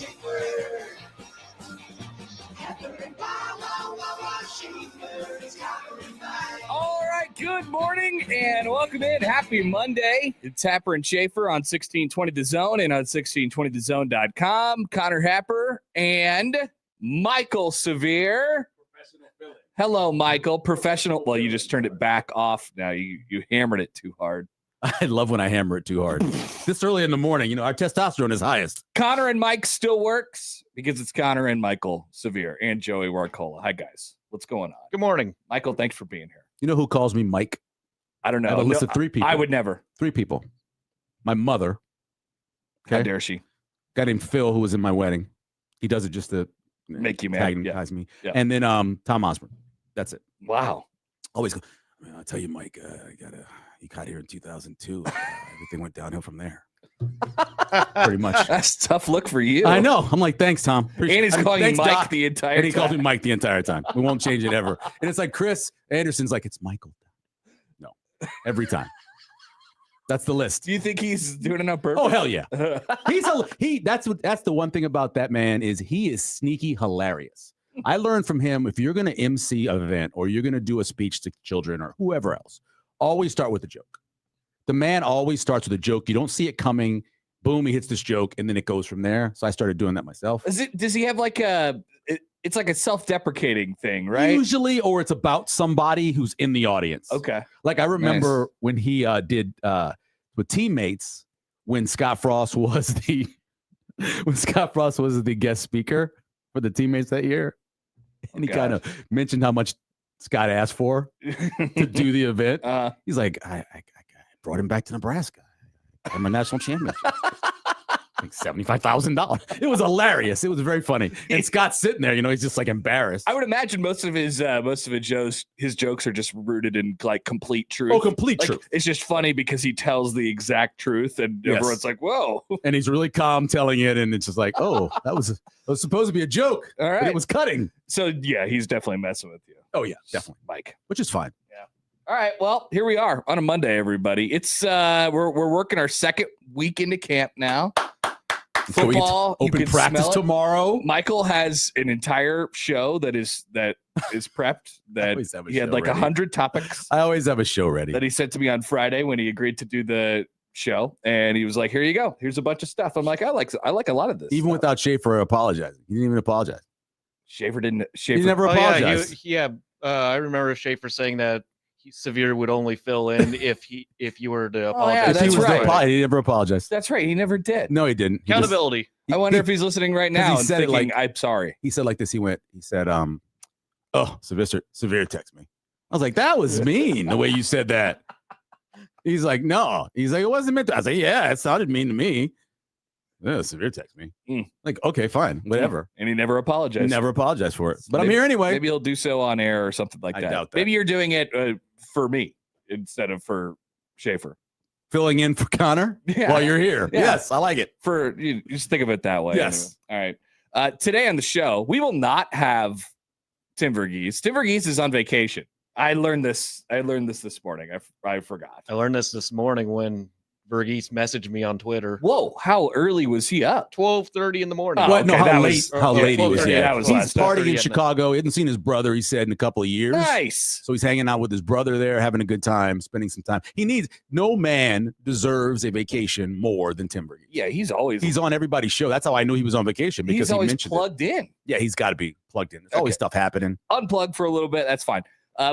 Schaefer. Happer and Schaefer. It's Happer and Mike. All right, good morning and welcome in. Happy Monday. It's Happer and Schaefer on 1620 The Zone and on 1620thezone.com. Connor Happer and Michael Severe. Hello, Michael. Professional. Well, you just turned it back off. Now you hammered it too hard. I love when I hammer it too hard. This early in the morning, our testosterone is highest. Connor and Mike still works because it's Connor and Michael Severe and Joey Warcola. Hi, guys. What's going on? Good morning. Michael, thanks for being here. You know who calls me Mike? I don't know. I have a list of 3 people. I would never. 3 people. My mother. Okay? How dare she? A guy named Phil who was in my wedding. He does it just to Make you mad. antagonize me. Yeah. And then Tom Osborne. That's it. Wow. Always go, I'll tell you, Mike, he got here in 2002. Everything went downhill from there. Pretty much. That's a tough look for you. I know. I'm like, thanks, Tom. And he's calling you thanks, Mike Doc. the entire And he time. calls me Mike the entire time. We won't change it ever. And it's like Chris Anderson's like, it's Michael. No, every time. That's the list. Do you think he's doing it on purpose? Oh, hell yeah. That's the one thing about that man is he is sneaky hilarious. I learned from him, if you're going to MC an event or you're going to do a speech to children or whoever else, always start with a joke. The man always starts with a joke. You don't see it coming. Boom, he hits this joke, and then it goes from there. So I started doing that myself. Does he have like it's like a self-deprecating thing, right? Usually, or it's about somebody who's in the audience. Okay. Like I remember when he did with Teammates, when Scott Frost was the guest speaker for the Teammates that year. And he kind of mentioned how much Scott asked for to do the event. He's like, I brought him back to Nebraska. I'm a national champion. Like $75,000. It was hilarious. It was very funny. And Scott's sitting there, he's just like embarrassed. I would imagine most of his jokes are just rooted in like complete truth. Oh, complete truth. It's just funny because he tells the exact truth, and everyone's like, "Whoa!" And he's really calm telling it, and it's just like, "Oh, that was supposed to be a joke." All right, but it was cutting. So yeah, he's definitely messing with you. Oh yeah, definitely, Mike. Which is fine. Yeah. All right. Well, here we are on a Monday, everybody. It's we're working our second week into camp now. Football, open practice tomorrow. Michael has an entire show that is prepped. That he had like 100 topics. I always have a show ready that he sent to me on Friday when he agreed to do the show, and he was like, "Here you go. Here's a bunch of stuff." I'm like, I like a lot of this. Even stuff. Without Schaefer apologizing, he didn't even apologize. Schaefer didn't. He never apologized. I remember Schaefer saying that Severe would only fill in if you were to apologize. Yeah, that's right. He never apologized. That's right. He never did. No, he didn't. Accountability. I wonder if he's listening right now and said thinking, I'm sorry. He said like this. He said, Severe text me. I was like, that was mean the way you said that. He's like, no. He's like, it wasn't meant to. I was like, yeah, it sounded mean to me. Yeah, Severe text me. Like, okay, fine, whatever. And he never apologized. He never apologized for it. But I'm here anyway. Maybe he'll do so on air or something like that. I doubt that. Maybe you're doing it for me instead of for Schaefer. Filling in for Connor while you're here. Yeah. Yes, I like it. You just think of it that way. Yes. Anyway. All right. Today on the show, we will not have Tim Verghese. Tim Verghese is on vacation. I learned this this morning. I forgot. I learned this morning when Verghese messaged me on Twitter. Whoa, how early was he up? 12:30 in the morning. What? No, how late he was. Yeah, that was he's partying in Chicago. He hadn't seen his brother, he said, in a couple of years. Nice. So he's hanging out with his brother there, having a good time, spending some time. No man deserves a vacation more than Tim Verghese. Yeah, he's on everybody's show. That's how I knew he was on vacation, because he's always he mentioned plugged in. Yeah, he's got to be plugged in. There's always stuff happening. Unplugged for a little bit. That's fine.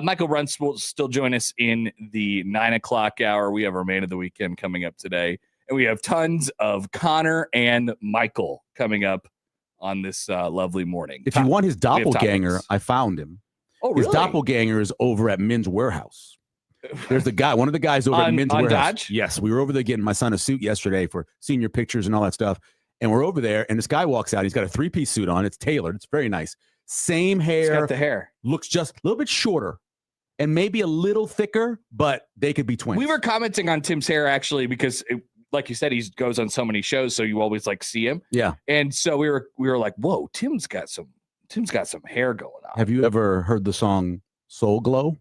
Michael Runts will still join us in the 9:00 hour. We have our man of the weekend coming up today. And we have tons of Connor and Michael coming up on this lovely morning. If you want his doppelganger, I found him. Oh, really? His doppelganger is over at Men's Warehouse. There's one of the guys over at Men's Warehouse. Dodge? Yes, we were over there getting my son a suit yesterday for senior pictures and all that stuff. And we're over there, and this guy walks out. He's got a 3-piece suit on. It's tailored. It's very nice. Same hair. He's got the hair. Looks just a little bit shorter and maybe a little thicker, but they could be twins. We were commenting on Tim's hair, actually, because like you said, he goes on so many shows, so you always like see him. Yeah. And so we were like, whoa, Tim's got some hair going on. Have you ever heard the song Soul Glow?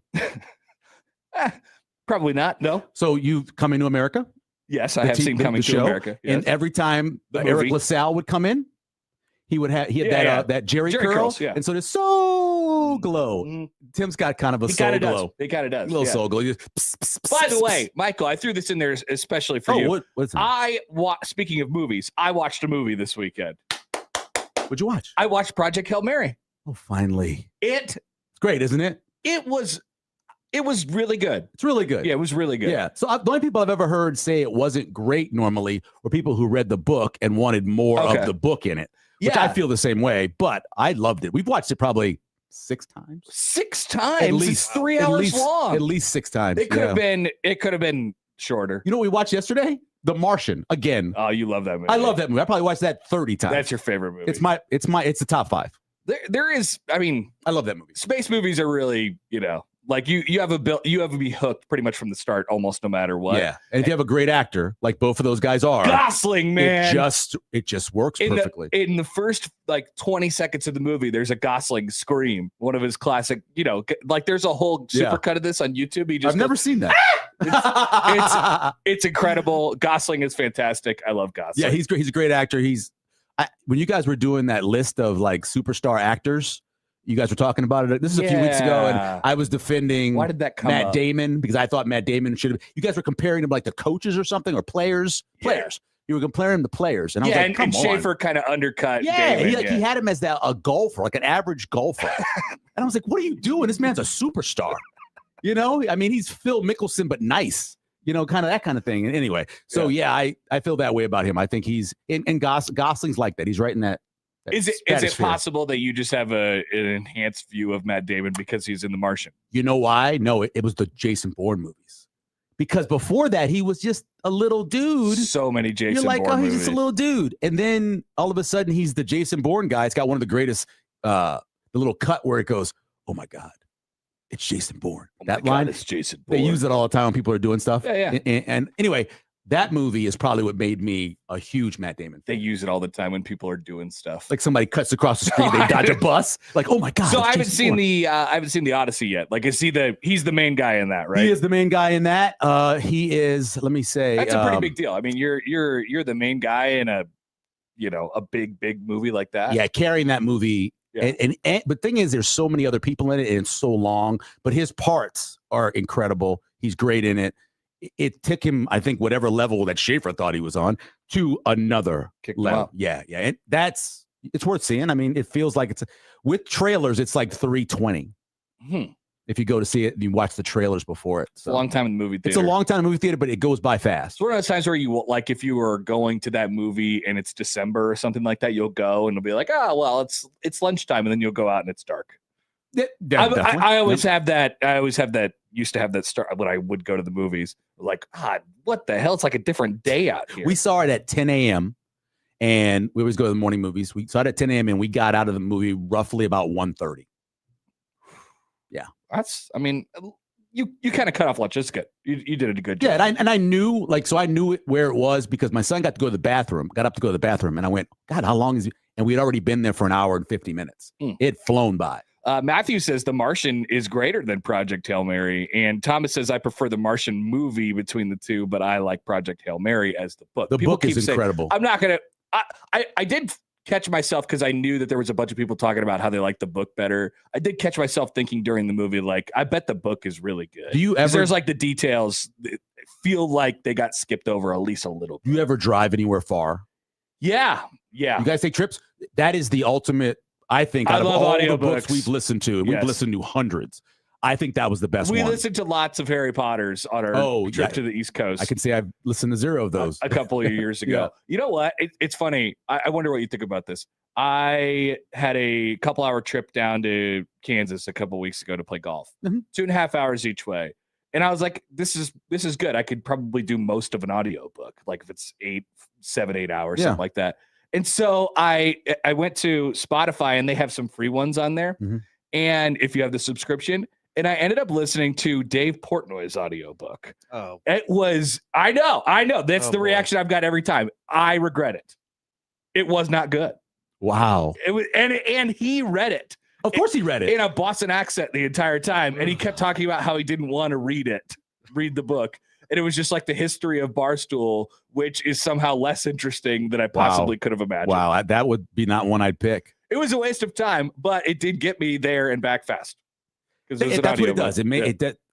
Probably not. No. So you've Coming to America? Yes, I have seen Coming to America. Yes. And every time Eric LaSalle would come in, He had that Jerry curl, curls, yeah. and so there's soul glow. Mhm. Tim's got kind of a He soul kind of glow. does. He kind of does. A little yeah. soul glow. By the way, Michael, I threw this in there especially for you. What's that? Speaking of movies, I watched a movie this weekend. What'd you watch? I watched Project Hail Mary. Oh, finally. It's great, isn't it? It was really good. It's really good. Yeah, it was really good. Yeah. So the only people I've ever heard say it wasn't great normally were people who read the book and wanted more of the book in it, which I feel the same way, but I loved it. We've watched it probably 6 times. 6 times? At least. It's 3 hours long. At least 6 times. It could have been shorter. You know what we watched yesterday? The Martian again. Oh, you love that movie. I love that movie. I probably watched that 30 times. That's your favorite movie. It's the top 5. There is, I mean, I love that movie. Space movies are really, like you have to be hooked pretty much from the start, almost no matter what. Yeah, and if you have a great actor, like both of those guys are, Gosling, man, it just works perfectly. In the first 20 seconds of the movie, there's a Gosling scream, one of his classic. Like there's a whole supercut of this on YouTube. I've never seen that. It's incredible. Gosling is fantastic. I love Gosling. Yeah, he's great. He's a great actor. When you guys were doing that list of like superstar actors. You guys were talking about it. This is a few weeks ago, and I was defending Why did that come Matt up? Damon because I thought Matt Damon should have. You guys were comparing him like to coaches or something or players. Players. You were comparing him to players, and I was like, "Come on." Schaefer kind of undercut. Yeah, Damon, he had him as a golfer, like an average golfer, and I was like, "What are you doing? This man's a superstar." I mean, he's Phil Mickelson, but nice. Kind of that kind of thing. And anyway, so I feel that way about him. I think he's and Gosling's like that. He's right in that. Is it possible that you just have an enhanced view of Matt Damon because he's in The Martian? You know why? No, it was the Jason Bourne movies. Because before that, he was just a little dude. So many Jason You're like, Bourne he's movies. just a little dude. And then all of a sudden, he's the Jason Bourne guy. It's got one of the greatest, the little cut where it goes, "Oh my God, it's Jason Bourne." That line, is Jason Bourne. They use it all the time when people are doing stuff. Yeah. And anyway, that movie is probably what made me a huge Matt Damon fan. They use it all the time when people are doing stuff. Like somebody cuts across the street, they dodge a bus. Like, oh my God. So I haven't seen the Odyssey yet. Like, he's the main guy in that, right? He is the main guy in that. He is. Let me say, that's a pretty big deal. I mean, you're the main guy in a big movie like that. Yeah, carrying that movie. Yeah. And but thing is, there's so many other people in it, and it's so long. But his parts are incredible. He's great in it. It took him, I think, whatever level that Schaefer thought he was on to another level. Yeah. And it's worth seeing. I mean, it feels like with trailers, it's like 320. If you go to see it and you watch the trailers before it. It's a long time in the movie theater. It's a long time in the movie theater, but it goes by fast. It's one of those times where you, like, if you were going to that movie and it's December or something like that, you'll go and it'll be like, well, it's lunchtime, and then you'll go out and it's dark. I always have that. Used to have that start when I would go to the movies. Like, what the hell? It's like a different day out here. We saw it at 10 a.m. and we always go to the morning movies. We saw it at 10 a.m. and we got out of the movie roughly about 1:30. Yeah, I mean, you kind of cut off lunch. That's good. You did a good job. Yeah, and I knew I knew it where it was because my son got up to go to the bathroom, and I went, God, how long is he? And we had already been there for an hour and 50 minutes. It had flown by. Matthew says The Martian is greater than Project Hail Mary. And Thomas says, I prefer the Martian movie between the two, but I like Project Hail Mary as the book. The book is incredible. I'm not going to, I did catch myself because I knew that there was a bunch of people talking about how they like the book better. I did catch myself thinking during the movie, like, I bet the book is really good. Do you ever, there's like the details that feel like they got skipped over at least a little bit. Do you ever drive anywhere far? Yeah. You guys take trips? That is the ultimate. I think out of all the books we've listened to, and we've listened to hundreds, I think that was the best one. We listened to lots of Harry Potters on our trip to the East Coast. I can say I've listened to 0 of those. A couple of years ago. You know what? It's funny. I wonder what you think about this. I had a couple-hour trip down to Kansas a couple weeks ago to play golf. 2.5 hours each way. And I was like, this is good. I could probably do most of an audiobook, like if it's 7, 8 hours, something like that. And so I went to Spotify and they have some free ones on there. And if you have the subscription, and I ended up listening to Dave Portnoy's audiobook. Oh, it was, I know. That's the reaction I've got every time. I regret it. It was not good. Wow. It was, and he read it. Of course he read it. In a Boston accent the entire time. And he kept talking about how he didn't want to read the book. and it was just like the history of Barstool, which is somehow less interesting than I possibly could have imagined. Wow, that would be not one I'd pick. It was a waste of time, but it did get me there and back fast. That's what it does.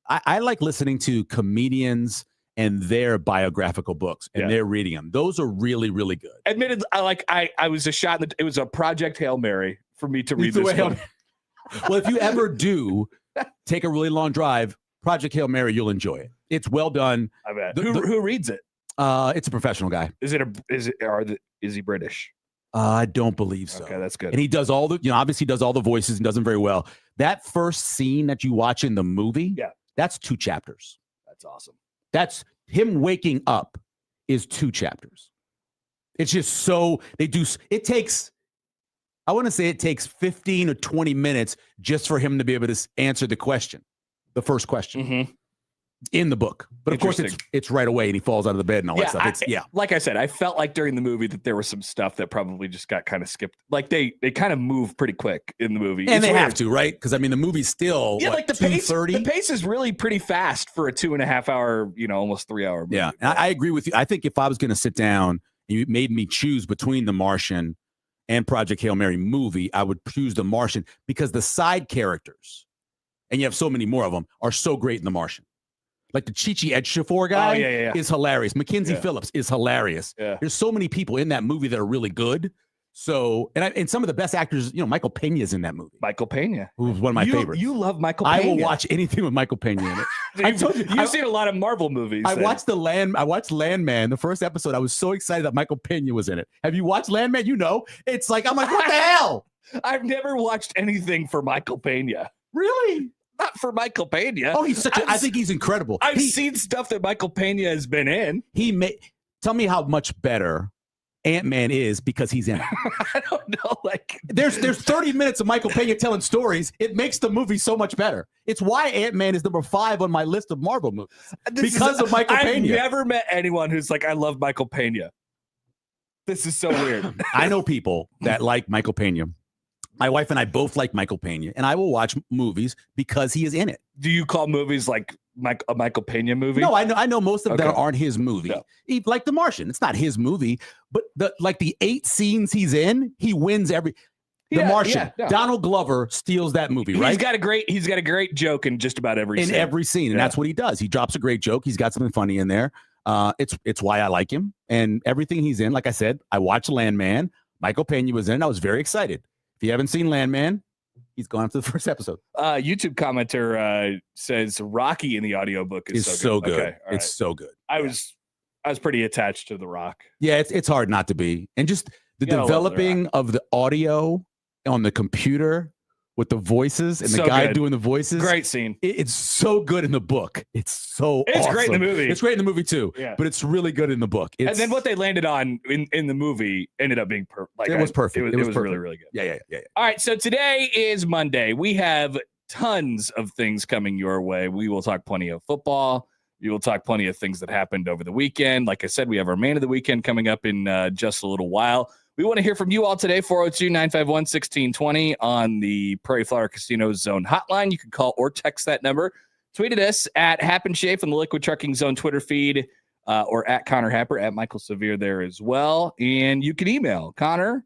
I like listening to comedians and their biographical books, and they're reading them. Those are really, really good. Admitted, I was a shot. It was a Project Hail Mary for me to read this book. Well, if you ever do take a really long drive, Project Hail Mary, you'll enjoy it. It's well done. I bet. Who reads it? It's a professional guy. Is he British? I don't believe so. Okay, that's good. And he does all the, obviously does all the voices and does them very well. That first scene that you watch in the movie, that's 2 chapters. That's awesome. That's him waking up is 2 chapters. It's just so it takes 15 or 20 minutes just for him to be able to answer the first question in the book. But of course it's right away and he falls out of the bed and all that stuff. Like I said, I felt like during the movie that there was some stuff that probably just got kind of skipped. Like they kind of move pretty quick in the movie. And they have to, right? Because the movie's still like the pace is really pretty fast for a 2.5 hour, almost 3 hour movie. Yeah. And I agree with you. I think if I was going to sit down and you made me choose between The Martian and Project Hail Mary movie, I would choose The Martian because the side characters, and you have so many more of them, are so great in The Martian. Like the Chi-Chi Ejiofor guy is hilarious. Mackenzie Phillips is hilarious. Yeah. There's so many people in that movie that are really good. So, and some of the best actors, Michael Peña's in that movie. Michael Peña, who's one of my favorites. You love Michael Peña. I will watch anything with Michael Peña in it. I told you, you've seen a lot of Marvel movies. I watched Landman, the first episode. I was so excited that Michael Peña was in it. Have you watched Landman? It's like, I'm like, what the hell? I've never watched anything for Michael Peña. Really? Not for Michael Peña. Oh, I think he's incredible. I've seen stuff that Michael Peña has been in. Tell me how much better Ant-Man is because he's in it. I don't know. Like there's 30 minutes of Michael Peña telling stories. It makes the movie so much better. It's why Ant-Man is number 5 on my list of Marvel movies because of Michael Peña. I've never met anyone who's like, I love Michael Peña. This is so weird. I know people that like Michael Peña. My wife and I both like Michael Peña, and I will watch movies because he is in it. Do you call movies like a Michael Peña movie? No, I know most of them aren't his movie. No. Like The Martian, it's not his movie, but the 8 scenes he's in, he wins every. The Martian, Donald Glover steals that movie, right? He's got a great joke in just about every scene. Every scene, and that's what he does. He drops a great joke. He's got something funny in there. It's why I like him, and everything he's in. Like I said, I watched Landman. Michael Peña was in. I was very excited. If you haven't seen Landman, he's gone after the first episode. YouTube commenter says Rocky in the audiobook is so good. Okay, it's so good. I was pretty attached to The Rock. Yeah, it's hard not to be. And just the developing of the audio on the computer with the voices and the guy doing the voices. Great scene. It's so good in the book. It's awesome. Great in the movie. It's great in the movie too. Yeah. But it's really good in the book. And then what they landed on in the movie ended up being perfect. It was perfect. It was really, really good. Yeah. All right. So today is Monday. We have tons of things coming your way. We will talk plenty of football. We will talk plenty of things that happened over the weekend. Like I said, we have our man of the weekend coming up in just a little while. We want to hear from you all today, 402-951-1620 on the Prairie Flower Casino Zone hotline. You can call or text that number. Tweet at us at Happen Schaefer on the Liquid Trucking Zone Twitter feed or at Connor Happer, at Michael Severe there as well. And you can email Connor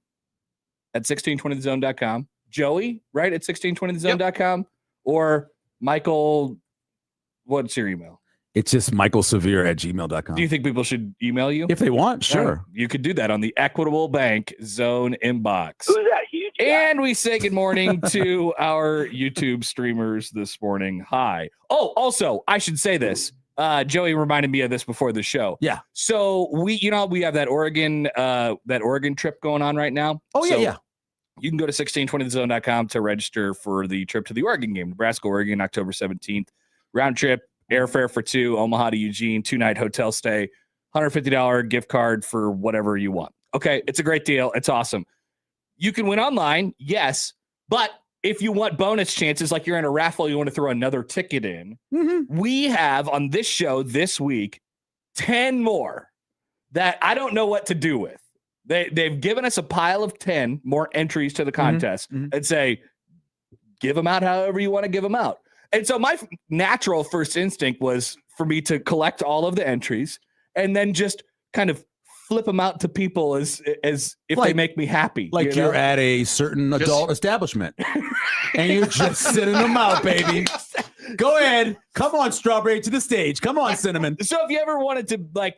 at 1620thezone.com, Joey, right, at 1620thezone.com, or Michael, what's your email? It's just michaelsevere@gmail.com. Do you think people should email you? If they want, sure. You could do that on the Equitable Bank Zone inbox. Who's that huge guy? And we say good morning to our YouTube streamers this morning. Hi. Oh, also, I should say this. Joey reminded me of this before the show. Yeah. So we have that Oregon trip going on right now. Oh, yeah, so you can go to 1620thezone.com to register for the trip to the Oregon game, Nebraska, Oregon, October 17th. Round trip. Airfare for 2, Omaha to Eugene, 2-night hotel stay, $150 gift card for whatever you want. Okay, it's a great deal. It's awesome. You can win online, yes, but if you want bonus chances, like you're in a raffle, you want to throw another ticket in, we have on this show this week 10 more that I don't know what to do with. They've given us a pile of 10 more entries to the contest and say, give them out however you want to give them out. And so my natural first instinct was for me to collect all of the entries and then just kind of flip them out to people as if they make me happy. Like you're at a certain adult establishment and you're just sending them out, baby. Go ahead. Come on, Strawberry, to the stage. Come on, Cinnamon. So if you ever wanted to, like,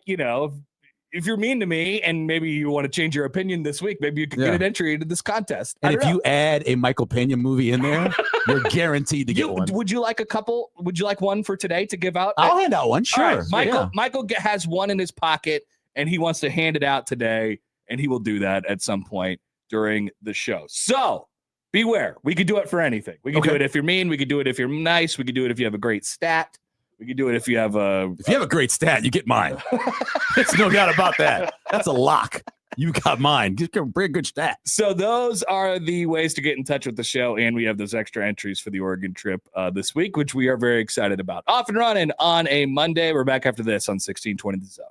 if you're mean to me and maybe you want to change your opinion this week, maybe you could get an entry into this contest. And if you add a Michael Pena movie in there, you're guaranteed to get one. Would you like a couple? Would you like one for today to give out? I'll hand out one. Sure. Right. Michael has one in his pocket and he wants to hand it out today, and he will do that at some point during the show. So beware. We could do it for anything. We could do it if you're mean. We could do it if you're nice. We could do it if you have a great stat. We could do it if you have a great stat, you get mine. There's no doubt about that. That's a lock. You got mine. Bring a good stat. So those are the ways to get in touch with the show, and we have those extra entries for the Oregon trip this week, which we are very excited about. Off and running on a Monday. We're back after this on 1620 The Zone.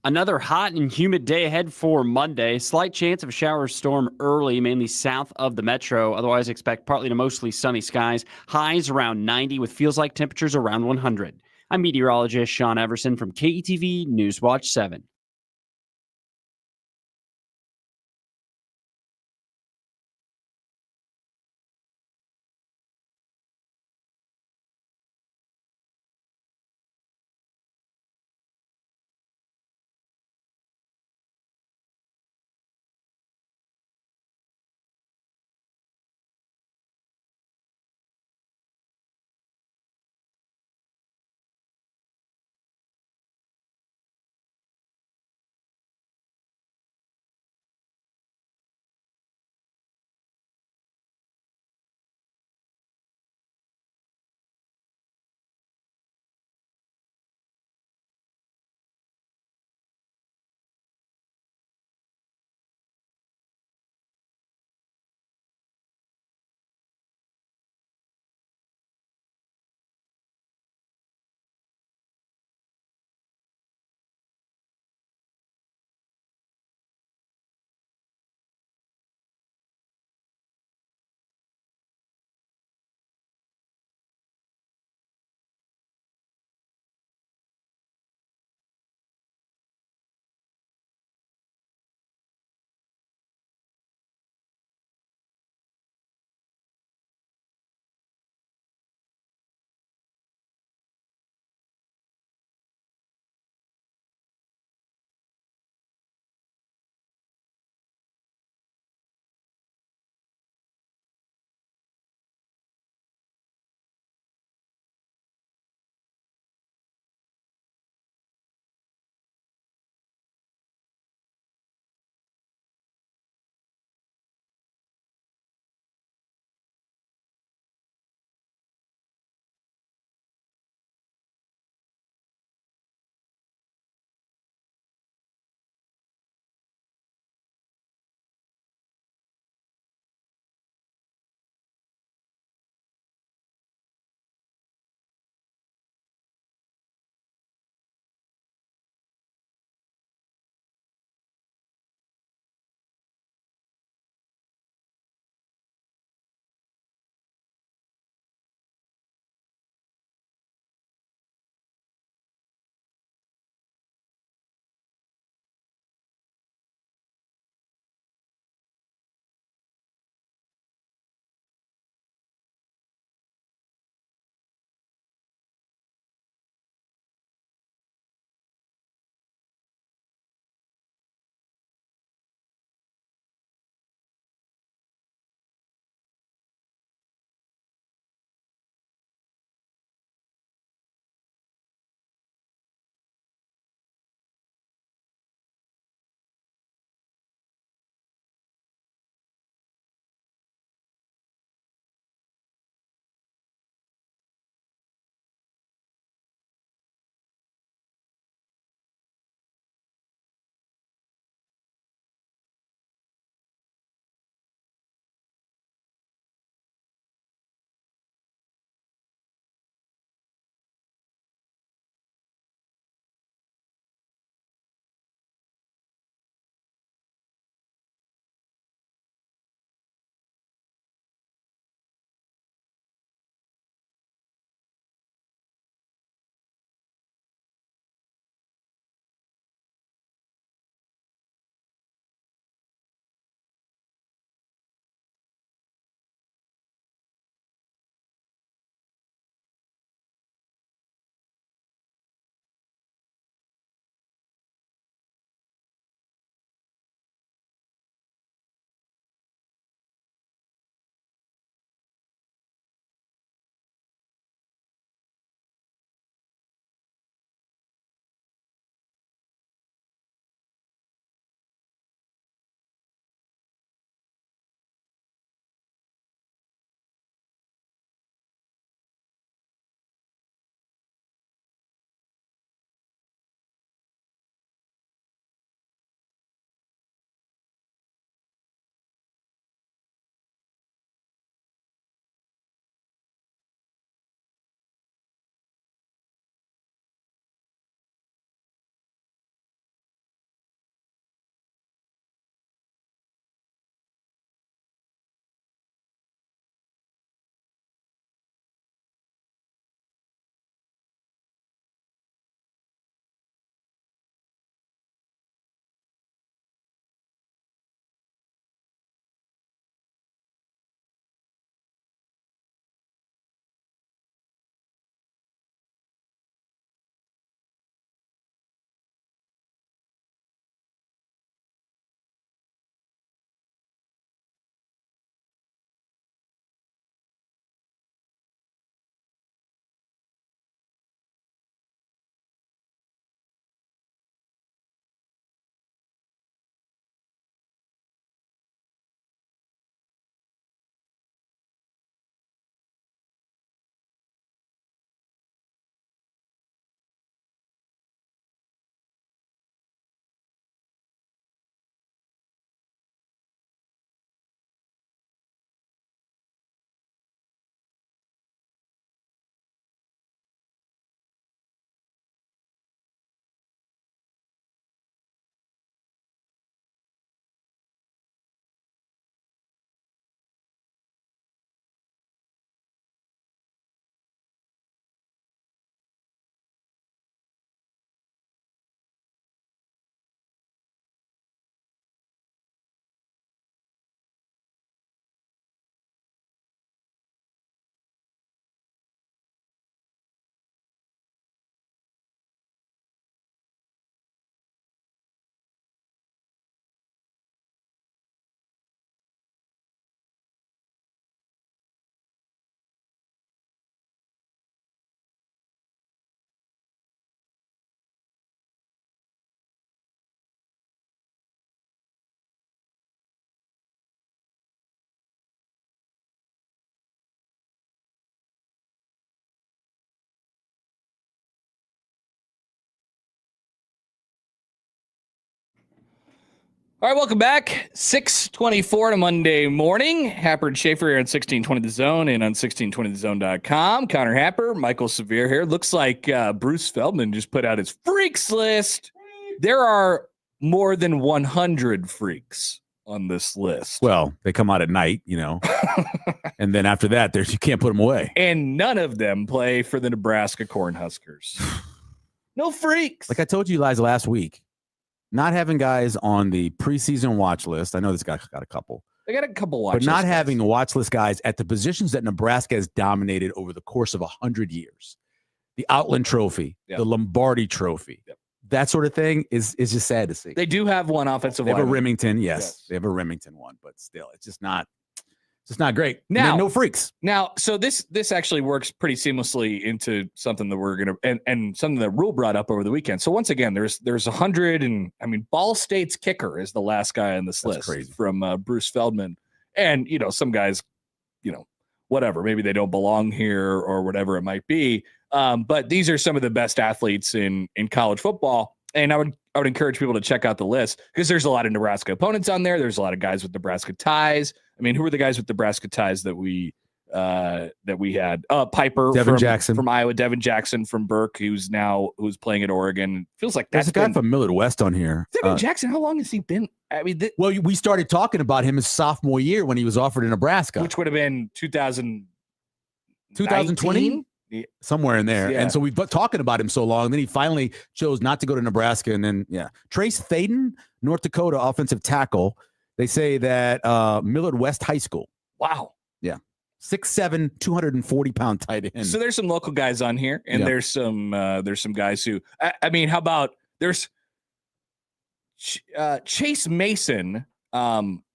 Another hot and humid day ahead for Monday. Slight chance of a shower storm early, mainly south of the metro. Otherwise, expect partly to mostly sunny skies. Highs around 90 with feels like temperatures around 100. I'm meteorologist Sean Everson from KETV Newswatch 7. All right, welcome back. 6:24 on a Monday morning. Happer and Schaefer here on 1620 The Zone and on 1620thezone.com. Connor Happer, Michael Severe here. Looks like Bruce Feldman just put out his freaks list. There are more than 100 freaks on this list. Well, they come out at night, and then after that, you can't put them away. And none of them play for the Nebraska Cornhuskers. No freaks. Like I told you guys last week, not having guys on the preseason watch list. I know this guy got a couple. They got a couple watch but not having the watch list guys at the positions that Nebraska has dominated over the course of 100 years. The Outland Trophy, the Lombardi Trophy, that sort of thing is just sad to see. They do have one offensive line. They have lineman. a Remington, yes. They have a Remington one, but still, it's just not great. Now, no freaks. Now, so this actually works pretty seamlessly into something that we're gonna and something that Rule brought up over the weekend. So once again, there's 100, and I mean, Ball State's kicker is the last guy on this list from Bruce Feldman, and some guys, whatever, maybe they don't belong here or whatever it might be. But these are some of the best athletes in college football, and I would encourage people to check out the list because there's a lot of Nebraska opponents on there. There's a lot of guys with Nebraska ties. I mean, who are the guys with Nebraska ties that we had? Piper Devin Jackson from Iowa, Devin Jackson from Burke, who's playing at Oregon. Feels like there's a guy from Millard West on here. Devin Jackson, how long has he been? I mean, well, we started talking about him his sophomore year when he was offered in Nebraska, which would have been 2020. Somewhere in there. And so we've been talking about him so long. Then he finally chose not to go to Nebraska. And then, Trace Thaden, North Dakota offensive tackle. They say that Millard West High School. Wow. Yeah. 6'7", 240-pound tight end. So there's some local guys on here. And there's some guys who, I mean, how about there's Chase Mason.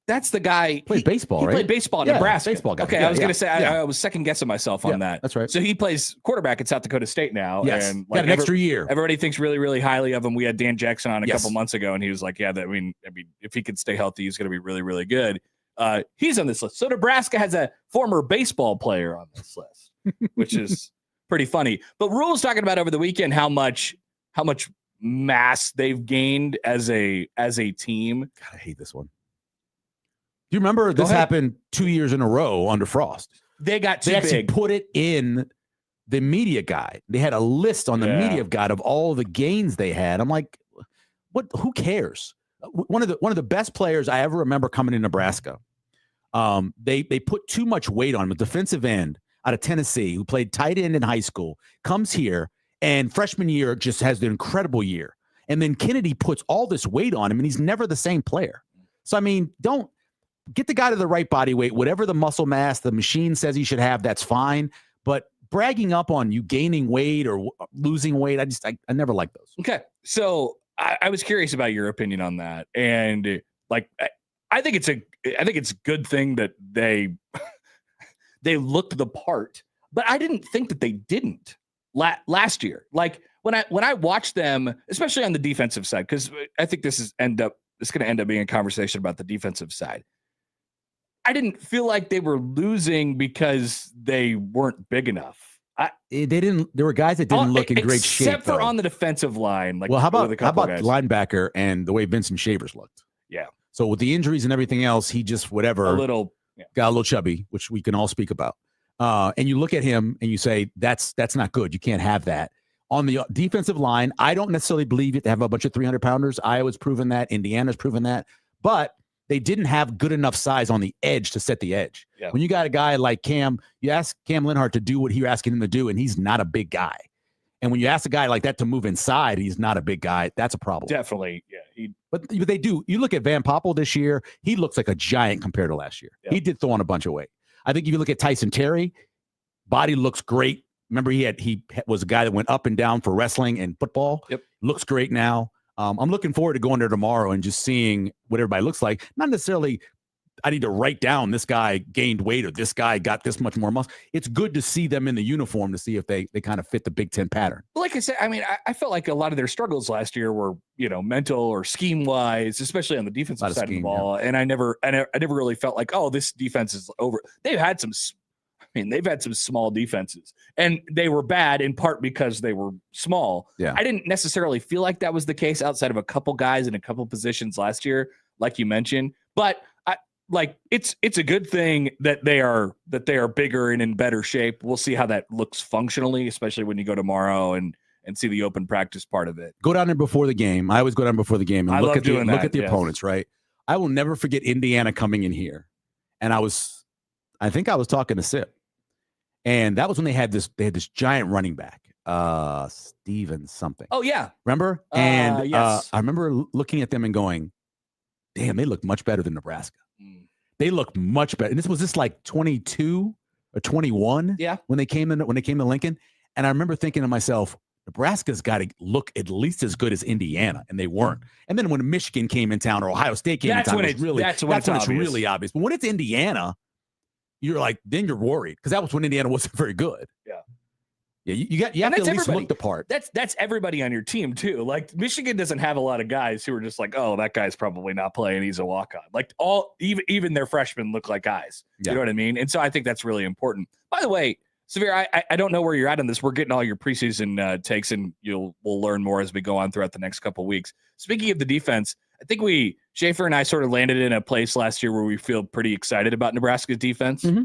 That's the guy. He played baseball, right? He played baseball in Nebraska. Baseball guy. Okay, I was going to say, I was second guessing myself on that. That's right. So he plays quarterback at South Dakota State now. Yes, and got an extra year. Everybody thinks really, really highly of him. We had Dan Jackson on a couple months ago, and he was like, I mean, if he could stay healthy, he's going to be really, really good. He's on this list. So Nebraska has a former baseball player on this list, which is pretty funny. But Rule's talking about over the weekend how much mass they've gained as a team. God, I hate this one. Do you remember this happened 2 years in a row under Frost? They got too actually big. Put it in the media guide. They had a list on the media guide of all the gains they had. I'm like, what? Who cares? One of the best players I ever remember coming to Nebraska. They put too much weight on him. A defensive end out of Tennessee who played tight end in high school comes here and freshman year just has an incredible year. And then Kennedy puts all this weight on him and he's never the same player. So I mean, don't. Get the guy to the right body weight, whatever the muscle mass the machine says he should have, that's fine. But bragging up on you gaining weight or losing weight, I never like those. Okay. So I was curious about your opinion on that. And like, I think it's a good thing that they looked the part, but I didn't think that they didn't last year. Like when I watched them, especially on the defensive side, because I think this is going to end up being a conversation about the defensive side. I didn't feel like they were losing because they weren't big enough. There were guys that didn't look in great shape, except for on the defensive line. Like, well, how about guys. linebacker and the way Vincent Shavers looked? Yeah. So with the injuries and everything else, he just got a little chubby, which we can all speak about. And you look at him and you say that's not good. You can't have that. On the defensive line, I don't necessarily believe you to have a bunch of 300-pounders. Iowa's proven that. Indiana's proven that. But they didn't have good enough size on the edge to set the edge. Yeah. When you got a guy like Cam, you ask Cam Linhart to do what you're asking him to do, and he's not a big guy. And when you ask a guy like that to move inside, he's not a big guy. That's a problem. Definitely, yeah. But they do. You look at Van Poppel this year, he looks like a giant compared to last year. Yep. He did throw on a bunch of weight. I think if you look at Tyson Terry, body looks great. Remember, he was a guy that went up and down for wrestling and football. Yep. Looks great now. I'm looking forward to going there tomorrow and just seeing what everybody looks like. Not necessarily I need to write down this guy gained weight or this guy got this much more muscle. It's good to see them in the uniform to see if they kind of fit the Big Ten pattern. Like I said, I mean, I felt like a lot of their struggles last year were, mental or scheme wise, especially on the defensive side of the ball. Yeah. And I never really felt like, oh, this defense is over. They've had some small defenses, and they were bad in part because they were small. Yeah. I didn't necessarily feel like that was the case outside of a couple guys in a couple positions last year like you mentioned. But it's a good thing that they are bigger and in better shape. We'll see how that looks functionally, especially when you go tomorrow and see the open practice part of it. Go down there before the game. I always go down before the game and look at the opponents, right? I will never forget Indiana coming in here. And I think I was talking to Sip. And that was when they had this giant running back, Steven something. Oh, yeah. Remember? And yes. I remember looking at them and going, damn, they look much better than Nebraska. They look much better. And this was like 22 or 21 when they came to Lincoln. And I remember thinking to myself, Nebraska's got to look at least as good as Indiana, and they weren't. And then when Michigan came in town or Ohio State came in town, that's when it's really obvious. But when it's Indiana, you're like, then you're worried because that was when Indiana wasn't very good. Yeah, you have to at least look the part. That's everybody on your team too. Like Michigan doesn't have a lot of guys who are just like, oh, that guy's probably not playing. He's a walk-on. Like even their freshmen look like guys. You know what I mean? And so I think that's really important. By the way, Severe, I don't know where you're at on this. We're getting all your preseason takes, and we'll learn more as we go on throughout the next couple of weeks. Speaking of the defense, I think Schaefer and I sort of landed in a place last year where we feel pretty excited about Nebraska's defense. Mm-hmm.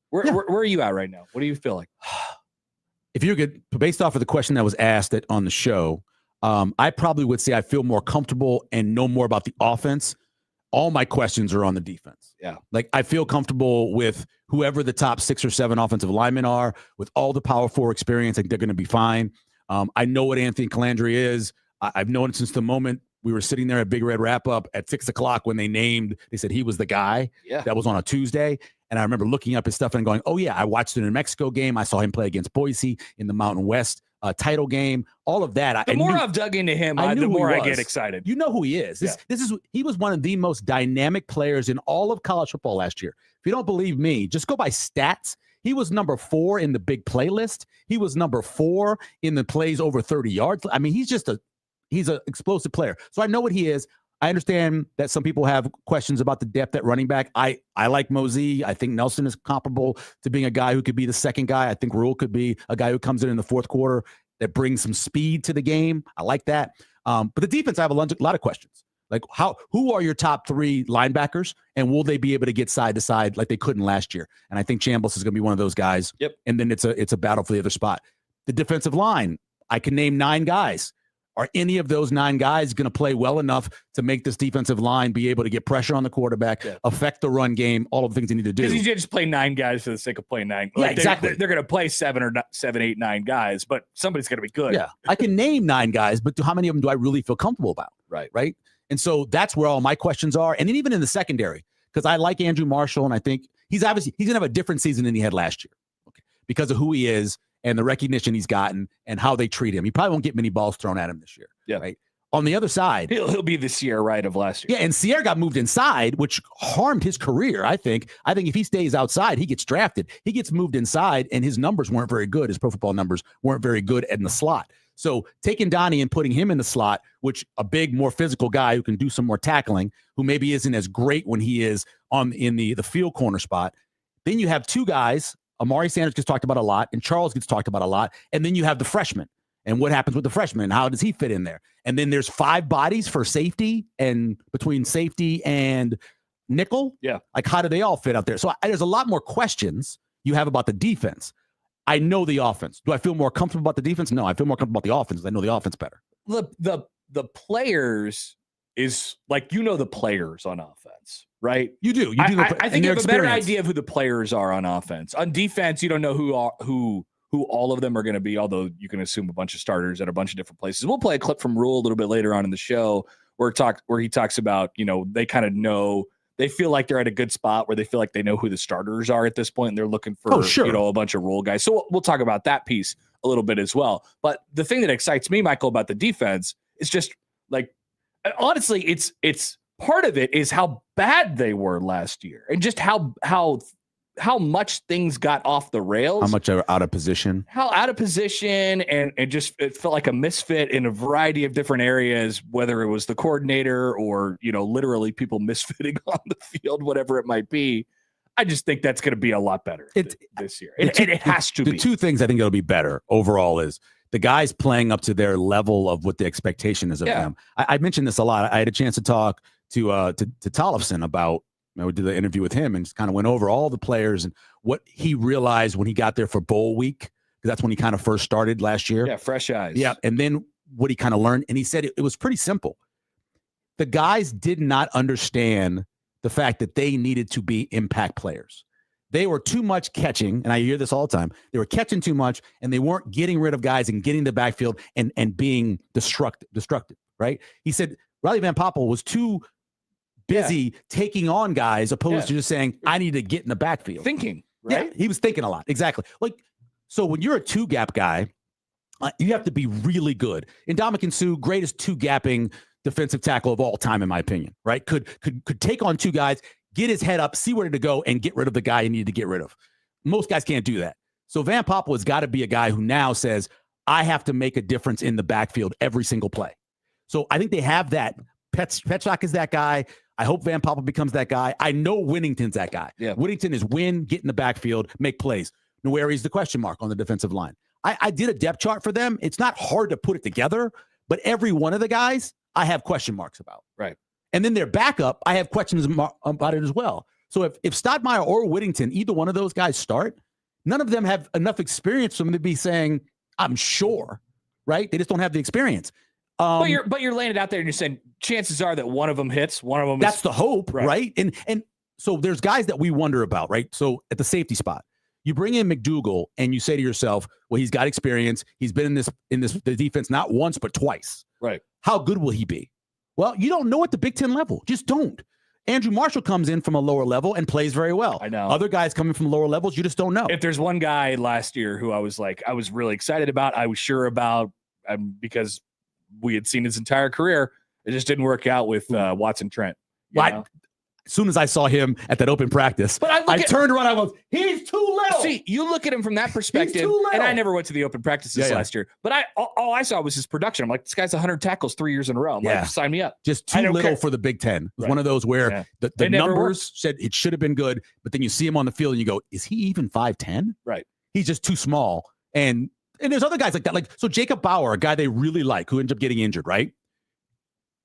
Where are you at right now? What do you feel like? If you're good, based off of the question that was asked on the show, I probably would say I feel more comfortable and know more about the offense. All my questions are on the defense. Yeah. Like I feel comfortable with whoever the top 6 or 7 offensive linemen are with all the Power 4 experience. I think they're going to be fine. I know what Anthony Calandria is. I've known it since the moment we were sitting there at Big Red Wrap Up at 6:00 when they said he was the guy. Yeah. That was on a Tuesday. And I remember looking up his stuff and going, oh, yeah, I watched the New Mexico game. I saw him play against Boise in the Mountain West title game. All of that. The more I've dug into him, the more I get excited. You know who he is. He was one of the most dynamic players in all of college football last year. If you don't believe me, just go by stats. He was number 4 in the big play list. He was number 4 in the plays over 30 yards. I mean, he's an explosive player. So I know what he is. I understand that some people have questions about the depth at running back. I like Mosey. I think Nelson is comparable to being a guy who could be the second guy. I think Rule could be a guy who comes in the fourth quarter that brings some speed to the game. I like that. But the defense, I have a lot of questions. Like who are your top 3 linebackers, and will they be able to get side to side like they couldn't last year? And I think Chambliss is going to be one of those guys. Yep. And then it's a battle for the other spot. The defensive line, I can name 9 guys. Are any of those 9 guys going to play well enough to make this defensive line be able to get pressure on the quarterback, affect the run game, all of the things they need to do? Because you just play 9 guys for the sake of playing 9. Yeah, exactly. They're going to play 7, 8, 9 guys, but somebody's going to be good. Yeah, I can name 9 guys, but how many of them do I really feel comfortable about? Right. And so that's where all my questions are. And then even in the secondary, because I like Andrew Marshall, and I think he's going to have a different season than he had last year because of who he is and the recognition he's gotten and how they treat him. He probably won't get many balls thrown at him this year. Yeah. Right. On the other side, he'll be the Sierra Wright of last year. Yeah, and Sierra got moved inside, which harmed his career, I think. I think if he stays outside, he gets drafted. He gets moved inside, and his numbers weren't very good. His pro football numbers weren't very good in the slot. So taking Donnie and putting him in the slot, which a big, more physical guy who can do some more tackling, who maybe isn't as great when he is in the field corner spot. Then you have 2 guys. Amari Sanders gets talked about a lot, and Charles gets talked about a lot. And then you have the freshman. And what happens with the freshman? How does he fit in there? And then there's 5 bodies for safety, and between safety and nickel. Yeah. Like, how do they all fit out there? So there's a lot more questions you have about the defense. I know the offense. Do I feel more comfortable about the defense? No, I feel more comfortable about the offense. I know the offense better. The players is like, the players on offense, right? You do. I think you have a better idea of who the players are on offense. On defense, you don't know who all of them are going to be, although you can assume a bunch of starters at a bunch of different places. We'll play a clip from Rule a little bit later on in the show where he talks about, they kind of know, they feel like they're at a good spot where they feel like they know who the starters are at this point, and they're looking for, a bunch of Rule guys. So we'll talk about that piece a little bit as well. But the thing that excites me, Michael, about the defense is just like, honestly, it's part of it is how bad they were last year and just how much things got off the rails. How much are out of position. How out of position, and just it felt like a misfit in a variety of different areas, whether it was the coordinator or, literally people misfitting on the field, whatever it might be. I just think that's going to be a lot better this year. It has to be. The 2 things I think it'll be better overall is the guys playing up to their level of what the expectation is of them. I mentioned this a lot. I had a chance to talk Tollefson about, we did the interview with him and just kind of went over all the players and what he realized when he got there for bowl week, because that's when he kind of first started last year. Yeah, fresh eyes. Yeah, and then what he kind of learned, and he said it was pretty simple. The guys did not understand the fact that they needed to be impact players. They were too much catching, and I hear this all the time. They were catching too much, and they weren't getting rid of guys and getting the backfield and being destructive, right? He said Riley Van Poppel was too busy taking on guys opposed to just saying, I need to get in the backfield. Thinking, right? Yeah, he was thinking a lot. Exactly. So when you're a two-gap guy, you have to be really good. Ndamukong Suh, greatest two-gapping defensive tackle of all time, in my opinion, right? Could take on two guys, get his head up, see where to go, and get rid of the guy he needed to get rid of. Most guys can't do that. So Van Poppel has got to be a guy who now says, I have to make a difference in the backfield every single play. So I think they have that. Petchak is that guy. I hope Van Poppel becomes that guy. I know Whittington's that guy. Yeah. Whittington is win, get in the backfield, make plays. Nweri's the question mark on the defensive line. I did a depth chart for them. It's not hard to put it together, but every one of the guys I have question marks about. Right. And then their backup, I have questions about it as well. So if Stoudemire or Whittington, either one of those guys start, none of them have enough experience for them to be saying, I'm sure, right? They just don't have the experience. But you're laying it out there and you're saying chances are that one of them hits, one of them. That's the hope, right? And so there's guys that we wonder about, right? So at the safety spot, you bring in McDougal and you say to yourself, well, he's got experience. He's been in the defense not once but twice. Right. How good will he be? Well, you don't know at the Big Ten level. Just don't. Andrew Marshall comes in from a lower level and plays very well. I know. Other guys coming from lower levels, you just don't know. If there's one guy last year who I was really excited about, I was sure about, because we had seen his entire career, it just didn't work out with Watson Trent. As soon as I saw him at that open practice, I turned around. I was, he's too little. See, you look at him from that perspective, and I never went to the open practices last year, but all I saw was his production. I'm like, this guy's 100 tackles 3 years in a row. I'm like, sign me up. Just too little for the Big Ten. It was one of those where the numbers said it should have been good, but then you see him on the field and you go, is he even 5'10"? Right. He's just too small. And there's other guys like that. So Jacob Bauer, a guy they really like, who ends up getting injured, right?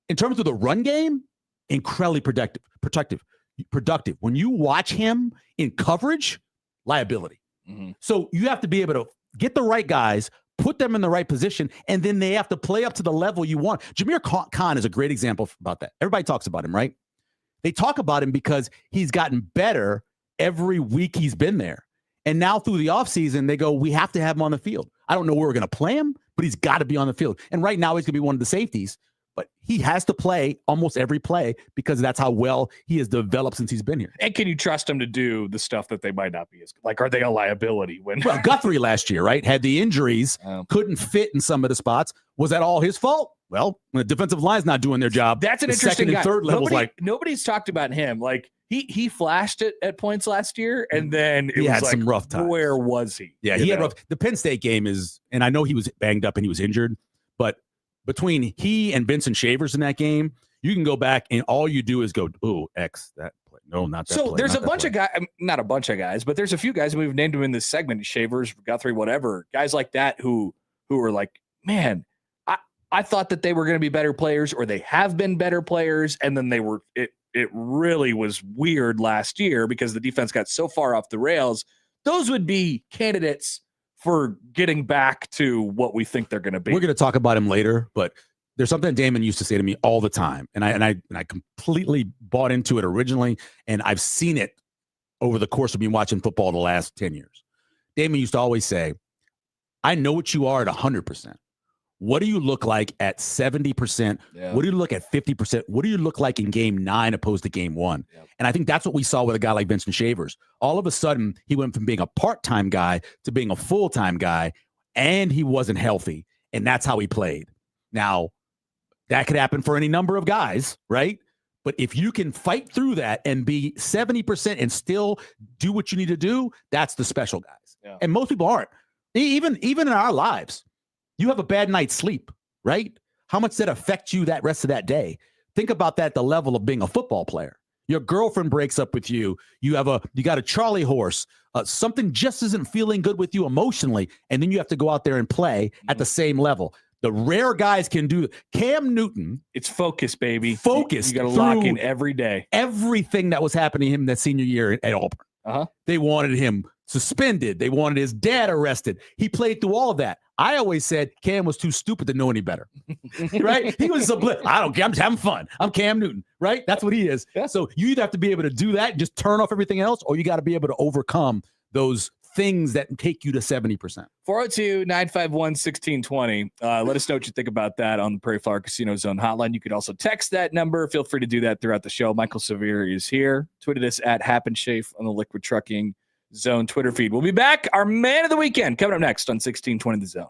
In terms of the run game, incredibly productive. When you watch him in coverage, liability. Mm-hmm. So you have to be able to get the right guys, put them in the right position, and then they have to play up to the level you want. Jameer Khan is a great example about that. Everybody talks about him, right? They talk about him because he's gotten better every week he's been there. And now through the offseason, they go, we have to have him on the field. I don't know where we're going to play him, but he's got to be on the field. And right now he's going to be one of the safeties. But he has to play almost every play because that's how well he has developed since he's been here. And can you trust him to do the stuff that they might not be as good? Like, are they a liability? Well, Guthrie last year, right, had the injuries, couldn't fit in some of the spots. Was that all his fault? Well, when the defensive line's not doing their job, that's an interesting second guy. and third levels. Nobody's talked about him. Like he flashed it at points last year, and then he had some rough times. Where was he? Yeah, he had rough. The Penn State game is, and I know he was banged up and he was injured, but between he and Vincent Shavers in that game, you can go back and all you do is go, "Ooh, X that play." No, not that. So play, there's a bunch of guys, not a bunch of guys, but there's a few guys, and we've named them in this segment: Shavers, Guthrie, whatever. Guys like that who are like, man, I thought that they were going to be better players, or they have been better players, and then they were. It really was weird last year because the defense got so far off the rails. Those would be candidates for getting back to what we think they're going to be. We're going to talk about him later, but there's something Damon used to say to me all the time, and I completely bought into it originally, and I've seen it over the course of me watching football the last 10 years. Damon used to always say, I know what you are at 100%. What do you look like at 70%? Yeah. What do you look at 50%? What do you look like in game 9 opposed to game 1? Yeah. And I think that's what we saw with a guy like Vincent Shavers. All of a sudden, he went from being a part-time guy to being a full-time guy, and he wasn't healthy. And that's how he played. Now, that could happen for any number of guys, right? But if you can fight through that and be 70% and still do what you need to do, that's the special guys. Yeah. And most people aren't. Even in our lives. You have a bad night's sleep, right? How much does that affect you that rest of that day? Think about that, the level of being a football player. Your girlfriend breaks up with you. You got a Charlie horse. Something just isn't feeling good with you emotionally, and then you have to go out there and play at the same level. The rare guys can do. Cam Newton, It's focus, baby. Focused You got to lock through in every day. everything that was happening to him that senior year at Auburn. Uh-huh. They wanted him suspended. They wanted his dad arrested. He played through all of that. I always said Cam was too stupid to know any better. Right? He was I don't care. I'm just having fun. I'm Cam Newton. Right? That's what he is. Yeah. So you either have to be able to do that, just turn off everything else, or you got to be able to overcome those things that take you to 70%. 402-951-1620. Let us know what you think about that on the Prairie Flower Casino Zone hotline. You could also text that number. Feel free to do that throughout the show. Michael Sevier is here. Tweeted us at Happenschafe on the Liquid Trucking Zone Twitter feed. We'll be back. Our man of the weekend coming up next on 1620 The Zone.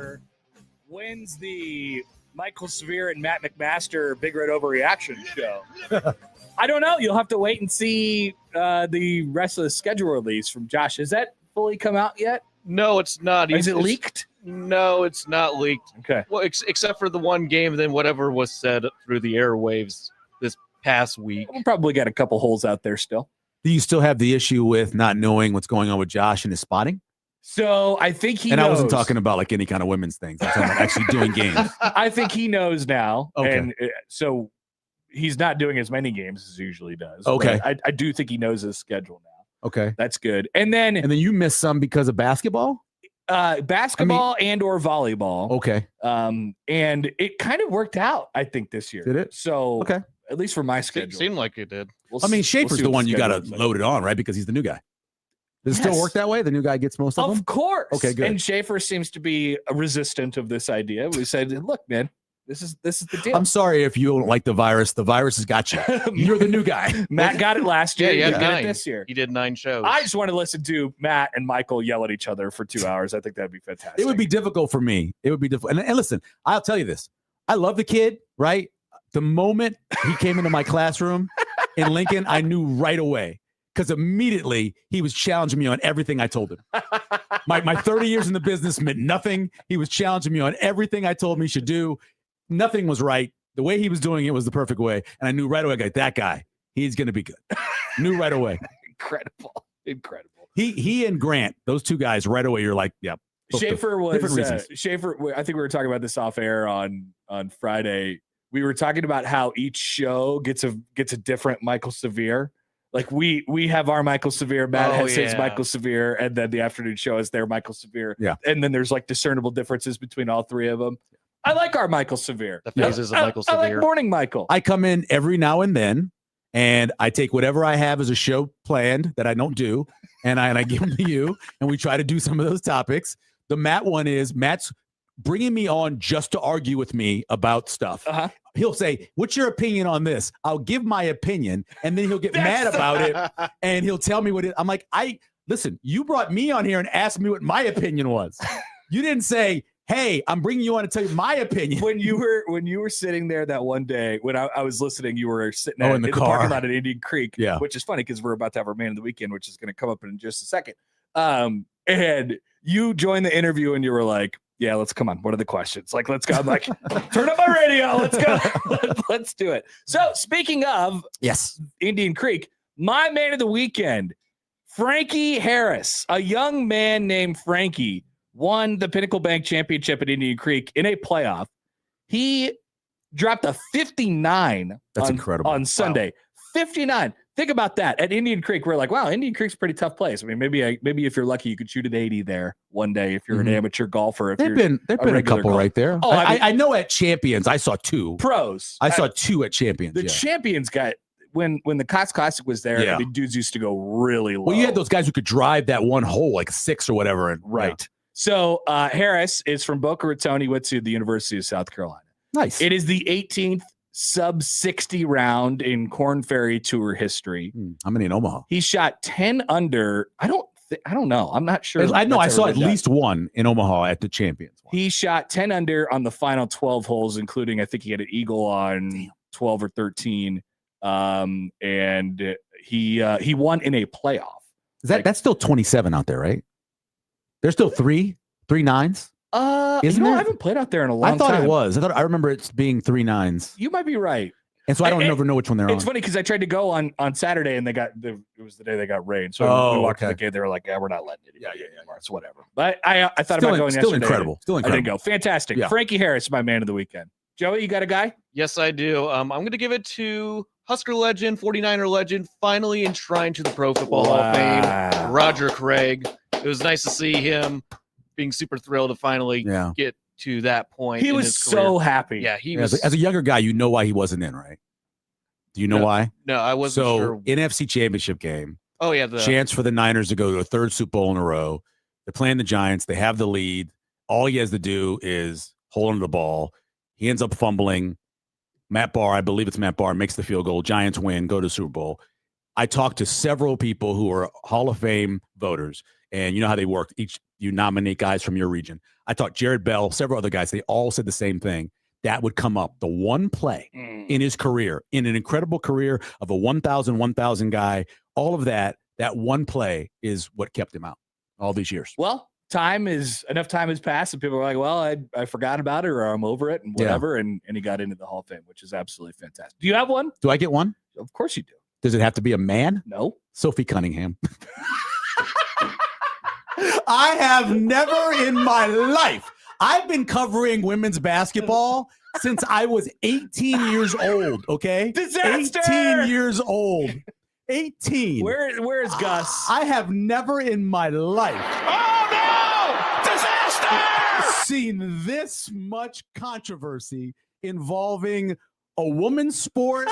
Schaefer wins the Michael Severe and Matt McMaster Big Red Overreaction show. I don't know. You'll have to wait and see the rest of the schedule release from Josh. Has that fully come out yet? No, it's not. Is it leaked? No, it's not leaked. Okay. Well, except for the one game, then whatever was said through the airwaves this past week. We'll probably got a couple holes out there still. Do you still have the issue with not knowing what's going on with Josh and his spotting? So I think he knows. I wasn't talking about like any kind of women's things. I'm talking about actually doing games. I think he knows now. Okay. And so he's not doing as many games as he usually does. Okay. I do think he knows his schedule now. Okay. That's good. And then you missed some because of basketball? Basketball and or volleyball. Okay. And it kind of worked out, I think, this year. Did it? So okay. At least for my It schedule. seemed like it did. Schaefer's the one you got to load it on, right? Because he's the new guy. Does it still work that way? The new guy gets most of them? Of course. Okay, good. And Schaefer seems to be resistant of this idea. We said, look, man, this is the deal. I'm sorry if you don't like the virus. The virus has got you. You're the new guy. Matt got it last year. Yeah, You got it this year. He did 9 shows. I just want to listen to Matt and Michael yell at each other for 2 hours. I think that'd be fantastic. It would be difficult for me. It would be difficult. And listen, I'll tell you this. I love the kid, right? The moment he came into my classroom in Lincoln, I knew right away because immediately he was challenging me on everything I told him. My 30 years in the business meant nothing. He was challenging me on everything I told him he should do. Nothing was right. The way he was doing it was the perfect way. And I knew right away, that guy, he's going to be good. Knew right away. Incredible. He and Grant, those two guys, right away, you're like, yep. Schaefer was different reasons. Schaefer. I think we were talking about this off air on Friday. We were talking about how each show gets a different Michael Severe. Like we have our Michael Severe, Matt has his Michael Severe, and then the afternoon show is their Michael Severe. Yeah. And then there's like discernible differences between all three of them. I like our Michael Severe. The phases of Michael Severe. I like Morning Michael. I come in every now and then, and I take whatever I have as a show planned that I don't do, and I give them to you, and we try to do some of those topics. The Matt one is Matt's bringing me on just to argue with me about stuff. Uh-huh. He'll say, "What's your opinion on this?" I'll give my opinion, and then he'll get mad about it, and he'll tell me what it. I'm like, listen. You brought me on here and asked me what my opinion was. You didn't say, "Hey, I'm bringing you on to tell you my opinion." When you were sitting there that one day when I was listening, you were sitting in the car parking lot at Indian Creek, yeah. Which is funny because we're about to have our man of the weekend, which is going to come up in just a second. And you joined the interview and you were like, "Yeah, let's come on. What are the questions? Like, let's go." I'm like, "Turn up my radio. Let's go. Let's do it." So speaking of Indian Creek, my man of the weekend, Frankie Harris, a young man named Frankie, won the Pinnacle Bank Championship at Indian Creek in a playoff. He dropped a 59. That's incredible. On Sunday. Wow. 59. Think about that. At Indian Creek, we're like, wow, Indian Creek's a pretty tough place. I mean, maybe if you're lucky, you could shoot at 80 there one day if you're an amateur golfer. If there've been a couple golfer. right there. Oh, I know at Champions, I saw 2 pros. I saw 2 at Champions. The Champions got when the Cots Classic was there. Yeah. The dudes used to go really low. Well, you had those guys who could drive that one hole like 6 or whatever, and right. Yeah. So Harris is from Boca Raton. He went to the University of South Carolina. Nice. It is the 18th sub 60 round in Korn Ferry Tour history. How many in Omaha? He shot 10 under. I don't know. I'm not sure. I know I saw at least one in Omaha at the Champions. He shot 10 under on the final 12 holes, including I think he had an eagle on 12 or 13. And he won in a playoff. That's still 27 out there, right? There's still three nines. Isn't there? I haven't played out there in a long time. I thought it was. I remember it being 3 nines. You might be right. And so I don't ever know which one they're on. It's funny because I tried to go on Saturday and it was the day they got rain. So we walked to the gate. They were like, "Yeah, we're not letting it. Yeah. It's whatever." But I thought about going still yesterday. Incredible. Still incredible. I didn't go. Fantastic. Yeah. Frankie Harris, my man of the weekend. Joey, you got a guy? Yes, I do. I'm going to give it to Husker legend, 49er legend, finally enshrined to the Pro Football Hall of Fame, Roger Craig. It was nice to see him being super thrilled to finally get to that point. He was so happy. Yeah, he was. As a younger guy, you know why he wasn't in, right? Do you know why? No, I wasn't sure. NFC Championship game. Oh, yeah. Chance for the Niners to go to a 3rd Super Bowl in a row. They're playing the Giants. They have the lead. All he has to do is hold on to the ball. He ends up fumbling. Matt Barr, I believe it's Matt Barr, makes the field goal. Giants win, go to the Super Bowl. I talked to several people who are Hall of Fame voters. and you know how they work. You nominate guys from your region. I thought Jared Bell, several other guys, they all said the same thing. That would come up. The one play in his career, in an incredible career of a 1,000 guy, all of that one play is what kept him out all these years. Well, enough time has passed, and people are like, well, I forgot about it, or I'm over it, and whatever, and he got into the Hall of Fame, which is absolutely fantastic. Do you have one? Do I get one? Of course you do. Does it have to be a man? No. Sophie Cunningham. I have never in my life. I've been covering women's basketball since I was 18 years old, okay? Disaster! 18 years old. 18. Where is Gus? I have never in my life seen this much controversy involving a woman's sport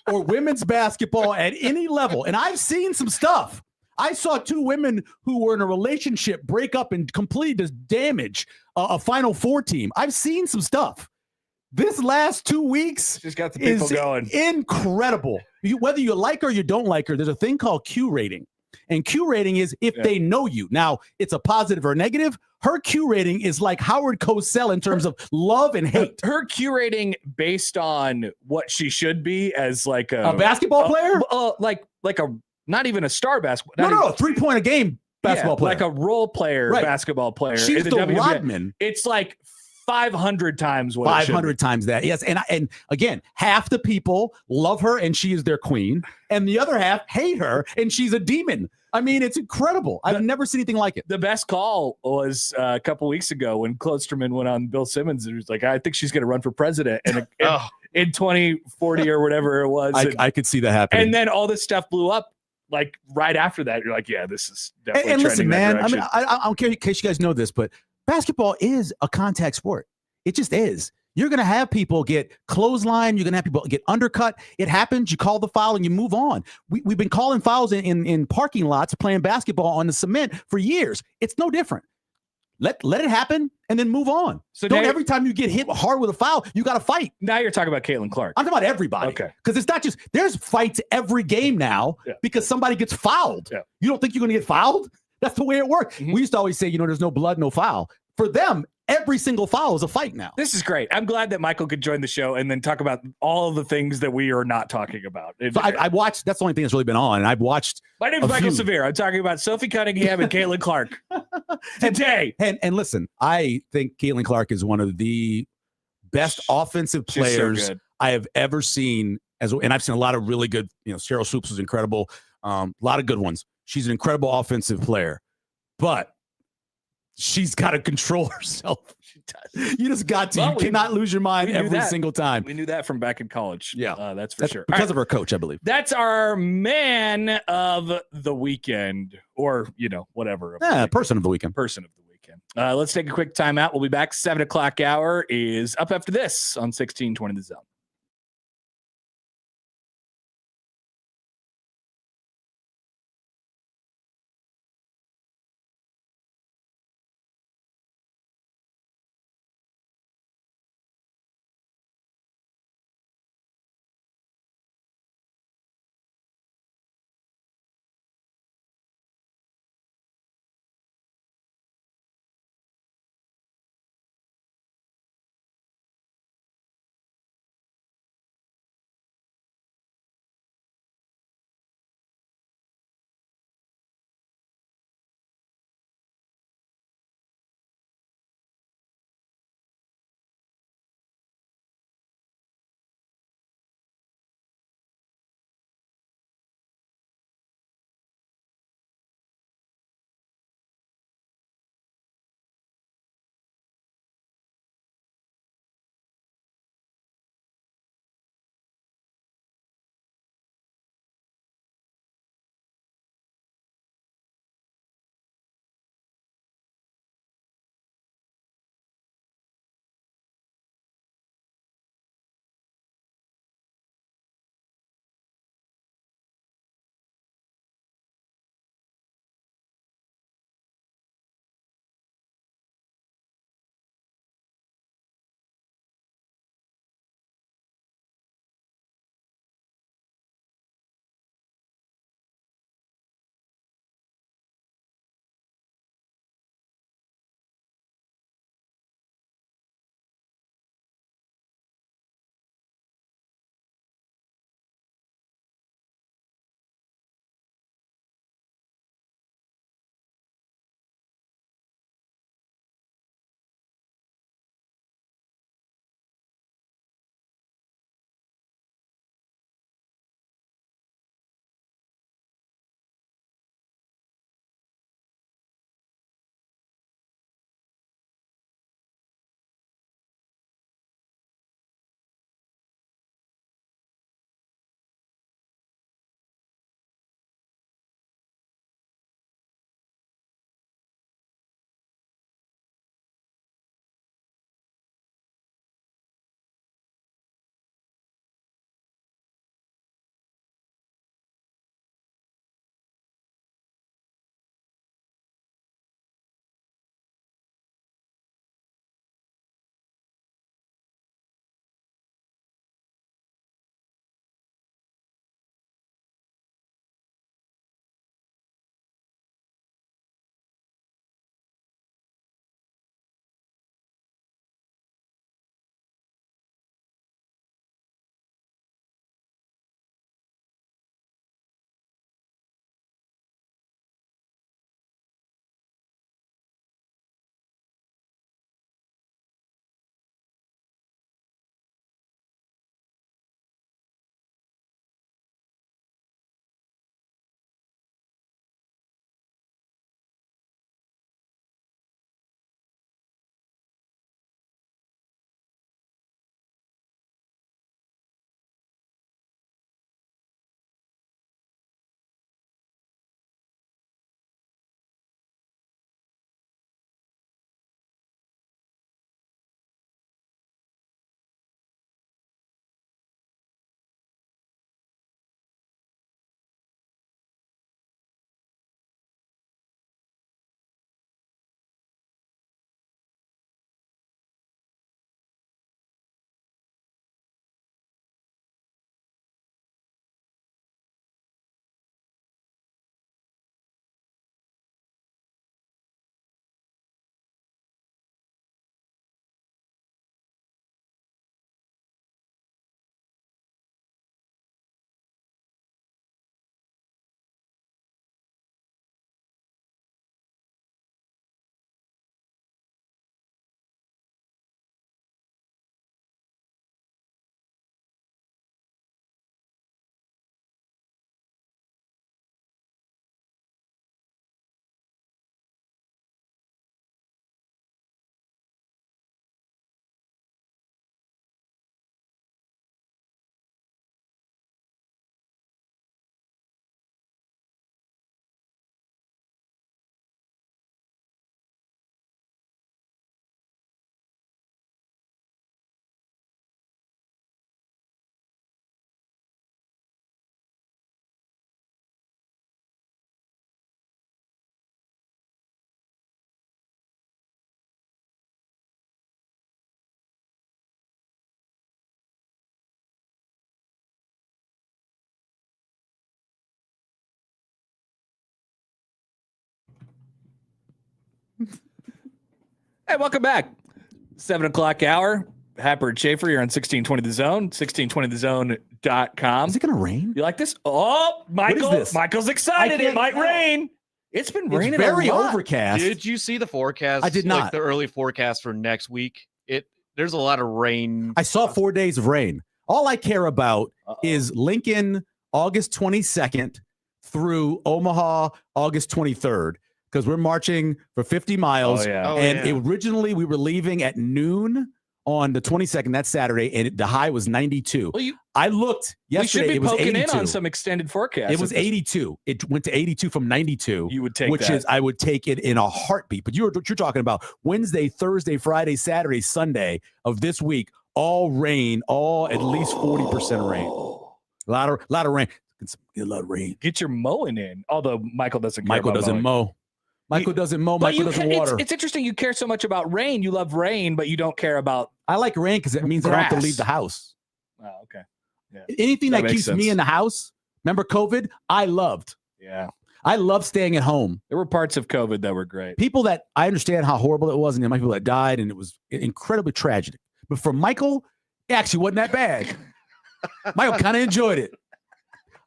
or women's basketball at any level. And I've seen some stuff. I saw two women who were in a relationship break up and completely just damage a Final Four team. I've seen some stuff. This last 2 weeks just got the people going. Incredible. Whether you like her or you don't like her, there's a thing called Q rating. And Q rating is if they know you. Now, it's a positive or negative. Her Q rating is like Howard Cosell in terms of love and hate. Her Q rating based on what she should be as like a basketball player? Like a not even a star basketball. No, 3-point a game basketball player. Like a role player basketball player. She's the WNBA. Rodman. It's like 500 times what 500 times that. Yes. And again, half the people love her and she is their queen. And the other half hate her and she's a demon. I mean, it's incredible. I've never seen anything like it. The best call was a couple weeks ago when Klosterman went on Bill Simmons and was like, I think she's going to run for president in 2040 or whatever it was. I could see that happening. And then all this stuff blew up. Like right after that, you're like, yeah, this is definitely. And listen, man, I mean, direction. I don't care in case you guys know this, but basketball is a contact sport. It just is. You're going to have people get clothesline. You're going to have people get undercut. It happens. You call the foul and you move on. We've been calling fouls in parking lots playing basketball on the cement for years. It's no different. Let it happen and then move on. So don't every time you get hit hard with a foul, you got to fight. Now you're talking about Caitlin Clark. I'm talking about everybody. Okay. Because it's not just, there's fights every game now because somebody gets fouled. Yeah. You don't think you're going to get fouled? That's the way it works. Mm-hmm. We used to always say, there's no blood, no foul. For them, every single foul is a fight now. This is great. I'm glad that Michael could join the show and then talk about all of the things that we are not talking about. So I watched, that's the only thing that's really been on. And I've watched. My name is Michael Severe. I'm talking about Sophie Cunningham and Caitlin Clark today. And listen, I think Caitlin Clark is one of the best offensive players I have ever seen. And I've seen a lot of really good, Cheryl Swoops was incredible. A lot of good ones. She's an incredible offensive player, but she's got to control herself. She does. You just got to. You cannot lose your mind every single time. We knew that from back in college. Yeah, that's for sure. Because of her coach, I believe. That's our man of the weekend, or whatever. Person of the weekend. Person of the weekend. Let's take a quick timeout. We'll be back. 7:00 hour is up after this on 1620 The Zone. Hey, welcome back. 7 o'clock hour. Happer and Schaefer, you're on 1620 The Zone, 1620thezone.com. Is it going to rain? You like this? Oh, Michael. this? Michael's excited. It might rain. It's been raining It's very a lot. overcast. Did you see the forecast? I did not. Like the early forecast for next week. There's a lot of rain. I saw 4 days of rain. All I care about is Lincoln, August 22nd through Omaha, August 23rd, because we're marching for 50 miles. Oh, yeah. Originally we were leaving at noon on the 22nd, that's Saturday, and the high was 92. Well, I looked yesterday, we should it be was poking 82. in on some extended forecasts. It was 82. It went to 82 from 92. You would take which that. is I would take it in a heartbeat. But you're talking about Wednesday, Thursday, Friday, Saturday, Sunday of this week, all rain, all at least 40% rain. A lot of rain. Get a lot of rain. Get your mowing in. Although Michael doesn't care Michael about doesn't mowing. mow. Michael doesn't mow. But Michael doesn't water. It's interesting you care so much about rain. You love rain, but you don't care about. I like rain because it means I don't have to Grass. leave the house. Oh, okay. Yeah. Anything That that makes keeps sense. me in the house. Remember COVID? I loved. Yeah. I love staying at home. There were parts of COVID that were great. People that I understand how horrible it was, and there might be people that died, and it was incredibly tragic. But for Michael, it actually wasn't that bad. Michael kind of enjoyed it.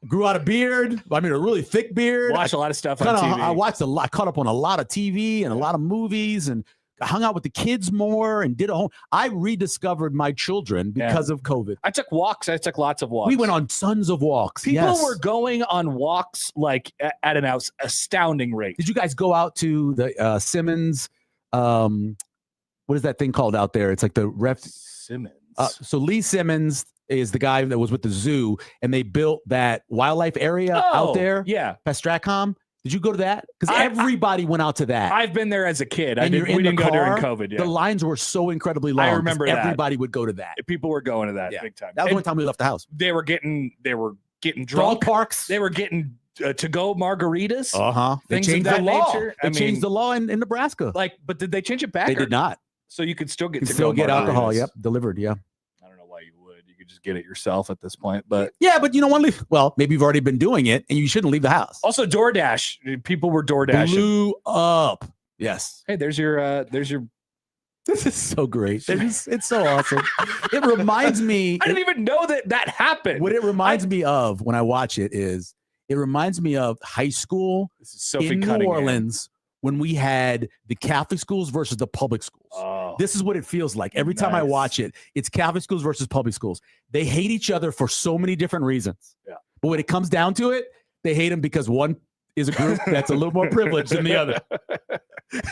Grew out a beard. I mean, a really thick beard. Watched a lot of stuff on Kinda- TV. I watched a lot, caught up on a lot of TV and a lot of movies, and I hung out with the kids more and did a home. I rediscovered my children because of COVID. I took walks. I took lots of walks. We went on tons of walks. People yes. were going on walks like at an astounding rate. Did you guys go out to the Simmons? What is that thing called out there? It's like the ref. Simmons. So Lee Simmons is the guy that was with the zoo, and they built that wildlife area out there. Yeah. Past Stratcom. Did you go to that? Because everybody went out to that. I've been there as a kid. And We you're in didn't the go during car, COVID. Yeah. The lines were so incredibly long. 'cause remember that. everybody would go to that. People were going to that Yeah. big time. That was the And only time we left the house. they were getting Dog drunk. parks. They were getting to go margaritas. They Things of changed that the law. nature. They I changed mean, the law in Nebraska. but did they change it back? They or- did not. So you could still get You to can still go get alcohol. margaritas. Yep, delivered. Yeah. I don't know why you would. You could just get it yourself at this point. But Yeah, but you don't want to leave. Well, maybe you've already been doing it, and you shouldn't leave the house. also DoorDash. People were DoorDashing. Blew up. Yes. Hey, there's your. This is so great. It's so awesome. It reminds me. I didn't even know that happened. What it reminds me of when I watch it is it reminds me of high school This is Sophie in New Cunningham. Orleans when we had the Catholic schools versus the public schools. Oh, This is what it feels like. Every time I Nice. watch it, it's Catholic schools versus public schools. They hate each other for so many different reasons. Yeah. But when it comes down to it, they hate them because one is a group that's a little more privileged than the other.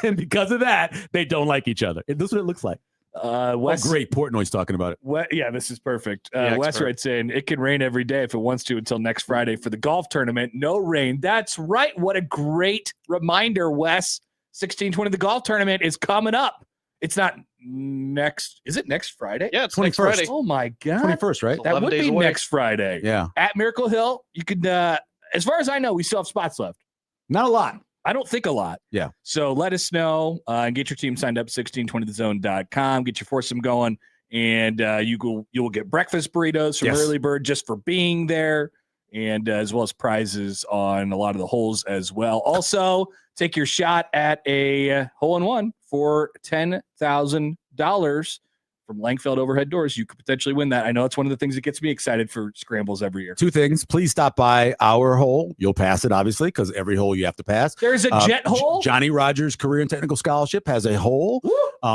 And because of that, they don't like each other. This is what it looks like. Wes, Great. Portnoy's talking about it. Yeah, this is perfect. The Wes expert. writes in, it can rain every day if it wants to until next Friday for the golf tournament. No rain. That's right. What a great reminder, Wes. 1620, the golf tournament is coming up. It's not next. Is it next Friday? Yeah, it's 21st. next Friday. Oh my God. 21st, right? That 11 would days be away. next Friday. Yeah. At Miracle Hill. You could, as far as I know, we still have spots left. Not a lot. I don't think a lot. Yeah. So let us know and get your team signed up, 1620thezone.com. Get your foursome going, and you will get breakfast burritos from Yes. Early Bird just for being there, and as well as prizes on a lot of the holes as well. Also, take your shot at a hole-in-one for $10,000 from Langfeld Overhead Doors. You could potentially win that. I know it's one of the things that gets me excited for scrambles every year. Two things. Please stop by our hole. You'll pass it, obviously, because every hole you have to pass. There's a jet hole. Johnny Rogers Career and Technical Scholarship has a hole.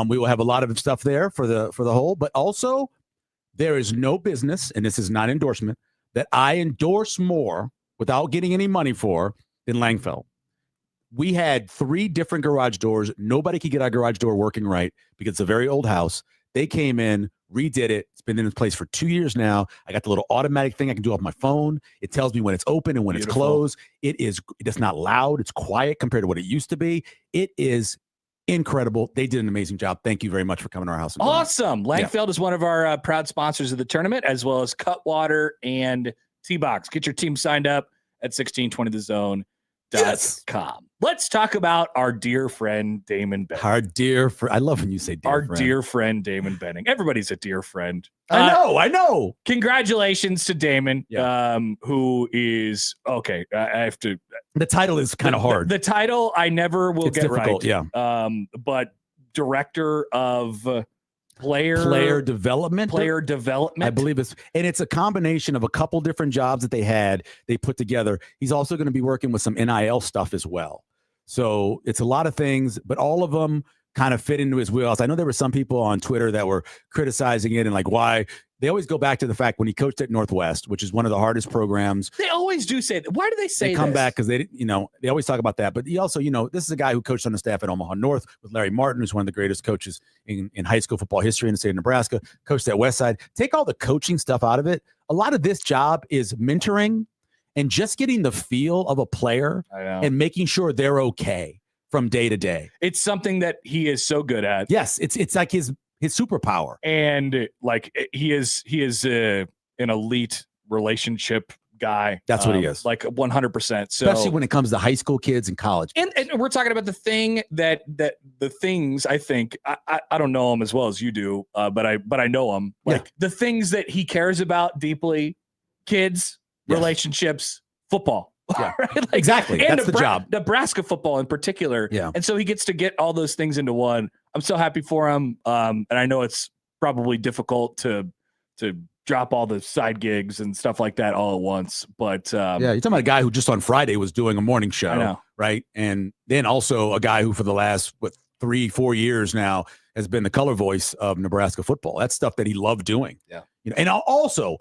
We will have a lot of stuff there for the hole, but also there is no business, and this is not endorsement, that I endorse more without getting any money for than Langfeld. We had 3 different garage doors. Nobody could get our garage door working right because it's a very old house. They came in, redid it. It's been in place for 2 years now. I got the little automatic thing I can do off my phone. It tells me when it's open and when it's Beautiful. closed. It's not loud. It's quiet compared to what it used to be. It is incredible. They did an amazing job. Thank you very much for coming to our house. And doing that. Awesome. Langfeld is one of our proud sponsors of the tournament, as well as Cutwater and T-Box. Get your team signed up at 1620thezone.com. Yes. Let's talk about our dear friend Damon Benning. Our dear friend. I love when you say dear friend. Dear friend Damon Benning. Everybody's a dear friend. I know. Congratulations to Damon, who is okay. I have to. The title is kind of hard. The title I never will get difficult, right. Yeah. But director of player development. I believe it's a combination of a couple different jobs that they put together. He's also going to be working with some NIL stuff as well. So it's a lot of things, but all of them kind of fit into his wheelhouse. I know there were some people on Twitter that were criticizing it and like why. They always go back to the fact when he coached at Northwest, which is one of the hardest programs. They always do say that. Why do they say they come back because they always talk about that. But he also, this is a guy who coached on the staff at Omaha North with Larry Martin, who's one of the greatest coaches in high school football history in the state of Nebraska, coached at Westside. Take all the coaching stuff out of it. A lot of this job is mentoring and just getting the feel of a player and making sure they're okay from day to day. It's something that he is so good at. Yes, it's like his superpower. And like he is an elite relationship guy. That's what he is. Like 100%. So especially when it comes to high school kids and college. And we're talking about the thing that the things I think I don't know him as well as you do, but I know him. Like the things that he cares about deeply, kids, relationships, football. Yeah. Right? Like, exactly. That's the job. Nebraska football in particular. Yeah. And so he gets to get all those things into one. I'm so happy for him. And I know it's probably difficult to drop all the side gigs and stuff like that all at once. But you're talking about a guy who just on Friday was doing a morning show. I know. Right. And then also a guy who for the last 3-4 years now has been the color voice of Nebraska football. That's stuff that he loved doing. Yeah. And also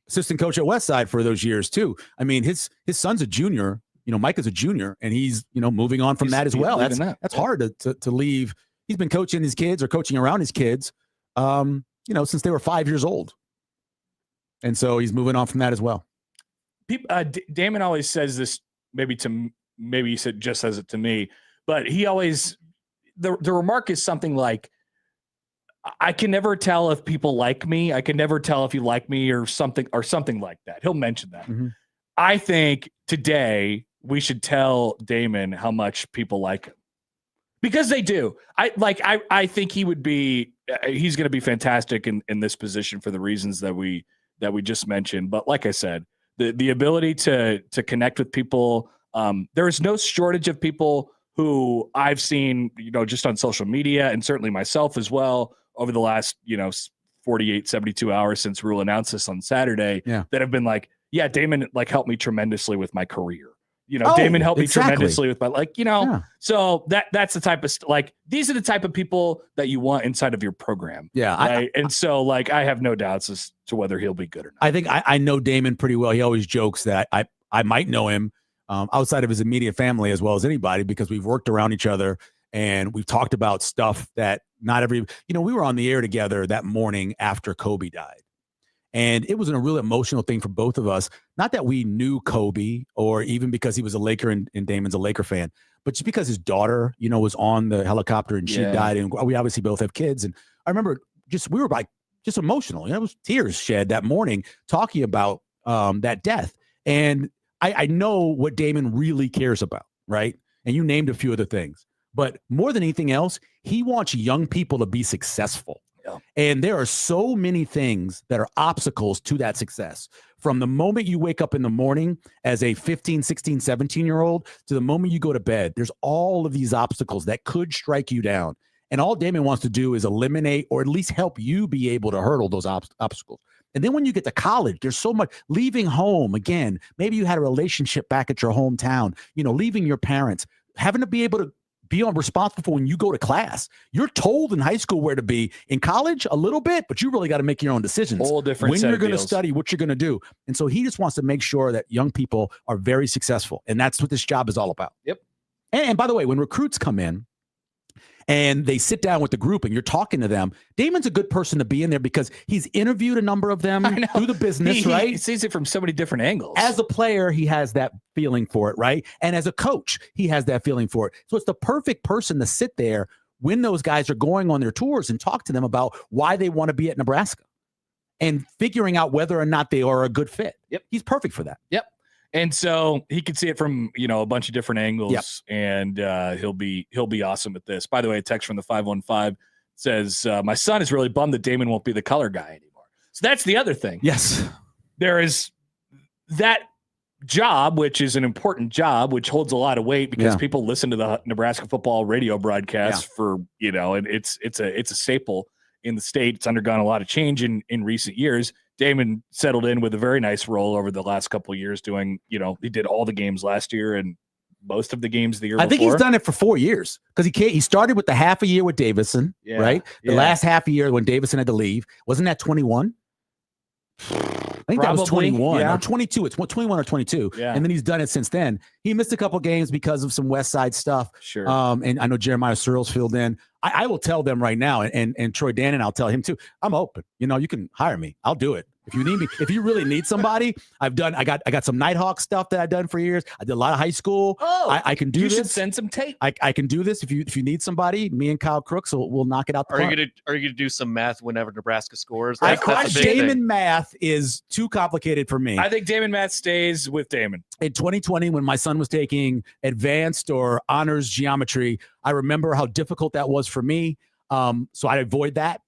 assistant coach at Westside for those years too. I mean, his son's a junior. Mike is a junior, and he's moving on from that as well. That's hard to leave. He's been coaching his kids or coaching around his kids, since they were 5 years old, and so he's moving on from that as well. Damon always says this. Maybe he just says it to me, but he always the remark is something like, I can never tell if people like me. I can never tell if you like me or something like that. He'll mention that. Mm-hmm. I think today we should tell Damon how much people like him because they do. I think he's going to be fantastic in this position for the reasons that we just mentioned. But like I said, the ability to connect with people, there is no shortage of people who I've seen, just on social media and certainly myself as well, over the last, 48, 72 hours since Rule announced this on Saturday that have been like, yeah, Damon helped me tremendously with my career. Damon helped me tremendously with my, so that's the type of, these are the type of people that you want inside of your program. Yeah. Right? And so I have no doubts as to whether he'll be good or not. I think I know Damon pretty well. He always jokes that I might know him outside of his immediate family as well as anybody, because we've worked around each other and we've talked about stuff that we were on the air together that morning after Kobe died. And it was a real emotional thing for both of us. Not that we knew Kobe or even because he was a Laker and Damon's a Laker fan, but just because his daughter, was on the helicopter and she died. And we obviously both have kids. And I remember we were just emotional. It was tears shed that morning talking about that death. And I know what Damon really cares about, right? And you named a few other things. But more than anything else, he wants young people to be successful. Yeah. And there are so many things that are obstacles to that success. From the moment you wake up in the morning as a 15, 16, 17-year-old to the moment you go to bed, there's all of these obstacles that could strike you down. And all Damon wants to do is eliminate or at least help you be able to hurdle those obstacles. And then when you get to college, there's so much leaving home. Again, maybe you had a relationship back at your hometown, leaving your parents, having to be able to be responsible for when you go to class. You're told in high school where to be. In college, a little bit, but you really got to make your own decisions. Whole different when set you're of going to deals. study, what you're going to do. And so he just wants to make sure that young people are very successful. And that's what this job is all about. Yep. And by the way, when recruits come in and they sit down with the group and you're talking to them, Damon's a good person to be in there because he's interviewed a number of them through the business, right? He sees it from so many different angles. As a player, he has that feeling for it, right? And as a coach, he has that feeling for it. So it's the perfect person to sit there when those guys are going on their tours and talk to them about why they want to be at Nebraska and figuring out whether or not they are a good fit. Yep. He's perfect for that. Yep. And so he can see it from, a bunch of different angles, and he'll be awesome at this. By the way, a text from the 515 says, my son is really bummed that Damon won't be the color guy anymore. So that's the other thing. Yes. There is that job, which is an important job, which holds a lot of weight because people listen to the Nebraska football radio broadcast for, and it's a staple in the state. It's undergone a lot of change in recent years. Damon settled in with a very nice role over the last couple of years doing, he did all the games last year and most of the games the year before. I think he's done it for 4 years because he started with the half a year with Davison, right? The last half a year when Davison had to leave. Wasn't that 21? I think that was 21 or 22. It's 21 or 22. Yeah. And then he's done it since then. He missed a couple games because of some West Side stuff. Sure. And I know Jeremiah Searles filled in. I will tell them right now, and Troy Dannon, I'll tell him too. I'm open. You can hire me. I'll do it. If you need me, if you really need somebody, I got some Nighthawk stuff that I've done for years. I did a lot of high school. I can do this. You should send some tape. I can do this. If you need somebody, me and Kyle Crooks we'll knock it out the park. Are you gonna do some math whenever Nebraska scores? Damon math is too complicated for me. I think Damon math stays with Damon. In 2020, when my son was taking advanced or honors geometry, I remember how difficult that was for me. So I avoid that.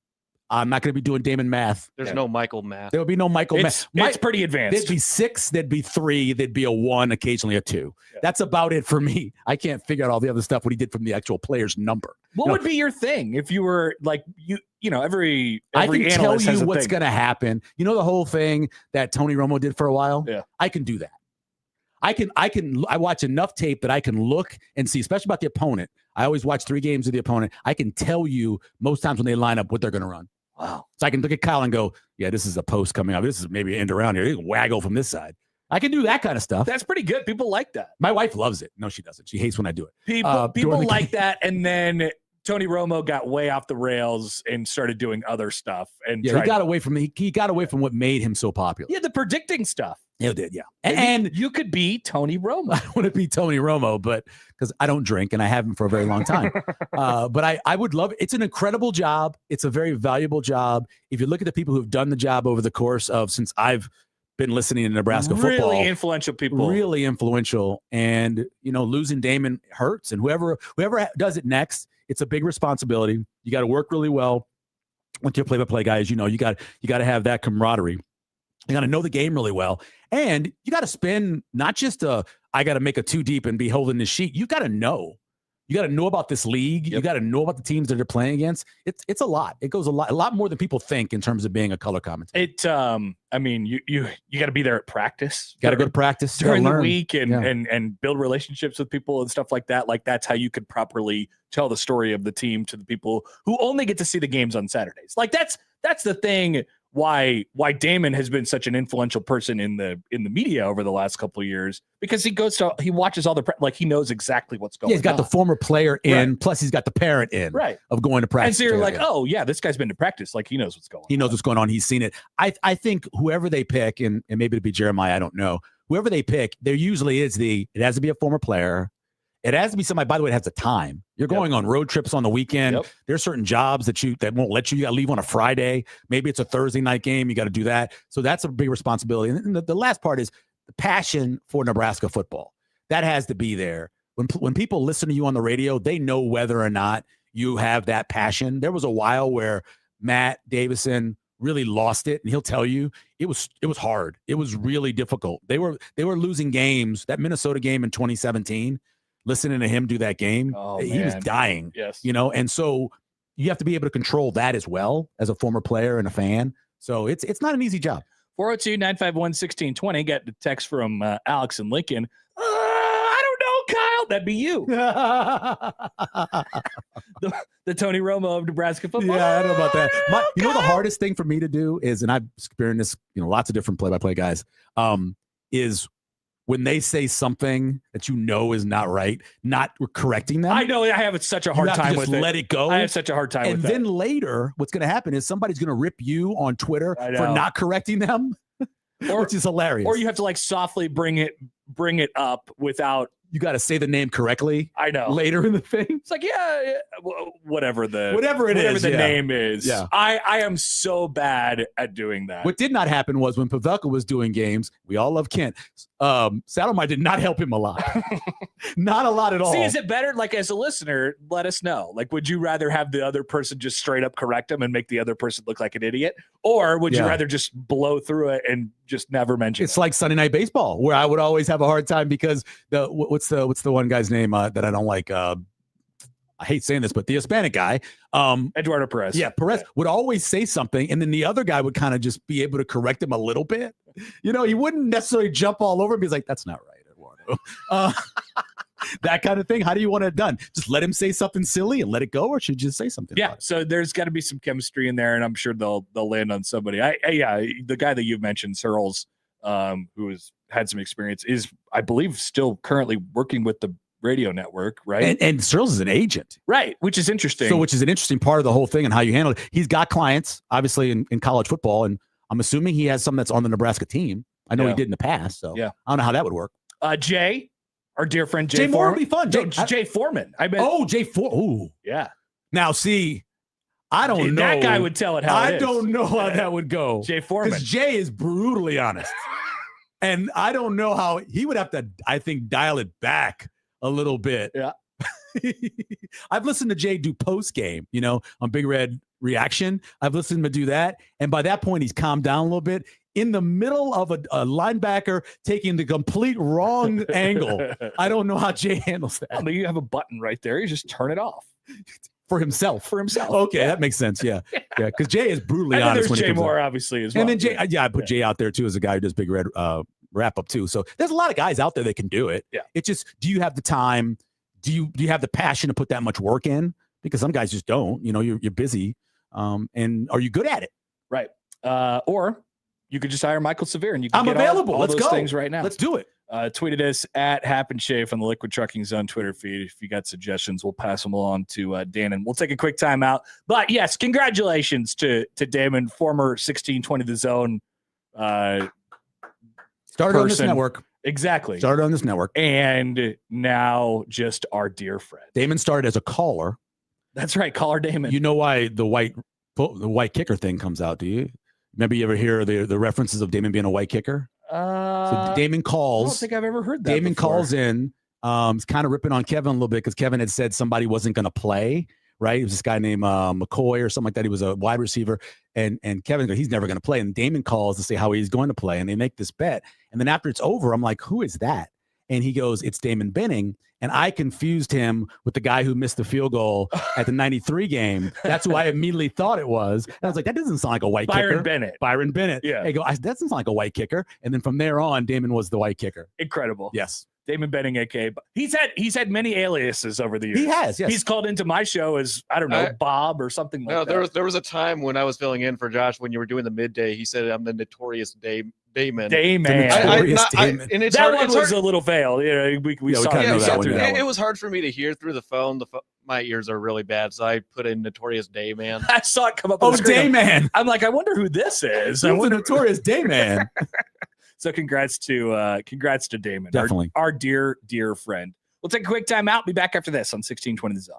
I'm not going to be doing Damon math. There's no Michael math. There will be no Michael math. It's pretty advanced. There'd be 6, there'd be 3, there'd be a 1, occasionally a 2. Yeah. That's about it for me. I can't figure out all the other stuff what he did from the actual player's number. What would be your thing if you were like every I can tell you what's going to happen. The whole thing that Tony Romo did for a while. Yeah, I can do that. I watch enough tape that I can look and see, especially about the opponent. I always watch 3 games of the opponent. I can tell you most times when they line up what they're going to run. Wow. So I can look at Kyle and go, yeah, this is a post coming up. This is maybe an end around here. You can waggle from this side. I can do that kind of stuff. That's pretty good. People like that. My wife loves it. No, she doesn't. She hates when I do it. People like that. And then Tony Romo got way off the rails and started doing other stuff. And he got away from what made him so popular. Yeah, the predicting stuff. Yeah, it did, yeah. And you could be Tony Romo. I want to be Tony Romo, but because I don't drink and I haven't for a very long time. But I would love it. It's an incredible job. It's a very valuable job. If you look at the people who've done the job over the course of since I've been listening to Nebraska football. Really influential people. Really influential. And, losing Damon hurts. And whoever does it next, it's a big responsibility. You got to work really well with your play-by-play guys. You got to have that camaraderie. You got to know the game really well. And you got to spend not just I got to make a 2 deep and be holding this sheet. You got to know. You got to know about this league. Yep. You got to know about the teams that they're playing against. It's a lot. It goes a lot more than people think in terms of being a color commentator. You got to be there at practice. Got to go to practice during the week and build relationships with people and stuff like that. Like that's how you could properly tell the story of the team to the people who only get to see the games on Saturdays. Like that's the thing. Why Damon has been such an influential person in the media over the last couple of years, because he watches all he knows exactly what's going on. He's got the former player in, right. Plus he's got the parent in, right, of going to practice. And so you're like, oh yeah, this guy's been to practice. Like he knows what's going on. He knows what's going on. He's seen it. I think whoever they pick, and maybe it'll be Jeremiah, I don't know. Whoever they pick, there usually is it has to be a former player. It has to be somebody, by the way, that has the time. You're going on road trips on the weekend. Yep. There's certain jobs that won't let you. You got to leave on a Friday. Maybe it's a Thursday night game. You got to do that. So that's a big responsibility. And the last part is the passion for Nebraska football. That has to be there. When people listen to you on the radio, they know whether or not you have that passion. There was a while where Matt Davison really lost it, and he'll tell you it was hard. It was really difficult. They were losing games. That Minnesota game in 2017. Listening to him do that game, he was dying. Yes. And so you have to be able to control that as well as a former player and a fan. So it's not an easy job. 402-951-1620. Got the text from Alex and Lincoln. I don't know, Kyle. That'd be you. the Tony Romo of Nebraska football. Yeah, I don't know about that. The hardest thing for me to do is, and I've experienced this, lots of different play-by-play guys, is when they say something that is not right, not correcting them. I know I have such a hard time with it. Let it go. I have such a hard time with that. And then later, what's going to happen is somebody's going to rip you on Twitter for not correcting them, which is hilarious. Or you have to softly bring it up without. You got to say the name correctly. I know. Later in the thing. It's like, whatever the name is. Yeah. I am so bad at doing that. What did not happen was when Pavelka was doing games, we all love Kent. Saddlemeyer did not help him a lot. Not a lot at all. See, is it better? Like, as a listener, let us know. Like, would you rather have the other person just straight up correct him and make the other person look like an idiot? Or would you rather just blow through it and just never mention It's like Sunday Night Baseball, where I would always have a hard time because what's the one guy's name that I don't like? I hate saying this, but the Hispanic guy, Eduardo Perez. Yeah, Perez would always say something, and then the other guy would kind of just be able to correct him a little bit. You know, he wouldn't necessarily jump all over him. He's like, "That's not right, Eduardo." That kind of thing. How do you want it done? Just let him say something silly and let it go, or should you just say something? Yeah. about it? So there's got to be some chemistry in there, and I'm sure they'll land on somebody. The guy that you've mentioned, Searles, who has had some experience, is, I believe, still currently working with the radio network, right? And Searles is an agent, right? Which is interesting. So, which is an interesting part of the whole thing and how you handle it. He's got clients, obviously, in college football, and I'm assuming he has some that's on the Nebraska team. I know he did in the past, so I don't know how that would work. Jay, our dear friend Jay Moore would be fun. Jay Foreman. I bet. Oh, Jay Foreman. Oh, yeah. Now, see, I don't know. That guy would tell it how I it is. don't know how that would go. Jay Foreman. Because Jay is brutally honest. And I don't know how he would have to, I think, dial it back a little bit. Yeah. I've listened to Jay do post game, on Big Red Reaction. I've listened to him do that. And by that point, he's calmed down a little bit. In the middle of a linebacker taking the complete wrong angle. I don't know how Jay handles that. I mean, you have a button right there. You just turn it off. For himself. Okay, that makes sense. Yeah. Yeah. Because Jay is brutally honest when Jay it comes Moore, out. obviously, as well. And then Jay, I put Jay out there too as a guy who does Big Red wrap up too. So there's a lot of guys out there that can do it. Yeah. It's just, do you have the time? Do you have the passion to put that much work in? Because some guys just don't. You're busy. And are you good at it? Right. Or you could just hire Michael Severe and you can I'm get available. all Let's those go. things right now. Let's do it. Tweeted us at Happen Schaefer on the Liquid Trucking Zone Twitter feed. If you got suggestions, we'll pass them along to Dan, and we'll take a quick time out. But yes, congratulations to Damon, former 1620 The Zone. Started on this network. Exactly. Started on this network. And now just our dear friend. Damon started as a caller. That's right. Caller Damon. You know why the white kicker thing comes out, do you? Remember you ever hear the references of Damon being a white kicker? So Damon calls. I don't think I've ever heard that Damon before. calls in. He's kind of ripping on Kevin a little bit because Kevin had said somebody wasn't going to play, right? It was this guy named McCoy or something like that. He was a wide receiver. And Kevin goes, he's never going to play. And Damon calls to say how he's going to play. And they make this bet. And then after it's over, I'm like, who is that? And he goes, it's Damon Benning. And I confused him with the guy who missed the field goal at the 93 game. That's who I immediately thought it was. And I was like, that doesn't sound like a white kicker. Byron Bennett. Yeah. I go, that doesn't sound like a white kicker. And then from there on, Damon was the white kicker. Incredible. Yes. Damon Benning, aka he's had many aliases over the years. He has, yes. He's called into my show as Bob or something like that. There was a time when I was filling in for Josh when you were doing the midday. He said I'm the notorious Damon. Damon. And it's that hard, one was a little veiled. We saw it. It was hard for me to hear through the phone. My ears are really bad, so I put in Notorious Dayman. I saw it come up on the screen. Dayman. I'm like, I wonder who this is. I wonder Notorious Dayman. So congrats to Damon. Definitely. Our dear friend. We'll take a quick time out. Be back after this on 1620 The Zone.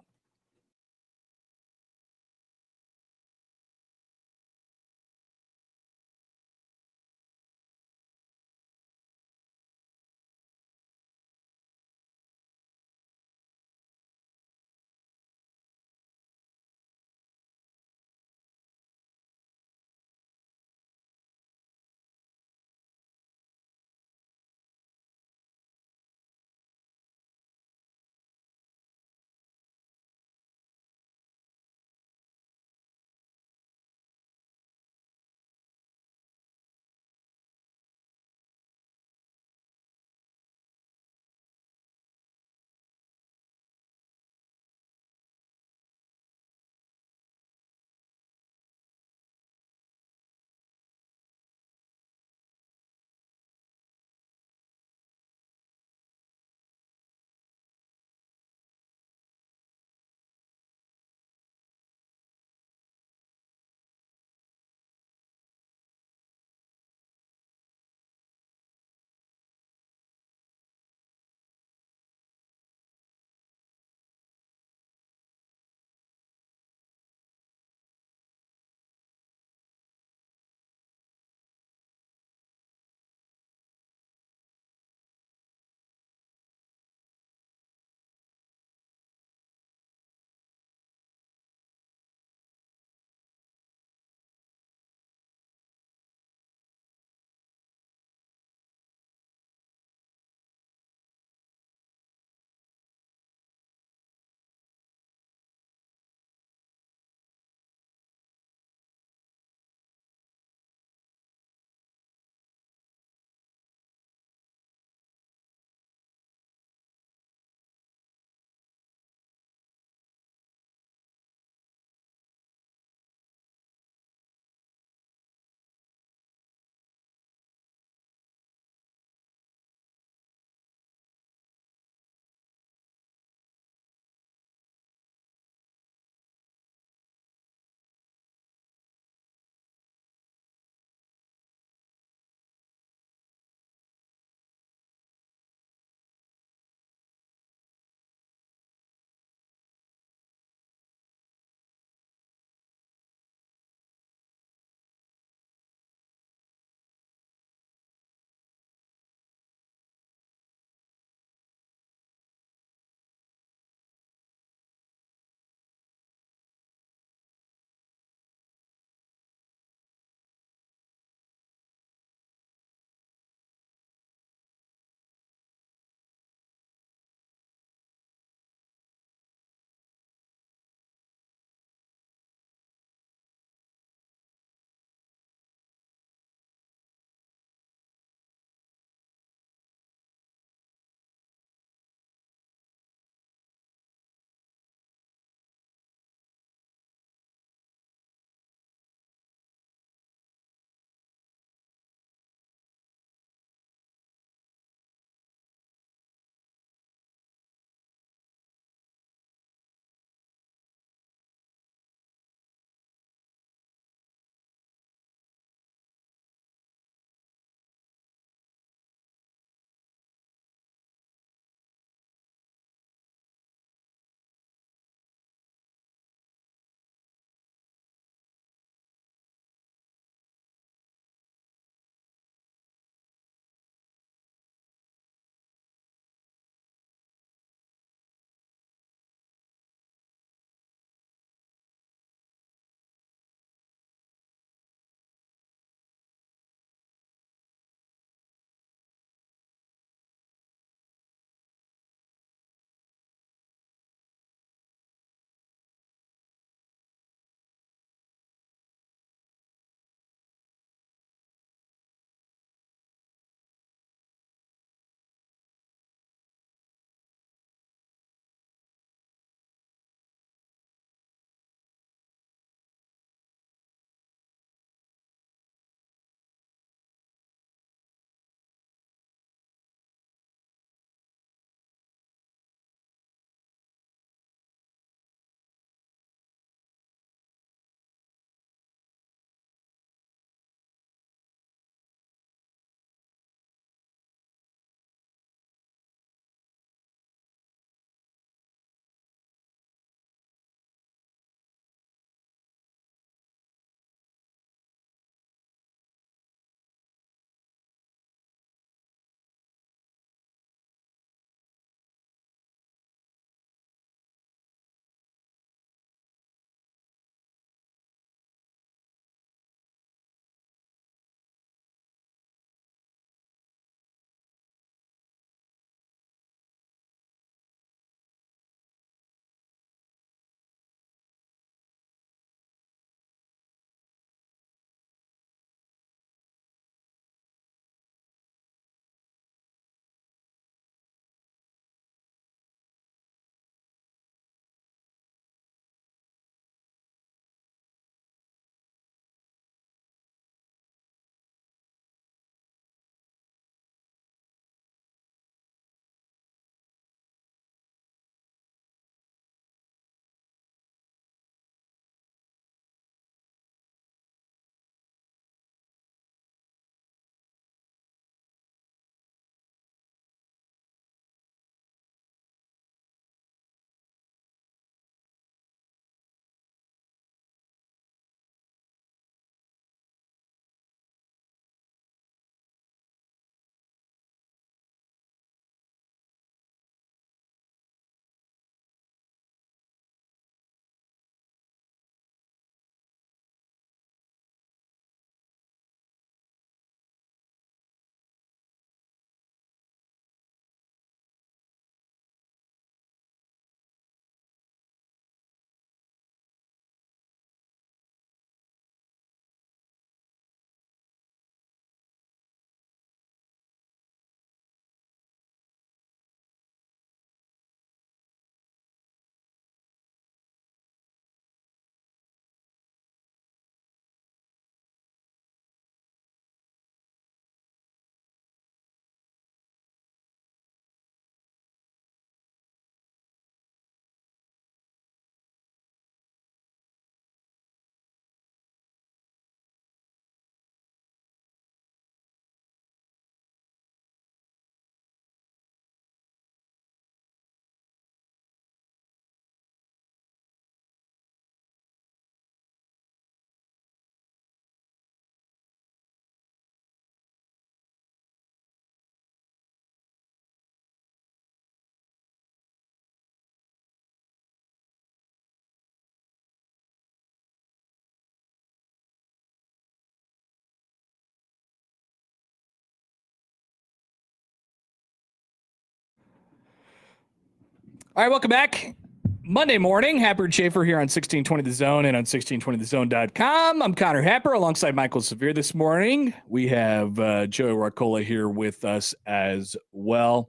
All right, welcome back. Monday morning, Happer and Schaefer here on 1620 The Zone and on 1620thezone.com. I'm Connor Happer alongside Michael Severe this morning. We have Joey Racola here with us as well.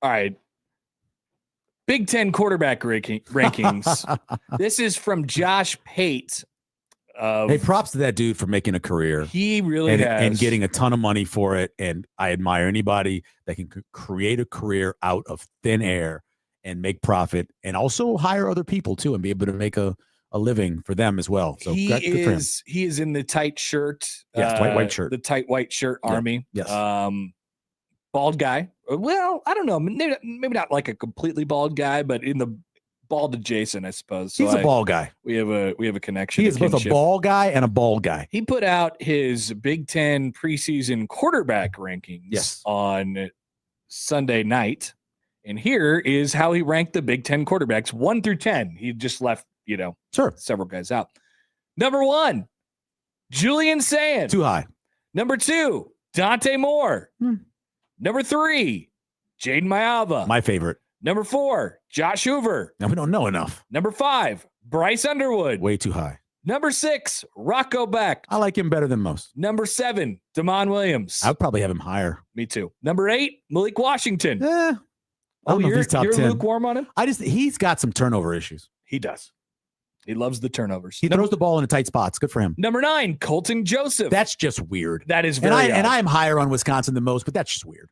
All right. Big Ten quarterback rankings. This is from Josh Pate. Hey, props to that dude for making a career. He really has. And getting a ton of money for it. And I admire anybody that can create a career out of thin air and make profit and also hire other people too and be able to make a living for them as well. So he good for him. He is in the tight shirt. Yes, white shirt. The tight white shirt army. Yes. Bald guy. Well, I don't know. Maybe not like a completely bald guy, but in the bald adjacent, I suppose. So he's a bald guy. We have a connection. He is both a bald guy and a bald guy. He put out his Big Ten preseason quarterback rankings on Sunday night. And here is how he ranked the Big Ten quarterbacks 1 through 10. He just left, several guys out. Number 1, Julian Sand. Too high. Number 2, Dante Moore. Number 3, Jaden Mayava. My favorite. Number 4, Josh Hoover. Now we don't know enough. Number 5, Bryce Underwood. Way too high. Number 6, Rocco Beck. I like him better than most. Number 7, Damon Williams. I would probably have him higher. Me too. Number 8, Malik Washington. I don't know if he's top 10. You're lukewarm on him? He's got some turnover issues. He does. He loves the turnovers. He throws the ball in the tight spots. Good for him. Number 9, Colton Joseph. That's just weird. That is very odd. And I am higher on Wisconsin than most, but that's just weird.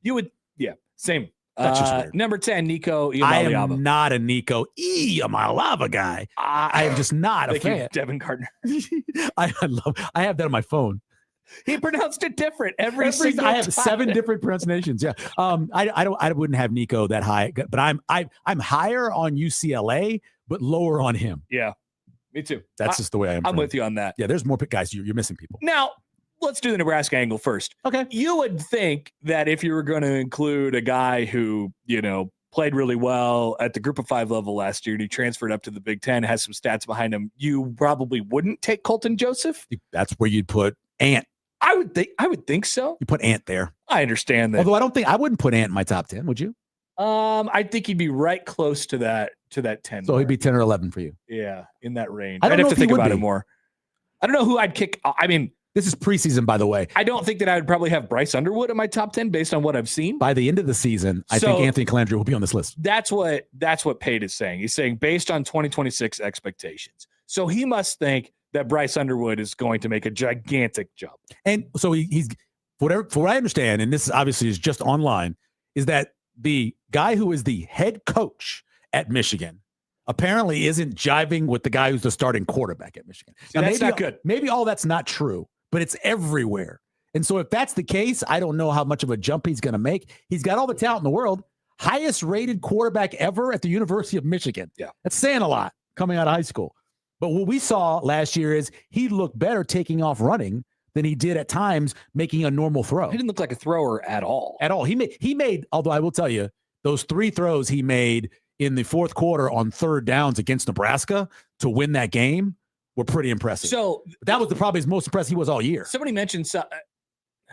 Same. That's just weird. Number 10, Nico Iamaleava. I am not a Nico Iamaleava guy. I am just not a fan. Devin Gardner. I have that on my phone. He pronounced it different every single I have time. 7 different pronunciations. Yeah. I wouldn't have Nico that high, but I'm higher on UCLA, but lower on him. Yeah. Me too. That's just the way I am. I'm with you on that. Yeah, there's more guys. You're missing people. Now, let's do the Nebraska angle first. Okay. You would think that if you were going to include a guy who, played really well at the Group of 5 level last year and he transferred up to the Big Ten, has some stats behind him, you probably wouldn't take Colton Joseph. That's where you'd put Ant. I would think so. You put Ant there. I understand that. Although I wouldn't put Ant in my top 10, would you? I think he'd be right close to that 10. So he'd be 10 or 11 for you. Yeah, in that range. I'd have to think about it more. I don't know who I'd kick. I mean, this is preseason, by the way. I don't think that I would probably have Bryce Underwood in my top 10 based on what I've seen. By the end of the season, I think Anthony Calandria will be on this list. That's what Pate is saying. He's saying based on 2026 expectations. So he must think that Bryce Underwood is going to make a gigantic jump. And so he's for what I understand, and this obviously is just online, is that the guy who is the head coach at Michigan apparently isn't jiving with the guy who's the starting quarterback at Michigan. Now, that's not good. Maybe all that's not true, but it's everywhere. And so if that's the case, I don't know how much of a jump he's going to make. He's got all the talent in the world. Highest rated quarterback ever at the University of Michigan. Yeah. That's saying a lot coming out of high school. But what we saw last year is he looked better taking off running than he did at times making a normal throw. He didn't look like a thrower at all. At all. He made, although I will tell you, those 3 throws he made in the fourth quarter on 3rd downs against Nebraska to win that game were pretty impressive. So that was probably his most impressive he was all year. Somebody mentioned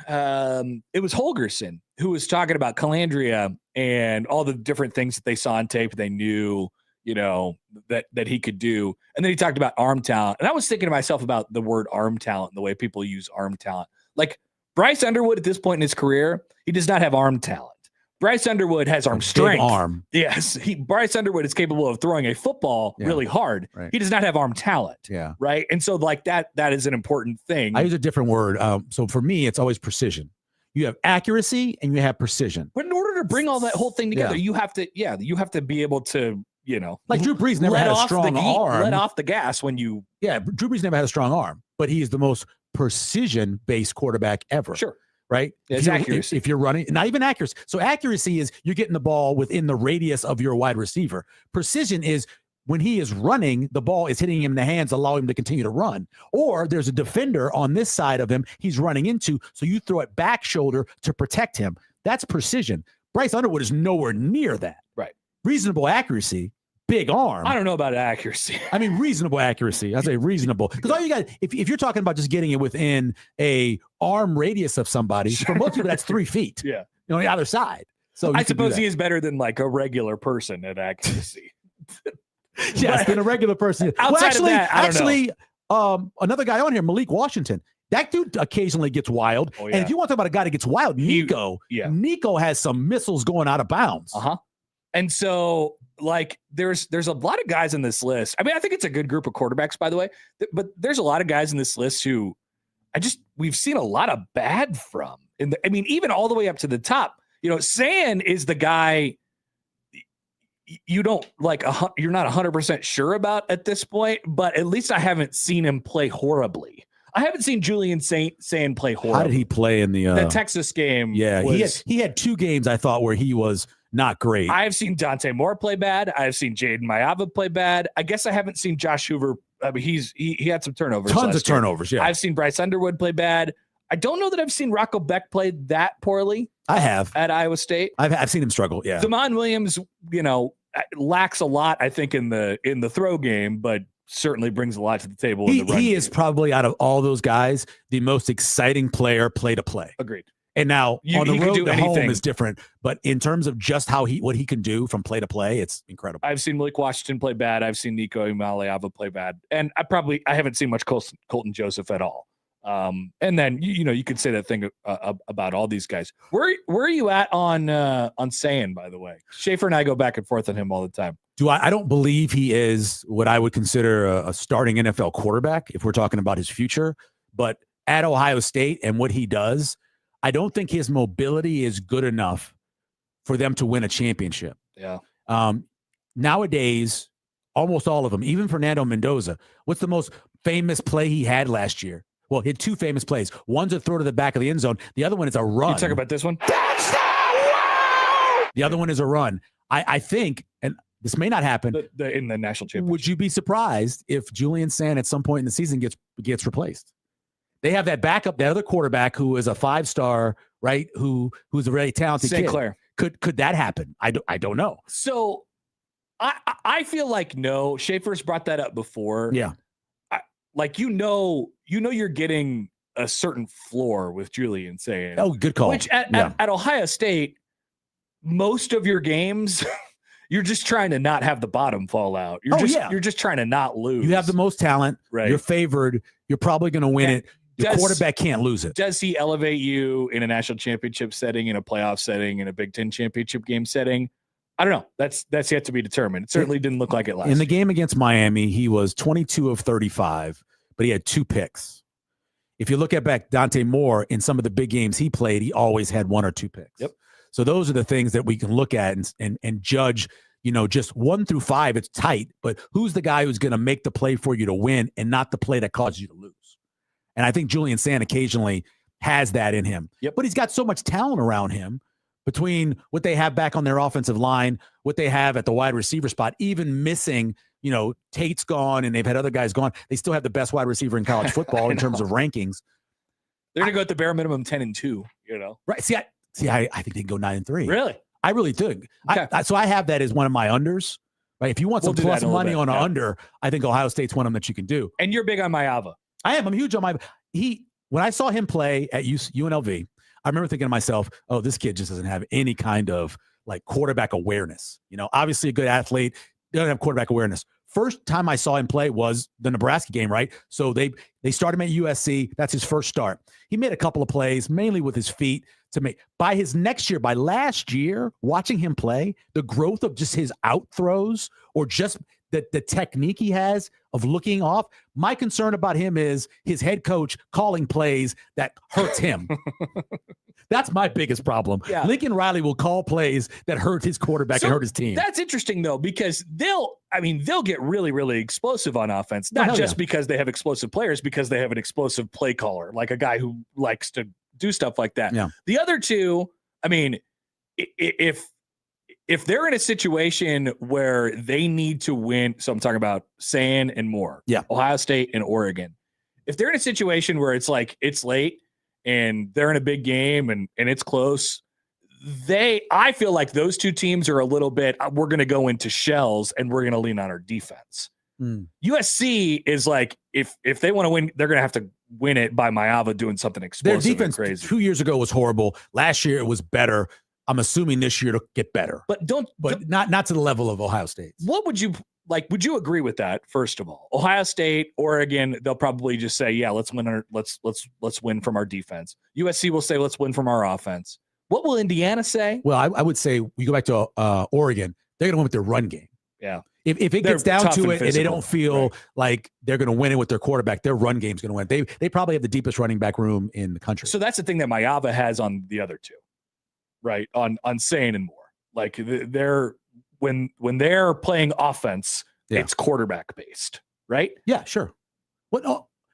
it was Holgerson who was talking about Calandria and all the different things that they saw on tape they knew, that he could do. And then he talked about arm talent. And I was thinking to myself about the word arm talent and the way people use arm talent. Like Bryce Underwood at this point in his career, he does not have arm talent. Bryce Underwood has arm strength. Arm. Yes. Bryce Underwood is capable of throwing a football really hard. Right. He does not have arm talent. Yeah. Right. And so that is an important thing. I use a different word. So for me, it's always precision. You have accuracy and you have precision. But in order to bring all that whole thing together, you have to be able to, like Drew Brees never had a strong arm. Let off the gas when you. Yeah. Drew Brees never had a strong arm, but he is the most precision-based quarterback ever. Sure. Right? It's accuracy. If you're running, not even accuracy. So accuracy is you're getting the ball within the radius of your wide receiver. Precision is when he is running, the ball is hitting him in the hands, allowing him to continue to run. Or there's a defender on this side of him he's running into, so you throw it back shoulder to protect him. That's precision. Bryce Underwood is nowhere near that. Right. Reasonable accuracy, big arm. I don't know about accuracy. I mean, reasonable accuracy. I say reasonable. Because all you got, if you're talking about just getting it within a arm radius of somebody, for most people, that's 3 feet. Yeah. On the other side. So I suppose he is better than like a regular person at accuracy. Yes, than a regular person. Outside of that, I don't know. Another guy on here, Malik Washington. That dude occasionally gets wild. Oh, yeah. And if you want to talk about a guy that gets wild, Nico has some missiles going out of bounds. And so, like, there's a lot of guys in this list. I mean, I think it's a good group of quarterbacks, by the way. But there's a lot of guys in this list who we've seen a lot of bad from. Even all the way up to the top. You know, Sand is the guy you don't like. You're not 100% sure about at this point. But at least I haven't seen him play horribly. I haven't seen Julian Sand play horribly. How did he play in the Texas game? Yeah, he had 2 games I thought where he was not great. I have seen Dante Moore play bad. I have seen Jaden Mayava play bad. I guess I haven't seen Josh Hoover. I mean, he had some turnovers. Tons of turnovers. Yeah, I've seen Bryce Underwood play bad. I don't know that I've seen Rocco Beck play that poorly. I have at Iowa State. I've seen him struggle. Yeah, Damon Williams, lacks a lot. I think in the throw game, but certainly brings a lot to the table. He is probably out of all those guys the most exciting player play to play. Agreed. And now on the road, the home anything. is different. But in terms of just what he can do from play to play, it's incredible. I've seen Malik Washington play bad. I've seen Nico Imaliava play bad, and I haven't seen much Colton Joseph at all. And then you could say that thing about all these guys. Where are you at on Sand, by the way? Schaefer and I go back and forth on him all the time. I don't believe he is what I would consider a starting NFL quarterback if we're talking about his future. But at Ohio State and what he does, I don't think his mobility is good enough for them to win a championship. Yeah. Nowadays, almost all of them, even Fernando Mendoza, what's the most famous play he had last year? Well, he had 2 famous plays. One's a throw to the back of the end zone. The other one is a run. You talk about this one? The other one is a run. I think, and this may not happen in the national championship. Would you be surprised if Julian Sand at some point in the season gets replaced? They have that backup, that other quarterback who is a 5-star, right? Who's a very talented St. kid. Clair. Could that happen? I don't know. So I feel like no. Schaefer's brought that up before. Yeah. You're getting a certain floor with Julian Sand. Oh, good call. Which at Ohio State, most of your games, you're just trying to not have the bottom fall out. You're just trying to not lose. You have the most talent. Right. You're favored. You're probably going to win it. Your quarterback can't lose it. Does he elevate you in a national championship setting, in a playoff setting, in a Big Ten championship game setting? I don't know. That's yet to be determined. It certainly didn't look like it last In the year. game against Miami, he was 22 of 35, but he had 2 picks. If you look at back Dante Moore in some of the big games he played, he always had 1 or 2 picks. Yep. So those are the things that we can look at and judge. Just 1 through 5, it's tight, but who's the guy who's going to make the play for you to win and not the play that causes you to lose? And I think Julian Sand occasionally has that in him. Yep. But he's got so much talent around him between what they have back on their offensive line, what they have at the wide receiver spot, even missing, Tate's gone and they've had other guys gone. They still have the best wide receiver in college football in terms of rankings. They're going to go at the bare minimum 10-2, Right. See, I think they can go 9-3. Really? I really do. Okay. So I have that as one of my unders. Right. If you want some plus money on an under, I think Ohio State's one of them that you can do. And you're big on Mayava. I am. I'm huge on when I saw him play at UNLV, I remember thinking to myself, oh, this kid just doesn't have any kind of like quarterback awareness. Obviously a good athlete, doesn't have quarterback awareness. First time I saw him play was the Nebraska game, right? So they started him at USC. That's his first start. He made a couple of plays, mainly with his feet to make. By last year, watching him play, the growth of just his out throws or just the technique he has of looking off. My concern about him is his head coach calling plays that hurts him. That's my biggest problem. Yeah. Lincoln Riley will call plays that hurt his quarterback and hurt his team. That's interesting, though, because they'll get really, really explosive on offense, not just because they have explosive players, because they have an explosive play caller, like a guy who likes to do stuff like that. Yeah. The other two, if they're in a situation where they need to win, so I'm talking about Sand and Moore, Ohio State and Oregon. If they're in a situation where it's like it's late and they're in a big game and it's close, I feel like those two teams are a little bit, we're going to go into shells and we're going to lean on our defense. USC is like, if they want to win, they're going to have to win it by Mayava doing something explosive. Their defense and crazy. 2 years ago was horrible. Last year it was better. I'm assuming this year to get better, But not to the level of Ohio State. what would you like? Would you agree with that? First of all, Ohio State, Oregon, they'll probably just say, "Yeah, let's win. Let's win from our defense." USC will say, "Let's win from our offense." What will Indiana say? Well, I would say we go back to Oregon. They're going to win with their run game. Yeah. If it They're gets down tough to and it and they physical. don't feel like they're going to win it with their quarterback, their run game's going to win. They probably have the deepest running back room in the country. So that's the thing that Mayava has on the other two, right? On Sane and Moore. Like they're when they're playing offense, it's quarterback based, right? Yeah, sure.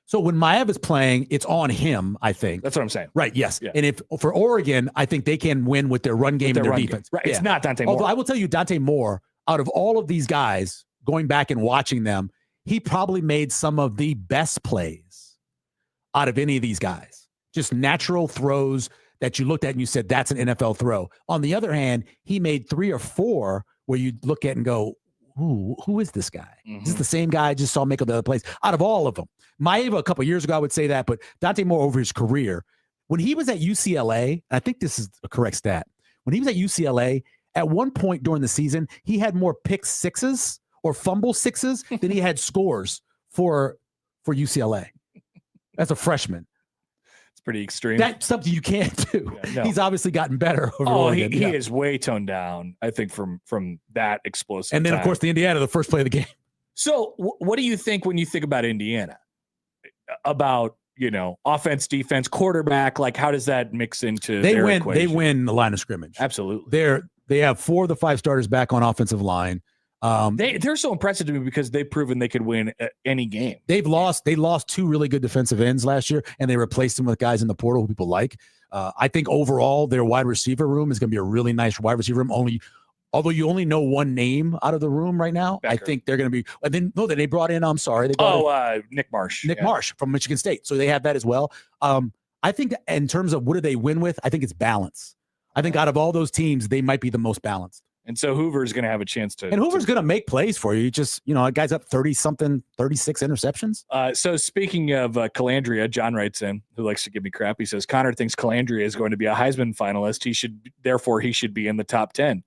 So when Maev is playing, it's on him, I think. That's what I'm saying. Right, yes. Yeah. And if for Oregon, I think they can win with their run game and their defense. Right. Yeah. It's not Dante Moore. Although I will tell you, Dante Moore, out of all of these guys, going back and watching them, he probably made some of the best plays out of any of these guys. Just natural throws that you looked at and you said, that's an NFL throw. On the other hand, he made 3 or 4 where you look at and go, ooh, who is this guy? Is this the same guy I just saw make the other plays? Out of all of them. Maeva a couple of years ago, I would say that, but Dante Moore over his career, when he was at UCLA, and I think this is a correct stat, when he was at UCLA, at one point during the season, he had more pick sixes or fumble sixes than he had scores for UCLA as a freshman. It's pretty extreme. That's something you can't do. Yeah, no. He's obviously gotten better over Oregon. He is way toned down, I think, from that explosive. And then, time. of course, the Indiana, the first play of the game. So what do you think when you think about Indiana? About, offense, defense, quarterback, like how does that mix into their equation? They win the line of scrimmage. Absolutely. They have 4 of the 5 starters back on offensive line. They're so impressive to me because they've proven they could win any game. They lost 2 really good defensive ends last year, and they replaced them with guys in the portal who people like. I think overall their wide receiver room is going to be a really nice wide receiver room. Although you only know one name out of the room right now, Becker. I think they're going to be. And then they brought in. I'm sorry, they brought in Nick Marsh. Nick Marsh from Michigan State, so they have that as well. I think in terms of what do they win with, I think it's balance. I think out of all those teams, they might be the most balanced. And so Hoover's going to have a chance to. And Hoover's going to make plays for you. Just, a guy's up 30-something, 36 interceptions. So speaking of Calandria, John writes in, who likes to give me crap. He says, Connor thinks Calandria is going to be a Heisman finalist. He should be in the top 10.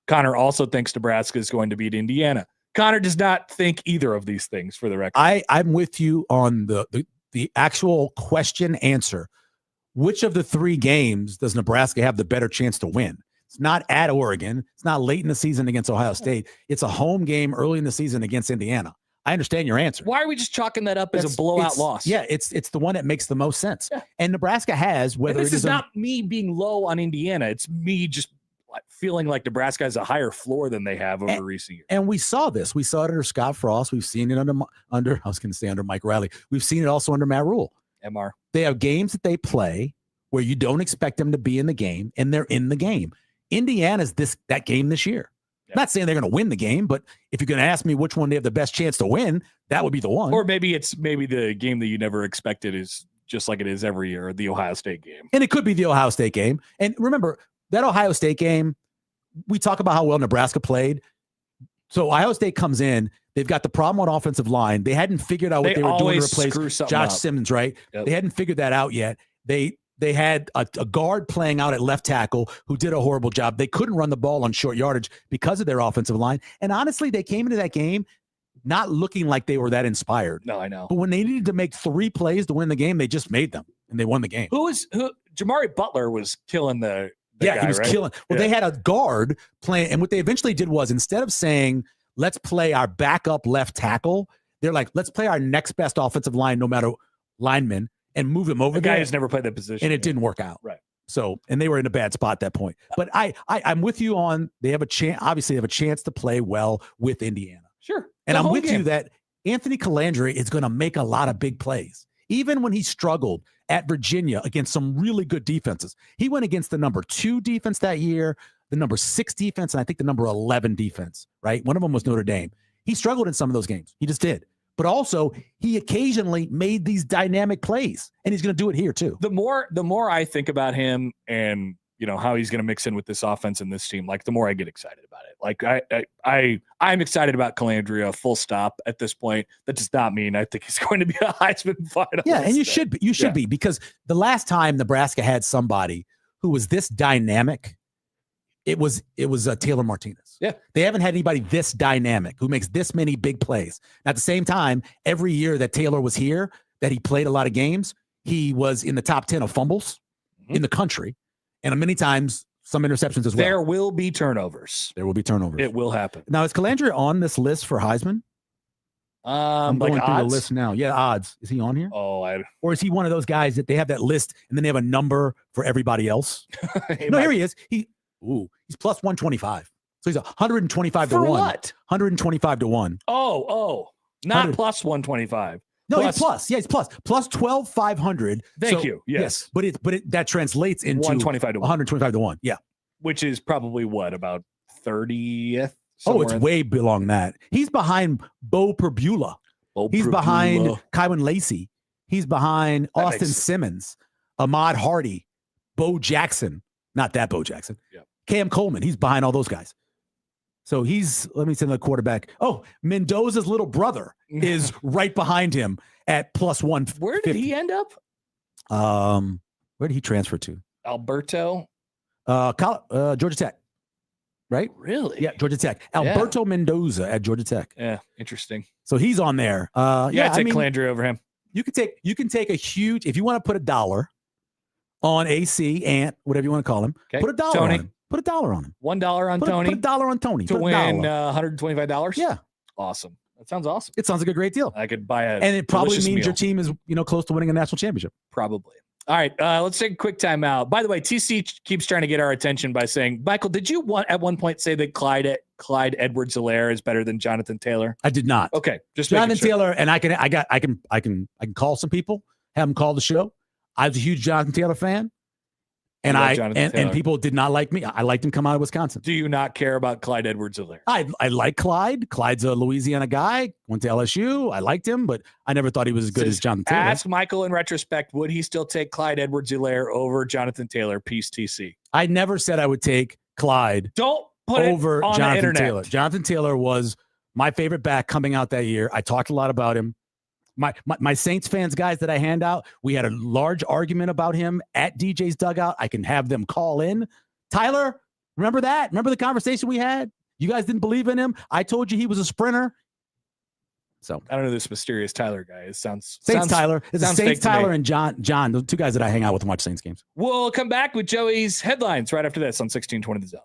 Connor also thinks Nebraska is going to beat Indiana. Connor does not think either of these things, for the record. I'm with you on the actual question answer. Which of the 3 games does Nebraska have the better chance to win? It's not at Oregon. It's not late in the season against Ohio State. It's a home game early in the season against Indiana. I understand your answer. Why are we just chalking that up as a blowout loss? Yeah, it's the one that makes the most sense. Yeah. And Nebraska has, whether this is not me being low on Indiana. It's me just feeling like Nebraska has a higher floor than they have over recent years. And we saw this. We saw it under Scott Frost. We've seen it under I was going to say under Mike Riley. We've seen it also under Matt Rule. MR. They have games that they play where you don't expect them to be in the game, and they're in the game. Indiana's that game this year. Yeah. I'm not saying they're going to win the game, but if you're going to ask me which one they have the best chance to win, that would be the one. Or maybe the game that you never expected is just like it is every year, the Ohio State game. And it could be the Ohio State game. And remember, that Ohio State game, we talk about how well Nebraska played. So Ohio State comes in. They've got the problem on offensive line. They hadn't figured out what they were doing to replace Josh Simmons, right? Yep. They hadn't figured that out yet. They had a guard playing out at left tackle who did a horrible job. They couldn't run the ball on short yardage because of their offensive line. And honestly, they came into that game not looking like they were that inspired. No, I know. But when they needed to make 3 plays to win the game, they just made them, and they won the game. Jamari Butler was killing the guy, he was right? killing. Well, They had a guard playing, and what they eventually did was instead of saying, let's play our backup left tackle, they're like, let's play our next best offensive line, no matter lineman, and move him over. The guy who's never played that position. And it didn't work out. Right. So, and they were in a bad spot at that point. But I'm with you on, they have a chance, obviously they have a chance to play well with Indiana. Sure. And I'm with you that Anthony Calandria is going to make a lot of big plays. Even when he struggled at Virginia against some really good defenses. He went against the number 2 defense that year, the number 6 defense, and I think the number 11 defense, right? One of them was Notre Dame. He struggled in some of those games. He just did. But also, he occasionally made these dynamic plays, and he's going to do it here too. The more I think about him and how he's going to mix in with this offense and this team, like the more I get excited about it. Like I'm excited about Calandria, full stop at this point. That does not mean I think he's going to be a Heisman finalist. Yeah, and you should be. You should be, because the last time Nebraska had somebody who was this dynamic it was Taylor Martinez. Yeah. They haven't had anybody this dynamic who makes this many big plays. At the same time, every year that Taylor was here, that he played a lot of games, he was in the top 10 of fumbles in the country, and many times some interceptions as well. There will be turnovers. There will be turnovers. It will happen. Now, is Calandria on this list for Heisman? I'm going through the odds? list now. Yeah, odds. Is he on here? Oh, Or is he one of those guys that they have that list and then they have a number for everybody else? He No, might- here he is. He's plus 125. So he's 125 to For 1. what? 125 to 1. Oh, not 100. plus 125. No, Plus- he's plus. Yeah, he's plus. Plus 12,500. Thank you. Yes. But that translates into 125 to 1, 125 to 1. Yeah. which is probably what, about 30th? Oh, it's somewhere in- way beyond that. He's behind Bo Perbula. Oh, He's behind Perbula. Kywan Lacey. He's behind That Austin makes- Simmons, Ahmad Hardy, Bo Jackson. Not that Bo Jackson. Yeah. Cam Coleman. He's behind all those guys. So let me send the quarterback. Oh, Mendoza's little brother is right behind him at plus 150. Where did he end up? Where did he transfer to? Alberto? Georgia Tech. Right? Really? Yeah, Georgia Tech. Alberto Mendoza at Georgia Tech. Yeah, interesting. So he's on there. Yeah, take Calandria over him. You can take a huge, if you want to put $1 on AC, Ant, whatever you want to call him, Okay. put $1 Tony. on him. Put $1 on him. $1 on Tony Put $1 on Tony. to Put win $1. $125? Yeah. Awesome. That sounds awesome. It sounds like a great deal. I could buy a And it probably delicious means your meal. team is, close to winning a national championship. Probably. All right, let's take a quick timeout. By the way, TC keeps trying to get our attention by saying, Michael, did you at one point say that Clyde Edwards-Helaire is better than Jonathan Taylor? I did not. Okay, just Jonathan making sure. Taylor, and I can call some people, have them call the show. I was a huge Jonathan Taylor fan, and You love Jonathan Taylor. and people did not like me. I liked him come out of Wisconsin. Do you not care about Clyde Edwards-Helaire? I like Clyde. Clyde's a Louisiana guy. Went to LSU. I liked him, but I never thought he was as good as Jonathan Taylor. Ask Michael in retrospect, would he still take Clyde Edwards-Helaire over Jonathan Taylor? Peace, TC. I never said I would take Clyde Don't put over it on the Jonathan internet. Taylor. Jonathan Taylor was my favorite back coming out that year. I talked a lot about him. My Saints fans, guys that I hand out, we had a large argument about him at DJ's dugout. I can have them call in. Tyler, remember that? Remember the conversation we had? You guys didn't believe in him. I told you he was a sprinter. So I don't know who this mysterious Tyler guy is. Saints sounds Tyler. It's sounds Saints fake to me. Tyler and John, the two guys that I hang out with and watch Saints games. We'll come back with Joey's headlines right after this on 1620 The Zone.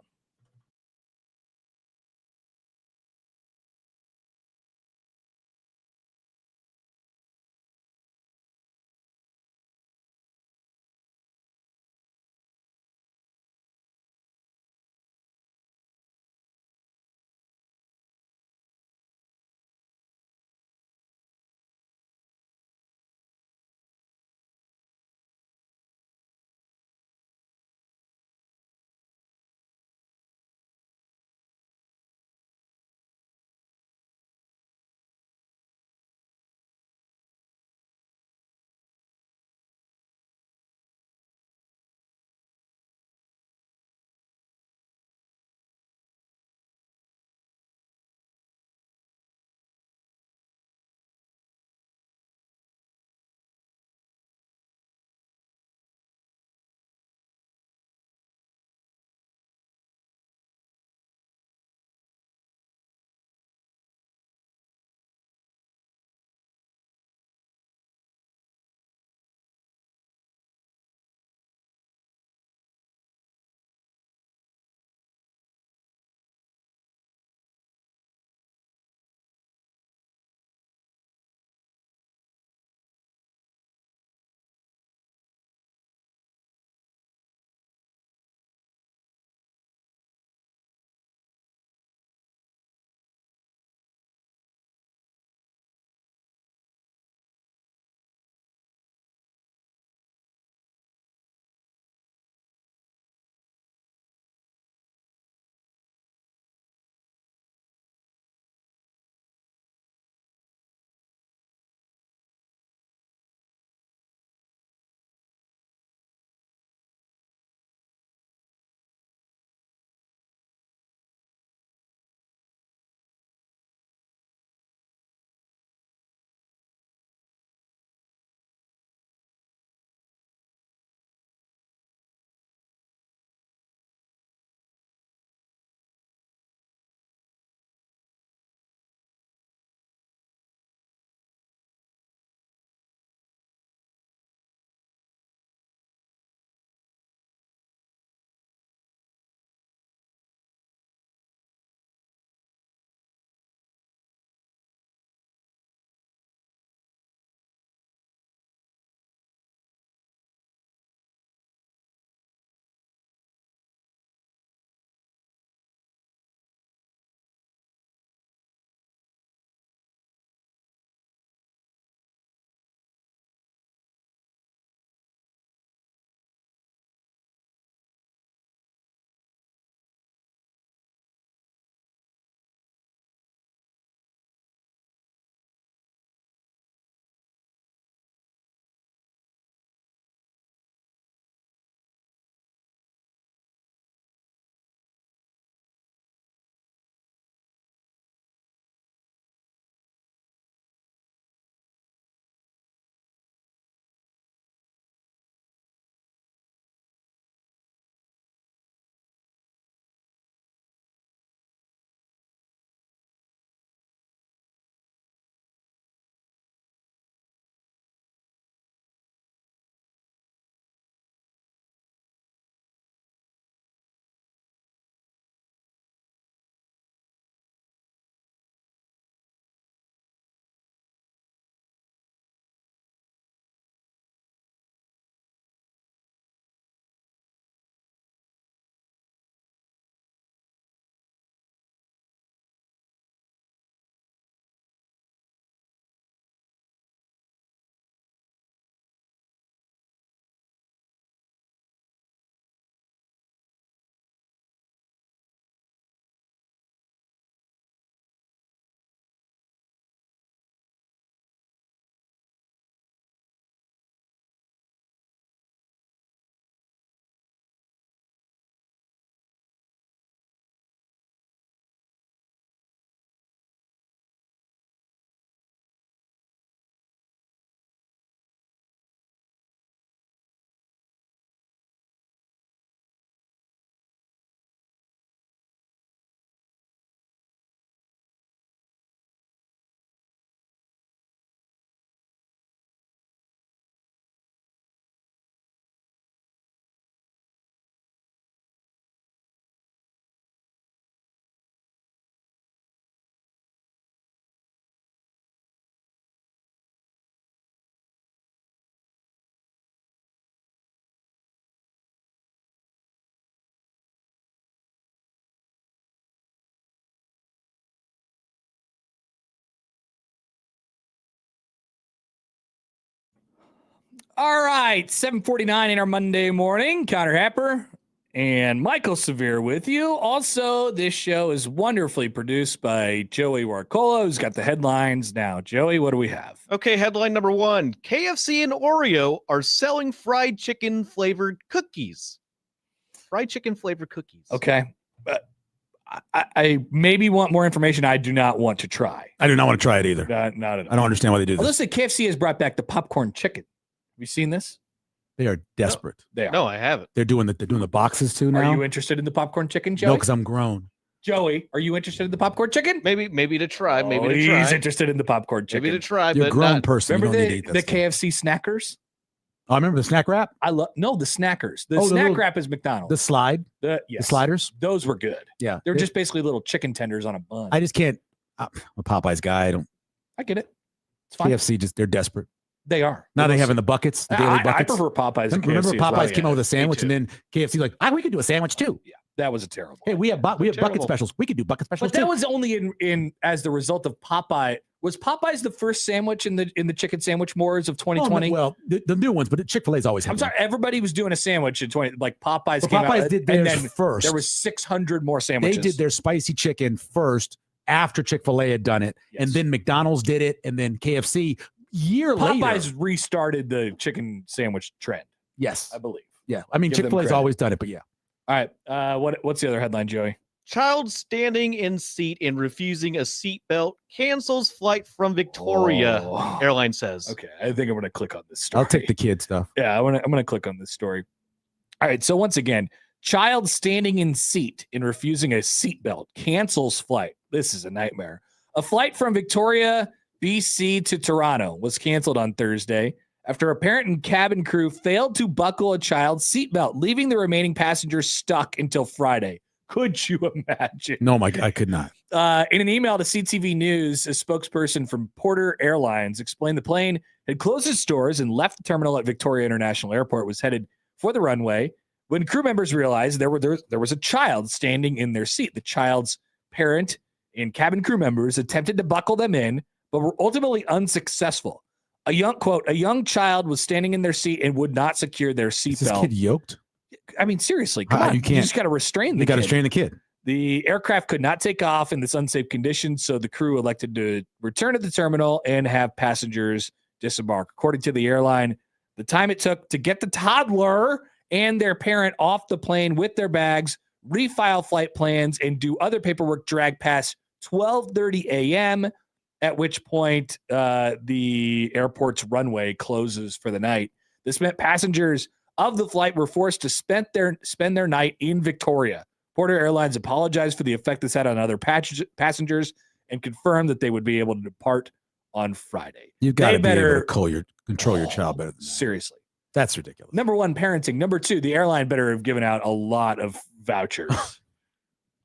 All right, 7:49 in our Monday morning. Connor Happer and Michael Severe with you. Also, this show is wonderfully produced by Joey Warcola, who's got the headlines now. Joey, what do we have? Okay, headline number 1. KFC and Oreo are selling fried chicken flavored cookies. Fried chicken flavored cookies. Okay. I maybe want more information. I do not want to try. I do not want to try it either. Not at all. I don't understand why they do Well, this. listen, KFC has brought back the popcorn chicken. Have you seen this? They are desperate. They are. No, I haven't. They're doing the boxes too now. Are you interested in the popcorn chicken, Joey? No, because I'm grown. Joey, are you interested in the popcorn chicken? Maybe to try. Maybe to He's try. interested in the popcorn chicken. Maybe to try, You're a but grown not. person. You Remember don't need to the eat that stuff. KFC snackers? Oh, I remember the snack wrap, The snackers. The Oh, the snack little- wrap is McDonald's. the slide, The the sliders. Those were good. Yeah, They're just basically little chicken tenders on a bun. I just can't. I'm a Popeyes guy. I don't. I get it. It's fine. KFC they're desperate. They are. Now they Those- have in the buckets, the daily I buckets. prefer Popeyes. and Remember KFC as well. Popeyes came Yeah. out with a sandwich, Me and then KFC like, we could do a sandwich too. that was a terrible. Hey, we have bucket Terrible. specials. We could do bucket specials But that too. was only in as the result of Popeye. Was Popeyes the first sandwich in the chicken sandwich wars of 2020? Well, the new ones, but Chick-fil-A's always had I'm them. sorry, everybody was doing a sandwich in 20. Like Popeyes But came Popeyes out, did and theirs then first. there was 600 more They sandwiches. did their spicy chicken first after Chick-fil-A had done it, Yes. and then McDonald's did it, and then KFC later. Popeyes restarted the chicken sandwich trend, Yes, I believe. yeah. I mean, Give them Chick-fil-A's credit. always done it, but yeah. All right, what's the other headline, Joey? Child standing in seat and refusing a seatbelt cancels flight from Victoria. Oh. Airline says. Okay, I think I'm going to click on this story. I'll take the kid stuff. Yeah, I'm gonna click on this story. All right, so once again, child standing in seat and refusing a seatbelt cancels flight. This is a nightmare. A flight from Victoria, BC to Toronto was canceled on Thursday after a parent and cabin crew failed to buckle a child's seatbelt, leaving the remaining passengers stuck until Friday. Could you imagine? No, I could not. In an email to CTV News, a spokesperson from Porter Airlines explained the plane had closed its doors and left the terminal at Victoria International Airport, was headed for the runway when crew members realized there was a child standing in their seat. The child's parent and cabin crew members attempted to buckle them in, but were ultimately unsuccessful. A young child was standing in their seat and would not secure their Is this seatbelt. kid yoked? I mean, seriously, come on. You can't- just got to restrain the You got to kid. strain the kid. The aircraft could not take off in this unsafe condition, so the crew elected to return to the terminal and have passengers disembark. According to the airline, the time it took to get the toddler and their parent off the plane with their bags, refile flight plans, and do other paperwork dragged past 12:30 a.m., at which point the airport's runway closes for the night. This meant passengers of the flight were forced to spend their night in Victoria. Porter Airlines apologized for the effect this had on other passengers and confirmed that they would be able to depart on Friday. You've got They to be able better- to control your child better than that. Seriously. That's ridiculous. Number one, parenting. Number two, the airline better have given out a lot of vouchers.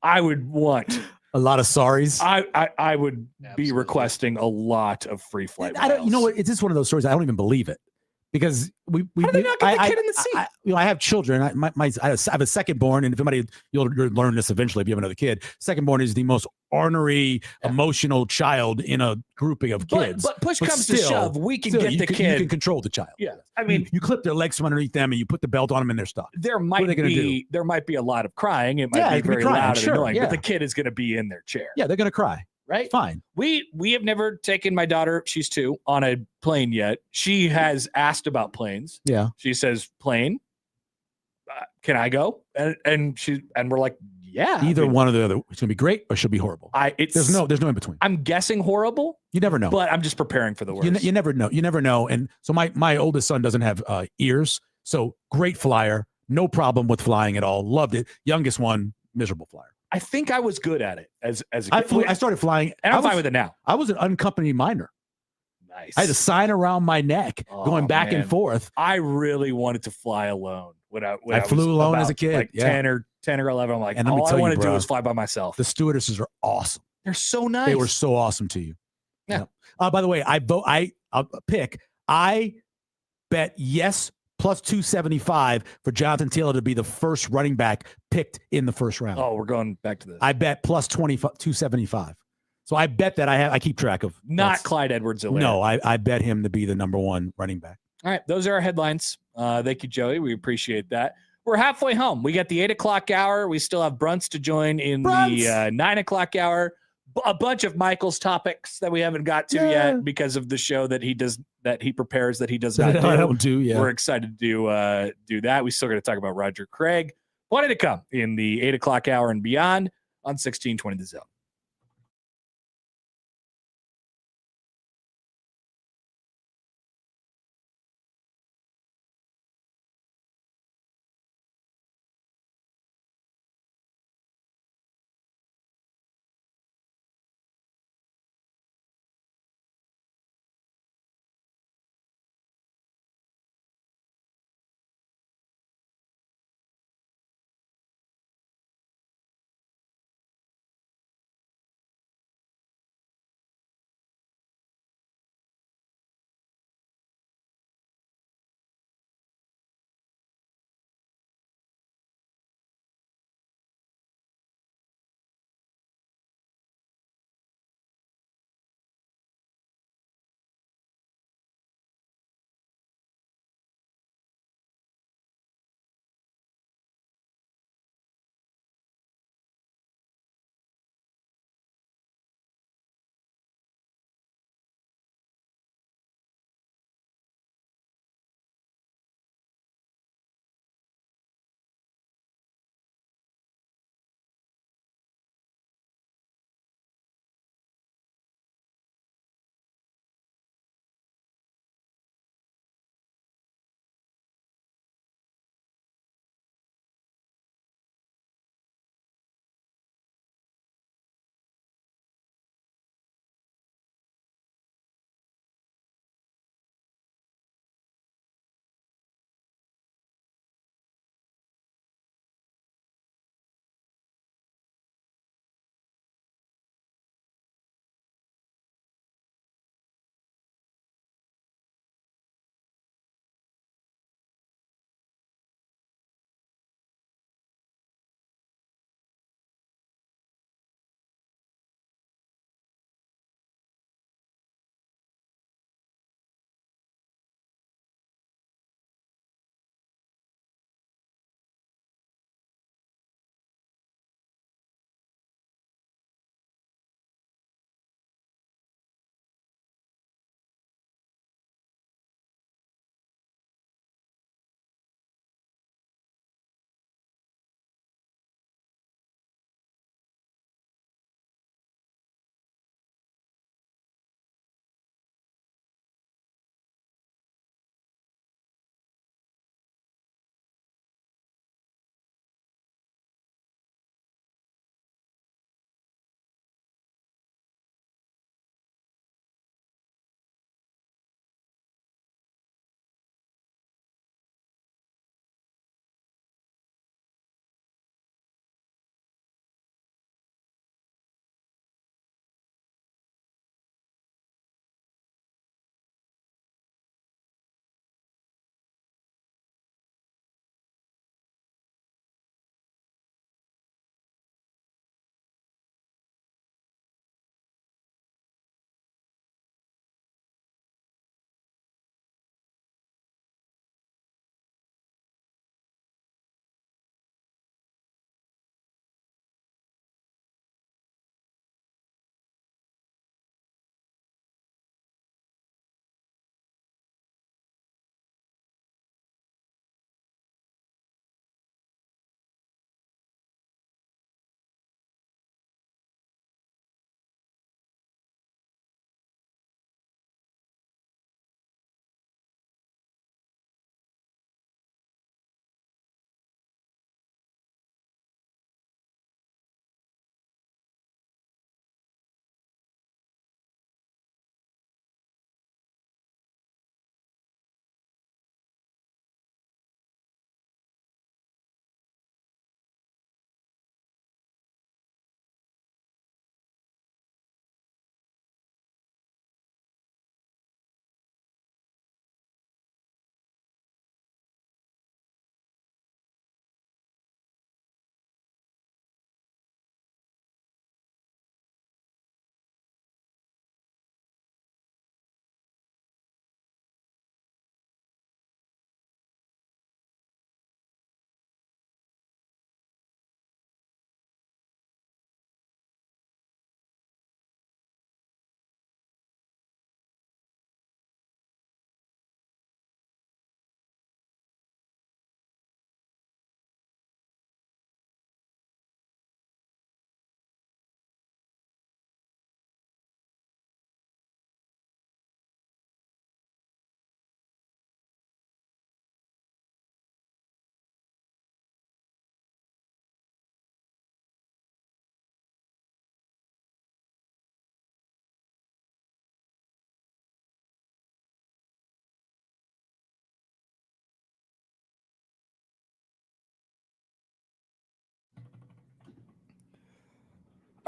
I would want. A lot of sorries. I would be Absolutely. requesting a lot of free flight. I don't. You know miles. what? It's just one of those stories. I don't even believe it because we. How do they not get the kid in the seat? I have children. I have a second born, and if anybody, you'll learn this eventually if you have another kid. Second born is the most ornery, emotional child in a grouping of kids. But push comes to still- shove, we can Still, get you the can, kid. You can control the child. Yeah, I mean, you clip their legs from underneath them, and you put the belt on them, and they're stuck. there are might they gonna be a lot of crying. It might Yeah, be it could be very crying, loud and sure, annoying, yeah. but the kid is going to be in their chair. Yeah, they're gonna cry. Right. Fine. We have never taken my daughter, she's 2, on a plane yet. She has asked about planes. Yeah. She says, "Plane, can I go?" And we're like, "Yeah." Either I mean, one or the other. It's gonna be great or she'll be horrible. There's no in between. I'm guessing horrible, You never know. but I'm just preparing for the worst. You never know. You never know. And so my oldest son doesn't have ears. So great flyer. No problem with flying at all. Loved it. Youngest one, miserable flyer. I think I was good at it as a I kid. I started flying. and I'm I was, fine with it now. I was an unaccompanied minor. Nice. I had a sign around my neck Oh, going back man. and forth. I really wanted to fly alone when I flew was alone about, as a kid, like yeah. 10 or 11. I'm like, And let me all I tell you, want to do bro, is fly by myself. The stewardesses are awesome. They're so nice. They were so awesome to you. Yeah. By the way, I'll pick. I bet yes plus 275 for Jonathan Taylor to be the first running back picked in the first round. Oh, we're going back to this. I bet plus 275. So I bet that I keep track of. Not That's- Clyde Edwards-Helaire. No, I bet him to be the number one running back. All right, those are our headlines. Thank you, Joey. We appreciate that. We're halfway home. We got the 8 o'clock hour. We still have Brunts to join in the 9 o'clock hour. A bunch of Michael's topics that we haven't got to yet because of the show that he prepares that he does not do. I don't do. Yeah, we're excited to do that. We still got to talk about Roger Craig. Plenty to come in the 8 o'clock hour and beyond on 1620 The Zone.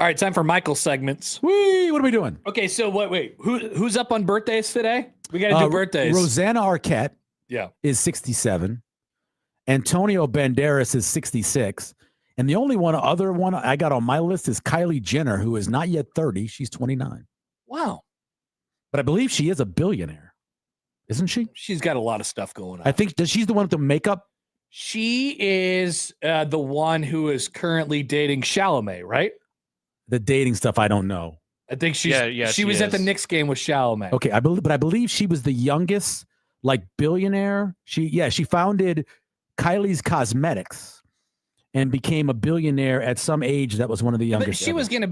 All right, time for Michael's segments. Whee! What are we doing? Okay, so wait, who's up on birthdays today? We got to do birthdays. Rosanna Arquette is 67. Antonio Banderas is 66. And the only other one I got on my list is Kylie Jenner, who is not yet 30. She's 29. Wow. But I believe she is a billionaire. Isn't she? She's got a lot of stuff going on. I think she's the one with the makeup. She is the one who is currently dating Chalamet, right? The dating stuff, I don't know. I think she was at the Knicks game with Chalamet. Okay, I believe she was the youngest billionaire. She founded Kylie's Cosmetics and became a billionaire at some age that was one of the youngest. But she was going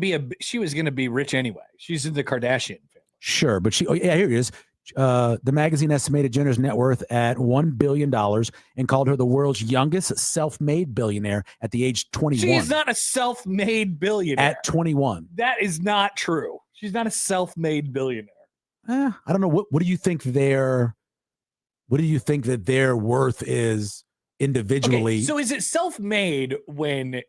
to be rich anyway. She's in the Kardashian family. Sure, but here it is. The magazine estimated Jenner's net worth at $1 billion and called her the world's youngest self-made billionaire at the age 21. She's not a self-made billionaire. At 21. That is not true. She's not a self-made billionaire. I don't know. What do you think that their worth is individually? Okay, so is it self-made when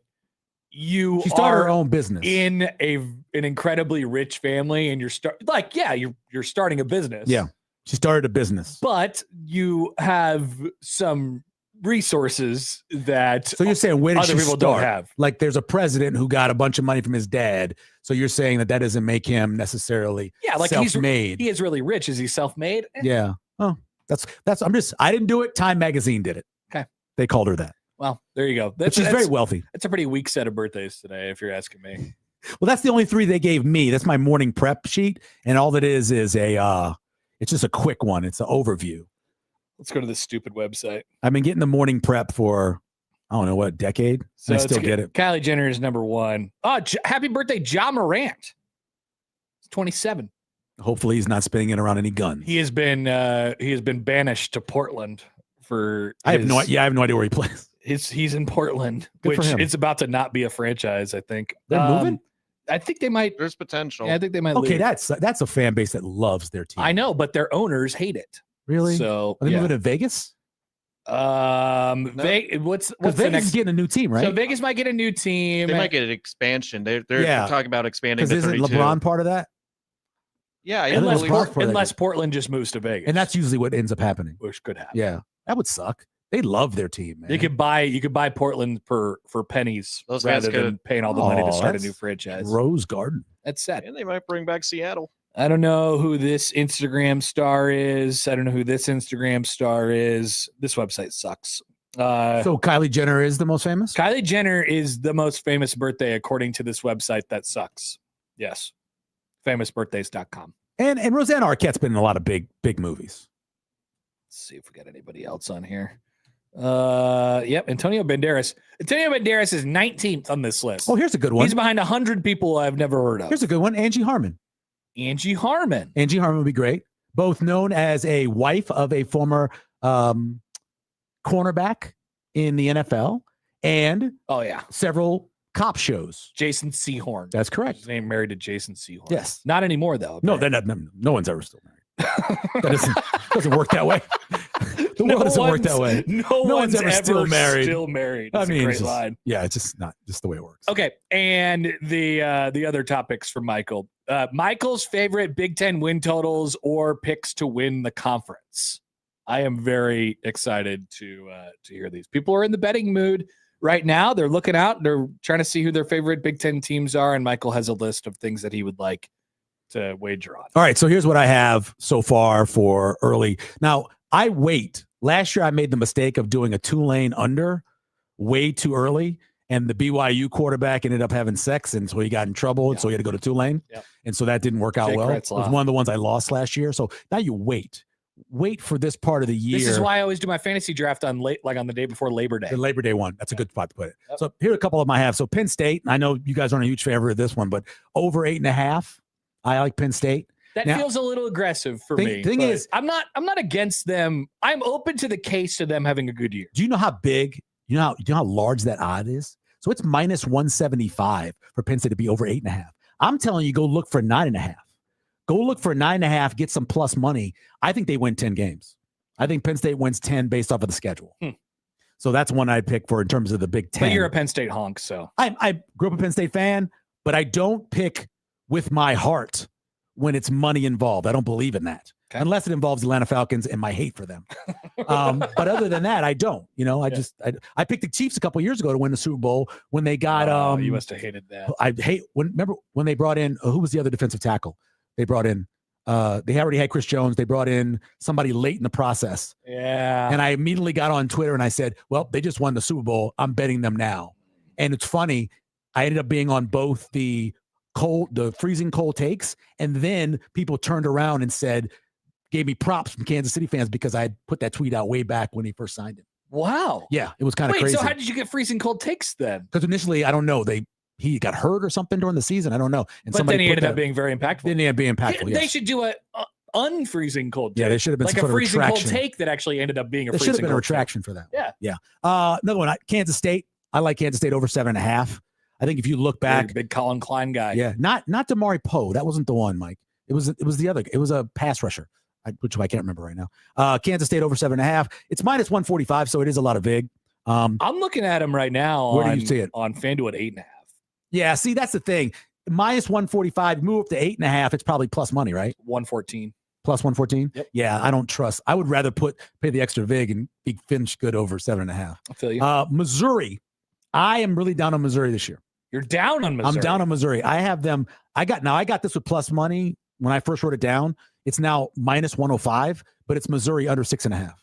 she started her own business in an incredibly rich family and you're starting a business? Yeah. She started a business. But you have some resources that so you're saying where did other she people start? Don't have. Like there's a president who got a bunch of money from his dad. So you're saying that doesn't make him necessarily self-made. He is really rich. Is he self-made? Yeah. Oh, I didn't do it. Time magazine did it. Okay. They called her that. Well, there you go. She's very wealthy. That's a pretty weak set of birthdays today, if you're asking me. Well, that's the only 3 they gave me. That's my morning prep sheet. And all that is it's just a quick one. It's an overview. Let's go to this stupid website. I've been getting the morning prep for, I don't know what, decade. So I still get it. Kylie Jenner is number 1. Oh, happy birthday, Ja Morant. He's 27. Hopefully he's not spinning it around any guns. He has been banished to Portland for I have no idea where he plays. He's in Portland, which it's about to not be a franchise, I think. They're moving? I think they might. There's potential. Yeah, I think they might Okay, leave. that's a fan base that loves their team. I know, but their owners hate it. Really? So are they moving to Vegas? What's Vegas the next? is getting a new team, right? So Vegas might get a new team. They might get an expansion. They're talking about expanding to Because isn't 32. LeBron part of that? Yeah, unless Portland just moves to Vegas, and that's usually what ends up happening. Which could happen. Yeah, that would suck. They love their team, man. You could buy Portland for pennies rather than paying all the money to start a new franchise. Rose Garden. That's sad. And they might bring back Seattle. I don't know who this Instagram star is. This website sucks. So Kylie Jenner is the most famous? Kylie Jenner is the most famous birthday according to this website that sucks. Yes. Famousbirthdays.com. And Rosanna Arquette's been in a lot of big movies. Let's see if we got anybody else on here. Yep, Antonio Banderas. Antonio Banderas is 19th on this list. Oh, here's a good one. He's behind 100 people I've never heard of. Here's a good one. Angie Harmon. Angie Harmon would be great. Both known as a wife of a former cornerback in the NFL and several cop shows. Jason Sehorn. That's correct. His name married to Jason Sehorn. Yes. Not anymore though. No, no one's ever still married. That doesn't work that way. The world doesn't work that way. No one's ever still married. That's a great line. Yeah, it's just not just the way it works. Okay, and the other topics for Michael. Michael's favorite Big Ten win totals or picks to win the conference. I am very excited to hear these. People are in the betting mood right now. They're looking out. They're trying to see who their favorite Big Ten teams are, and Michael has a list of things that he would like to wager on. All right, so here's what I have so far for early. Now, I wait. Last year, I made the mistake of doing a Tulane under way too early, and the BYU quarterback ended up having sex, and so he got in trouble, and so he had to go to Tulane, and so that didn't work out well. It was one of the ones I lost last year. So now you wait for this part of the year. This is why I always do my fantasy draft on the day before Labor Day. The Labor Day one. That's a good spot to put it. Yep. So here are a couple of them I have. So Penn State, I know you guys aren't a huge favorite of this one, but over 8.5. I like Penn State. That feels a little aggressive for me. Thing is, I'm not against them. I'm open to the case of them having a good year. Do you know how big, you know how large that odd is? So it's minus 175 for Penn State to be over 8.5. I'm telling you, go look for 9.5. Go look for 9.5, get some plus money. I think they win 10 games. I think Penn State wins 10 based off of the schedule. So that's one I'd pick for in terms of the Big Ten. But you're a Penn State honk, so. I grew up a Penn State fan, but I don't pick with my heart when it's money involved. I don't believe in that. Okay. Unless it involves the Atlanta Falcons and my hate for them. But other than that, I don't. I picked the Chiefs a couple years ago to win the Super Bowl when they got. You must have hated that. Remember when they brought in who was the other defensive tackle? They brought in. They already had Chris Jones. They brought in somebody late in the process. Yeah. And I immediately got on Twitter and I said, "Well, they just won the Super Bowl. I'm betting them now." And it's funny. I ended up being on both the freezing cold takes, and then people turned around and gave me props from Kansas City fans because I had put that tweet out way back when he first signed it. Wow. Yeah, it was kind of crazy. So how did you get freezing cold takes then? Because initially, I don't know, he got hurt or something during the season. I don't know. And but then he ended up being very impactful. Then he ended up being impactful. They should do a unfreezing cold take. Yeah, they should have been like some a sort of freezing cold retraction. take that actually ended up being a There freezing should have been a cold retraction for that. Yeah. Another one, Kansas State. I like Kansas State over 7.5. I think if you look back, you're a big Colin Klein guy. Yeah, not Damari Poe. That wasn't the one, Mike. It was the other. It was a pass rusher, which I can't remember right now. Kansas State over 7.5. It's minus 145, so it is a lot of vig. I'm looking at him right now. Where do you see it? On FanDuel at 8.5. Yeah, see, that's the thing. Minus 145, move up to 8.5. It's probably plus money, right? 114. Plus 114? Yep. Yeah, I don't trust. I would rather pay the extra vig and be finished good over 7.5. I feel you. Missouri. I am really down on Missouri this year. You're down on Missouri. I'm down on Missouri. I have them. I got this with plus money when I first wrote it down. It's now minus 105, but it's Missouri under 6.5.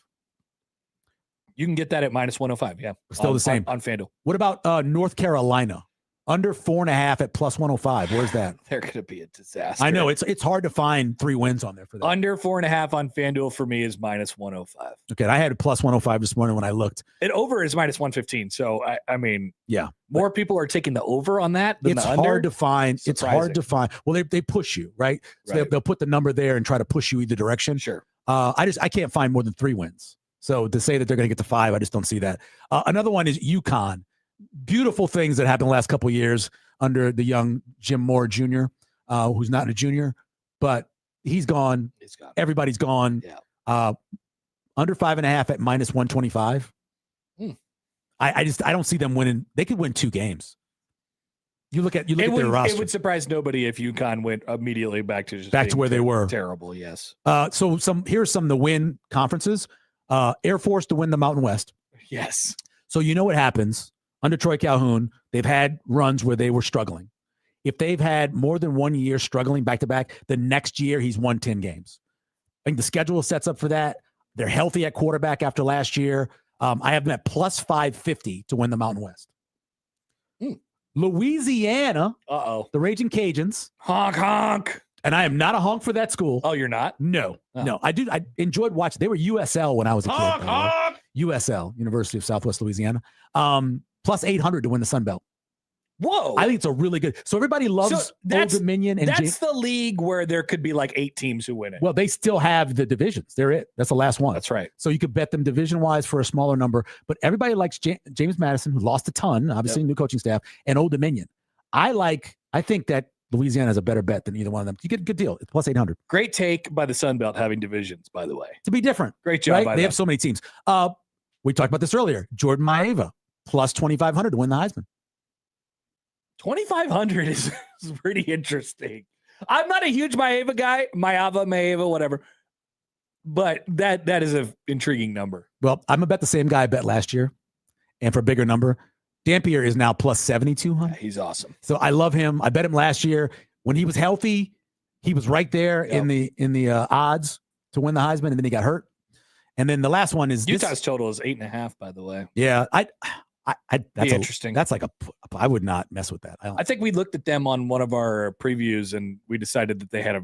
You can get that at minus 105. Yeah. Still the same. On FanDuel. What about North Carolina? Under 4.5 at plus 105. Where's that? They're going to be a disaster. I know. It's hard to find 3 wins on there for that. Under 4.5 on FanDuel for me is minus 105. Okay. I had a plus 105 this morning when I looked. And over is minus 115. So, I mean, yeah, more people are taking the over on that than it's the under. hard to find. Surprising. It's hard to find. Well, they push you, right? So Right. they'll put the number there and try to push you either direction. Sure. I can't find more than 3 wins. So to say that they're going to get to 5, I just don't see that. Another one is UConn. Beautiful things that happened the last couple of years under the young Jim Moore Jr., who's not a junior, but he's gone. He's gone. Everybody's gone. Yeah. Under 5.5 at minus 125. I don't see them winning. They could win 2 games. You look at their roster. It would surprise nobody if UConn went immediately back to where they were. Terrible, yes. So here's some of the win conferences. Air Force to win the Mountain West. Yes. So you know what happens under Troy Calhoun. They've had runs where they were struggling. If they've had more than 1 year struggling back to back, the next year he's won 10 games. I think the schedule sets up for that. They're healthy at quarterback after last year. I have them at plus 550 to win the Mountain West. Louisiana, the Raging Cajuns. Honk, honk. And I am not a honk for that school. Oh, you're not? No, no. I enjoyed watching. They were USL when I was a kid. Honk, honk. USL, University of Southwest Louisiana. Plus 800 to win the Sun Belt. Whoa. I think it's a really good. So everybody loves Old Dominion. And that's the league where there could be like 8 teams who win it. Well, they still have the divisions. They're it. That's the last one. That's right. So you could bet them division-wise for a smaller number. But everybody likes James Madison, who lost a ton, obviously, new coaching staff, and Old Dominion. I think that Louisiana is a better bet than either one of them. You get a good deal. It's plus 800. Great take by the Sun Belt having divisions, by the way. To be different. Great job right? by They them. have so many teams. We talked about this earlier. Jordan Maeva, plus 2,500 to win the Heisman. 2,500 is pretty interesting. I'm not a huge Maeva guy. Maeva, whatever. But that is an intriguing number. Well, I'm going to bet the same guy I bet last year. And for a bigger number, Dampier is now plus 7,200. Yeah, he's awesome. So I love him. I bet him last year. When he was healthy, he was right there in the odds to win the Heisman, and then he got hurt. And then the last one is Utah's total is 8.5, by the way. Yeah, that's interesting. That's like I would not mess with that. I think we looked at them on one of our previews, and we decided that they had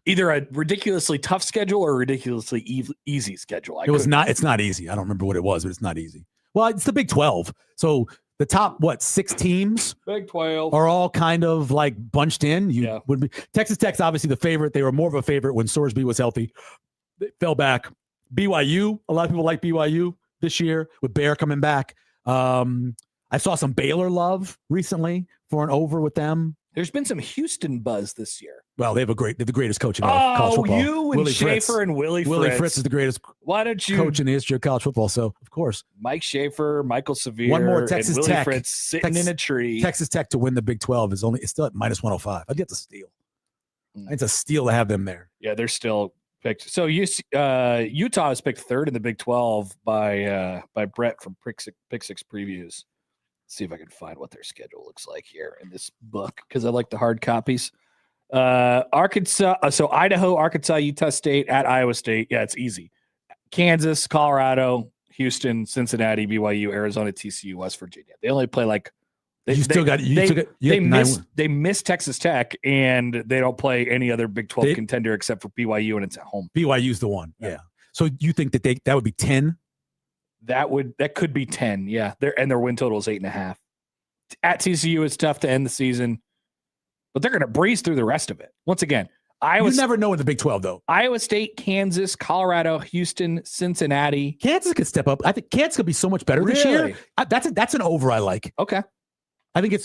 either a ridiculously tough schedule or a ridiculously easy schedule. It's not easy. I don't remember what it was, but it's not easy. Well, it's the Big 12. So the top, 6 teams Big 12 are all kind of like bunched in. Would be Texas Tech's obviously the favorite. They were more of a favorite when Sorsby was healthy. They fell back. BYU, a lot of people like BYU this year with Bear coming back. I saw some Baylor love recently for an over with them. There's been some Houston buzz this year. Well, they're the greatest coach in all of college football. You and Willie Fritz. Schaefer and Willie Fritz. Willie Fritz is the greatest Why don't you coach in the history of college football. So, of course. Mike Schaefer, Michael Severe, One more, Texas and Willie Tech. Fritz sitting in a tree. Texas Tech to win the Big 12 is still at minus 105. I'd get the steal. It's a steal to have them there. Yeah, they're still picked. So Utah is picked third in the Big 12 by Brett from Pick Six Previews. Let's see if I can find what their schedule looks like here in this book because I like the hard copies. Arkansas, so Idaho, Arkansas, Utah State, at Iowa State. Yeah, it's easy. Kansas, Colorado, Houston, Cincinnati, BYU, Arizona, TCU, West Virginia. They only play like they miss Texas Tech, and they don't play any other Big 12 contender except for BYU, and it's at home. BYU's the one. Yeah. So you think that would be 10? That could be 10. Yeah. Their win total is 8.5. At TCU, it's tough to end the season, but they're going to breeze through the rest of it. Once again, you never know in the Big 12 though. Iowa State, Kansas, Colorado, Houston, Cincinnati. Kansas could step up. I think Kansas could be so much better this year. That's an over I like. Okay. I think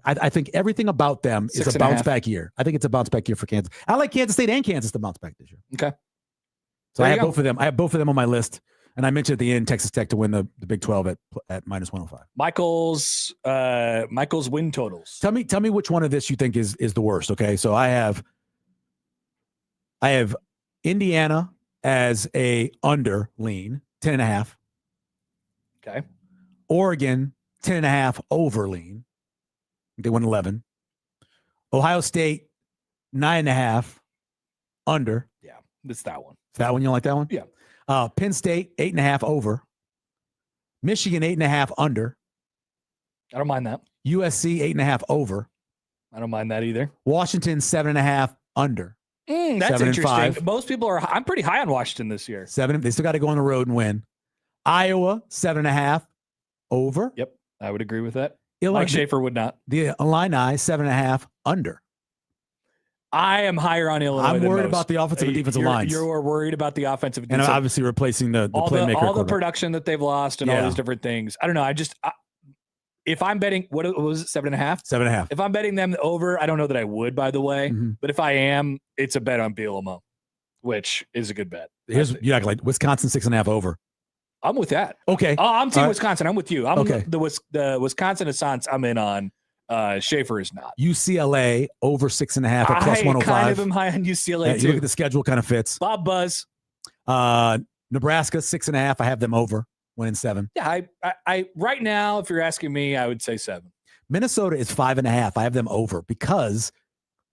I think everything about them is a bounce back year. I think it's a bounce back year for Kansas. I like Kansas State and Kansas to bounce back this year. Okay. So I have both of them. I have both of them on my list. And I mentioned at the end Texas Tech to win the Big 12 at minus 105. Michael's win totals. Tell me which one of this you think is the worst. Okay, so I have Indiana as a under lean 10.5. Okay. Oregon 10.5 over lean. They won 11. Ohio State 9.5 under. Yeah, it's that one. That one, you don't like that one? Yeah. Penn State 8.5 over. Michigan 8.5 under. I don't mind that. USC 8.5 over. I don't mind that either. Washington 7.5 under. That's interesting. Most people are. I'm pretty high on Washington this year. 7. They still got to go on the road and win. Iowa 7.5 over. Yep, I would agree with that. Mike Schaefer would not. The Illini 7.5 under. I am higher on Illinois. I'm worried than most. about the offensive and defensive lines. You're worried about the offensive and obviously replacing the playmaker. All the production that they've lost and all these different things. I don't know. If I'm betting, what was it, 7.5? 7.5. If I'm betting them over, I don't know that I would, by the way. Mm-hmm. But if I am, it's a bet on BLMO, which is a good bet. You're not like Wisconsin 6.5 over. I'm with that. Okay. I'm team Wisconsin. I'm with you. The Wisconsin Assance I'm in on. Schaefer is not. UCLA over 6.5 at plus 105. I kind of am high on UCLA too. You look at the schedule, kind of fits. Bob Buzz. Nebraska 6.5. I have them over, winning 7. Yeah, I right now, if you're asking me, I would say 7. Minnesota is 5.5. I have them over because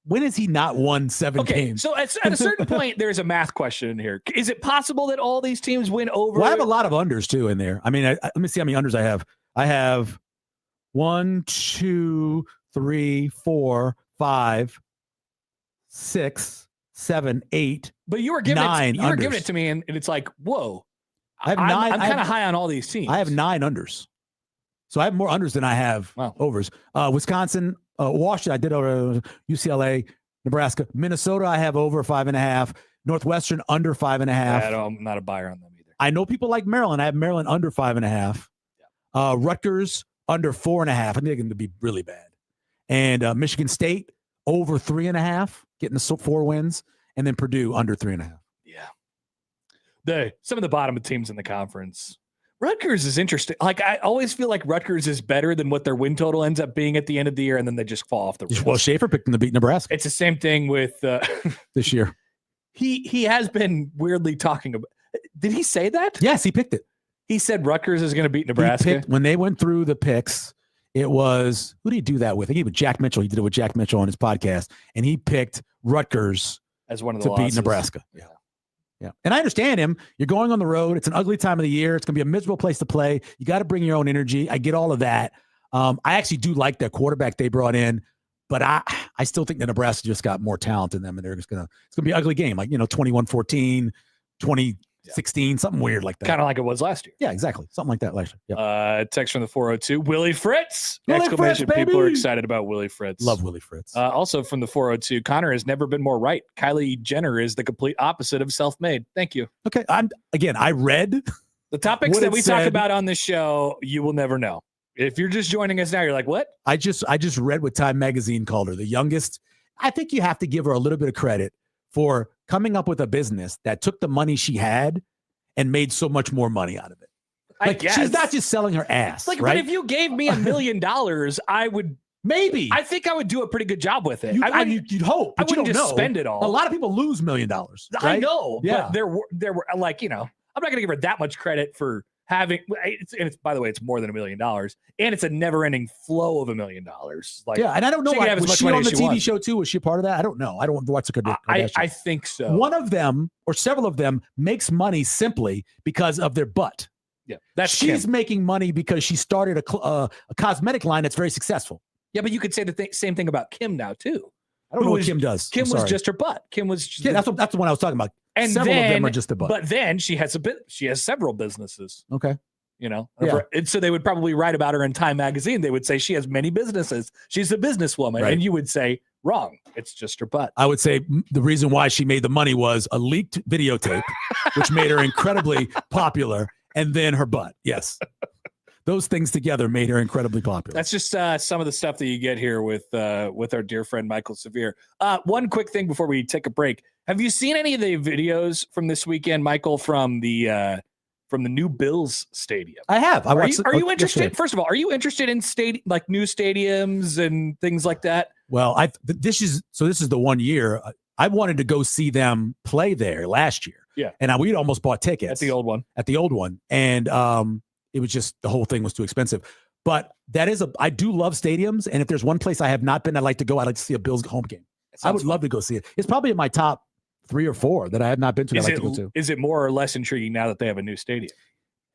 when has he not won 7 games? So at a certain point, there's a math question in here. Is it possible that all these teams win over? Well, I have a lot of unders too in there. I mean, let me see how many unders I have. I have 1, 2, 3, 4, 5, 6, 7, 8. But you were giving 9 you were giving it to me, and it's like, whoa. I have 9. I'm kind of high on all these teams. I have 9 unders. So I have more unders than I have overs. Wisconsin, Washington, I did over UCLA, Nebraska, Minnesota, I have over 5.5. Northwestern under 5.5. I'm not a buyer on them either. I know people like Maryland. I have Maryland under 5.5. Yeah. Rutgers under 4.5. I think they're going to be really bad. And Michigan State over 3.5, getting the 4 wins, and then Purdue under 3.5. Yeah. Some of the bottom teams in the conference. Rutgers is interesting. Like, I always feel like Rutgers is better than what their win total ends up being at the end of the year, and then they just fall off the rails. Well, Schaefer picked them to beat Nebraska. It's the same thing with this year. He has been weirdly talking about. Did he say that? Yes, he picked it. He said Rutgers is going to beat Nebraska. When they went through the picks, it was, who did he do that with? I think it was Jack Mitchell. He did it with Jack Mitchell on his podcast, and he picked Rutgers as one of the to beat Nebraska. Yeah. And I understand him. You're going on the road. It's an ugly time of the year. It's going to be a miserable place to play. You got to bring your own energy. I get all of that. I actually do like that quarterback they brought in, but I still think that Nebraska just got more talent in them, and it's going to be an ugly game, like 21-14, 20-16, something weird like that. Kind of like it was last year. Yeah, exactly. Something like that last year. Yeah. Text from the 402. Willie Fritz! Exclamation. People are excited about Willie Fritz. Love Willie Fritz. Also from the 402, Connor has never been more right. Kylie Jenner is the complete opposite of self-made. Thank you. Okay. I read the topics that we talk about on this show. You will never know. If you're just joining us now, you're like, what? I just read what Time Magazine called her the youngest. I think you have to give her a little bit of credit for coming up with a business that took the money she had and made so much more money out of it. I guess. She's not just selling her ass. Like, right? but if you gave me $1 million, I would. Maybe. I think I would do a pretty good job with it. You'd hope. I But you wouldn't don't just know. spend it all. A lot of people lose $1 million. Right? I know. Yeah. But there were like, I'm not going to give her that much credit for having. It's by the way, it's more than $1 million, and it's a never-ending flow of $1 million. Like, yeah, and I don't know. she can have as Was much she money on as the she TV wants. show too? Was she part of that? I don't know. I don't watch the Kardashians. I think so. One of them or several of them makes money simply because of their butt. Yeah, that's She's Kim. making money because she started a cosmetic line that's very successful. Yeah, but you could say the same thing about Kim now too. I don't know what Kim does. Kim I'm was sorry. just her butt. Kim was just Yeah, that's the one I was talking about. and Several then, of them are just the butt. But then she has she has several businesses. Okay. Yeah. And so they would probably write about her in Time Magazine. They would say she has many businesses. She's a businesswoman. Right. And you would say, wrong. It's just her butt. I would say the reason why she made the money was a leaked videotape, which made her incredibly popular, and then her butt. Yes. Those things together made her incredibly popular. That's just some of the stuff that you get here with our dear friend Michael Severe. One quick thing before we take a break. Have you seen any of the videos from this weekend, Michael, from the new Bills stadium? I have. Are you interested? First of all, are you interested in new stadiums and things like that? Well, this is the 1 year I wanted to go see them play there last year. Yeah. And we'd almost bought tickets At the old one. And it was just, the whole thing was too expensive. But I do love stadiums. And if there's one place I have not been, I'd like to go. I'd like to see a Bills home game. I would love to go see it. It's probably in my top 3 or 4 that I have not been to. I'd like to go to. Is it more or less intriguing now that they have a new stadium?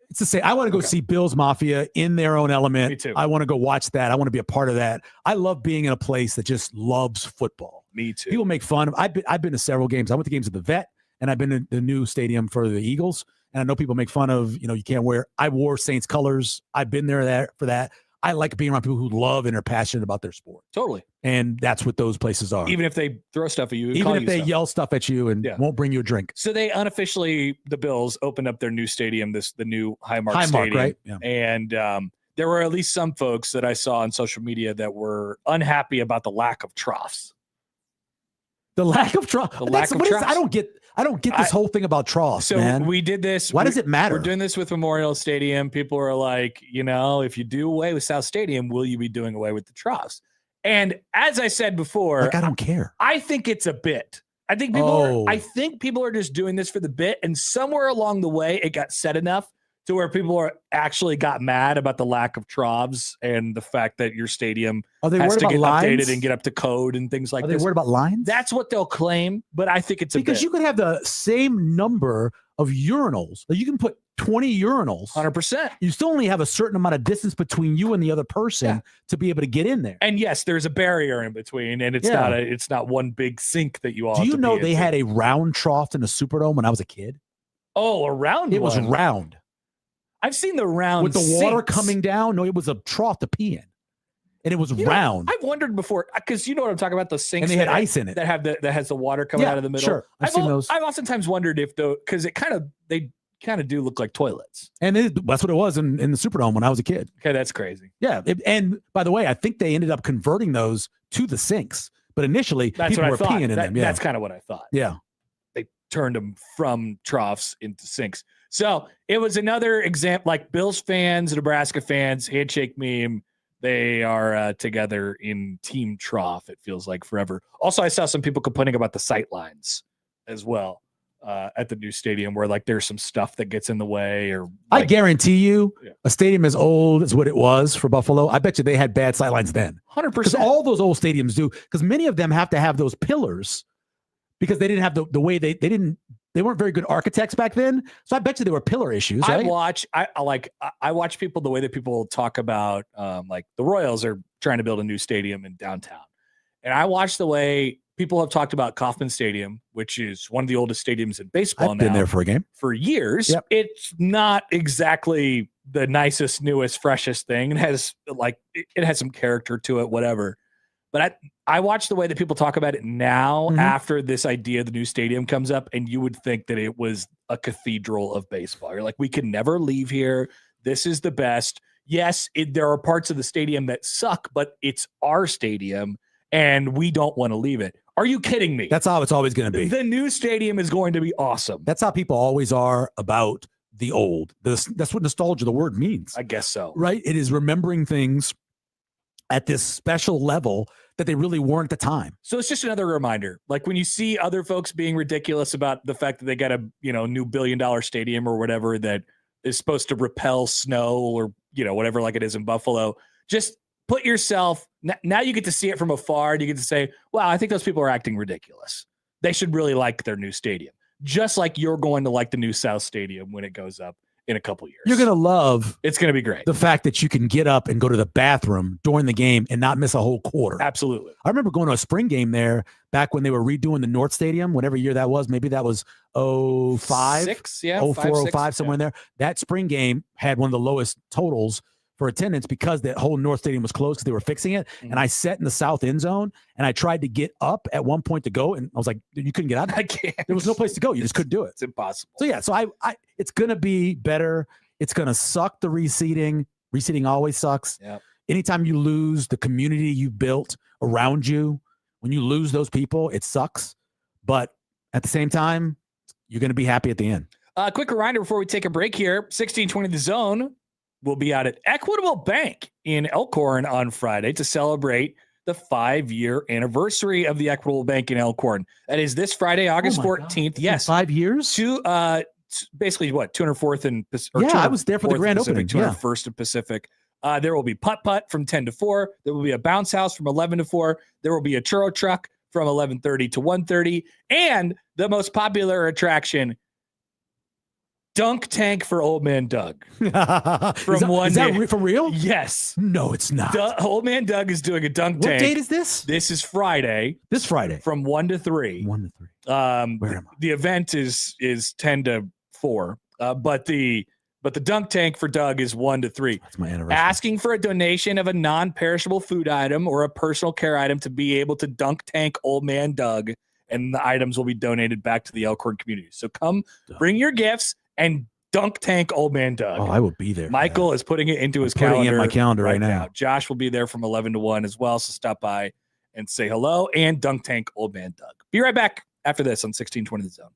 It's the same. I want to go see Bills Mafia in their own element. Me too. I want to go watch that. I want to be a part of that. I love being in a place that just loves football. Me too. People make fun of. I've been to several games. I went to games at the Vet, and I've been to the new stadium for the Eagles. And I know people make fun of, you can't wear. I wore Saints colors. I've been there for that. I like being around people who love and are passionate about their sport. Totally. And that's what those places are. Even if they throw stuff at you, even if they yell stuff at you and won't bring you a drink. So they unofficially, the Bills opened up their new stadium, the new Highmark Stadium. Right? Yeah. And there were at least some folks that I saw on social media that were unhappy about the lack of troughs. The lack of troughs. I don't get this whole thing about troughs, so man. We did this. Why does it matter? We're doing this with Memorial Stadium. People are like, if you do away with South Stadium, will you be doing away with the troughs? And as I said before, I don't care. I think it's a bit. I think people are just doing this for the bit. And somewhere along the way, it got said enough to where people actually got mad about the lack of troughs and the fact that your stadium has to get updated and get up to code and things like this. Are they worried about lines? That's what they'll claim, but I think it's because you could have the same number of urinals. You can put 20 urinals. 100%. You still only have a certain amount of distance between you and the other person to be able to get in there. And yes, there's a barrier in between, and it's not one big sink that you all. Do you know they had a round trough in the Superdome when I was a kid? Oh, a round. It was round. I've seen the round with the water sinks. coming down. No, it was a trough to pee in, and it was round. I've wondered before because you know what I'm talking about. Those sinks and they had ice in it that has the water coming out of the middle. Sure, I've seen those. I've oftentimes wondered if because they kind of do look like toilets, and that's what it was in the Superdome when I was a kid. Okay, that's crazy. Yeah, and by the way, I think they ended up converting those to the sinks, but initially people were peeing in them. Yeah, that's kind of what I thought. Yeah, they turned them from troughs into sinks. So it was another example, like Bills fans, Nebraska fans, handshake meme. They are together in team trough. It feels like forever. Also, I saw some people complaining about the sight lines as well at the new stadium, where like there's some stuff that gets in the way. Or I guarantee you, a stadium as old as what it was for Buffalo, I bet you they had bad sight lines then. 100%. Because all those old stadiums do. Because many of them have to have those pillars because they didn't have the way they didn't. They weren't very good architects back then, so I bet you there were pillar issues. Right? I watch people the way that people talk about like the Royals are trying to build a new stadium in downtown, and I watch the way people have talked about Kauffman Stadium, which is one of the oldest stadiums in baseball. I've been there for a game for years. Yep. It's not exactly the nicest, newest, freshest thing. It has it has some character to it, whatever. But I watch the way that people talk about it now after this idea of the new stadium comes up, and you would think that it was a cathedral of baseball. You're like, we can never leave here. This is the best. yes, there are parts of the stadium that suck, but it's our stadium and we don't want to leave it. Are you kidding me? That's how it's always going to be. The new stadium is going to be awesome. That's how people always are about the old. That's what nostalgia, the word, means. I guess so. Right? It is remembering things at this special level that they really weren't at the time. So it's just another reminder. Like when you see other folks being ridiculous about the fact that they got a new $1 billion stadium or whatever that is supposed to repel snow or whatever like it is in Buffalo, just put yourself now you get to see it from afar and you get to say, wow, I think those people are acting ridiculous. They should really like their new stadium. Just like you're going to like the new South Stadium when it goes up in a couple years. You're going to love it's going to be great. The fact that you can get up and go to the bathroom during the game and not miss a whole quarter. Absolutely. I remember going to a spring game there back when they were redoing the North Stadium, whatever year that was. Maybe that was 05, 6, yeah, 04, 05, six, somewhere in there. That spring game had one of the lowest totals for attendance because the whole North Stadium was closed because they were fixing it. Mm-hmm. And I sat in the south end zone and I tried to get up at one point to go. And I was like, you couldn't get out. I can't. There was no place to go. You just couldn't do it. It's impossible. So yeah, so I it's going to be better. It's going to suck the reseeding. Reseeding always sucks. Yep. Anytime you lose the community you built around you, when you lose those people, it sucks. But at the same time, you're going to be happy at the end. Quick reminder before we take a break here, 1620 The Zone will be out at Equitable Bank in Elkhorn on Friday to celebrate the 5-year anniversary of the Equitable Bank in Elkhorn. That is this Friday, August 14th. Yes. 5 years? Basically what, 204th and I was there for the grand opening. 201st and Pacific. There will be putt from 10 to 4. There will be a bounce house from 11 to 4. There will be a churro truck from 11:30 to 1:30, and the most popular attraction, dunk tank for Old Man Doug. Is that for real? Yes. No, it's not. Old Man Doug is doing a dunk tank. What date is this? This is Friday. This Friday from 1 to 3. 1 to 3. Where am I? The event is 10 to 4. But the dunk tank for Doug is 1 to 3. That's my anniversary. Asking for a donation of a non-perishable food item or a personal care item to be able to dunk tank Old Man Doug, and the items will be donated back to the Elkhorn community. So come, bring your gifts, and dunk tank Old Man Doug. Oh, I will be there. Michael is putting it into his calendar. Putting it in my calendar right now. Josh will be there from 11 to 1 as well. So stop by and say hello and dunk tank Old Man Doug. Be right back after this on 1620 The Zone.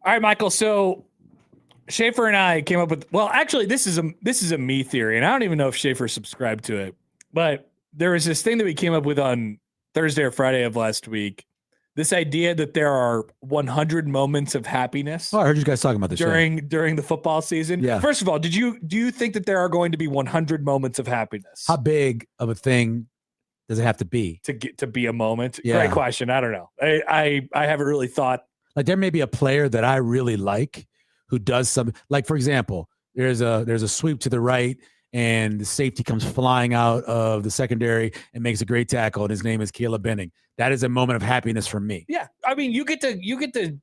All right, Michael. So Schaefer and I came up with. Well, actually, this is a me theory, and I don't even know if Schaefer subscribed to it. But there was this thing that we came up with on Thursday or Friday of last week. This idea that there are 100 moments of happiness. Oh, I heard you guys talking about this during the football season. Yeah. First of all, do you think that there are going to be 100 moments of happiness? How big of a thing does it have to be to be a moment? Yeah. Great question. I don't know. I haven't really thought. Like there may be a player that I really like who does something. Like for example, there's a sweep to the right and the safety comes flying out of the secondary and makes a great tackle, and his name is Caleb Benning. That is a moment of happiness for me. Yeah, I mean, you get to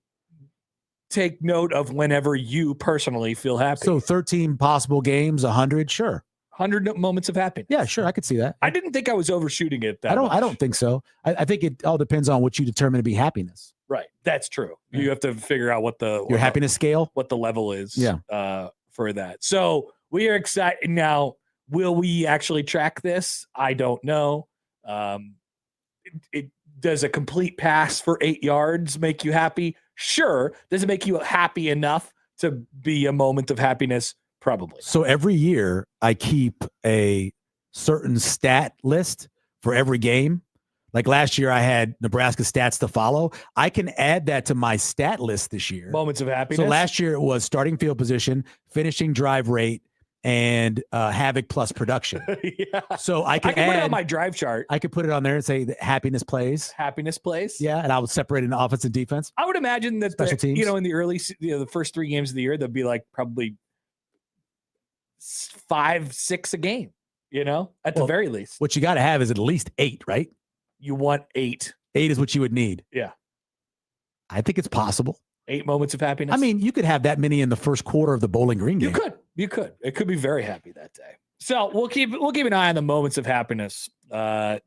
take note of whenever you personally feel happy. So 13 possible games, 100, sure. 100 moments of happiness. Yeah, sure, I could see that. I didn't think I was overshooting it. I don't think so. I think it all depends on what you determine to be happiness. Right, that's true. Yeah. You have to figure out what Your happiness scale, what the level is. Yeah. For that. So we are excited now. Will we actually track this? I don't know. It does a complete pass for 8 yards make you happy? Sure. Does it make you happy enough to be a moment of happiness? Probably. So every year I keep a certain stat list for every game. Like last year I had Nebraska stats to follow. I can add that to my stat list this year. Moments of happiness. So last year it was starting field position, finishing drive rate, and havoc plus production. Yeah. So I can put it add on my drive chart. I could put it on there and say that happiness plays. Happiness plays. Yeah, and I would separate into offense and defense. I would imagine that Special teams. in the early, the first 3 games of the year, there'd be like probably 5, 6 a game. At the very least. What you got to have is at least 8, right? You want 8. 8 is what you would need. Yeah. I think it's possible. 8 moments of happiness. I mean, you could have that many in the first quarter of the Bowling Green game. You could. It could be very happy that day. So we'll keep an eye on the moments of happiness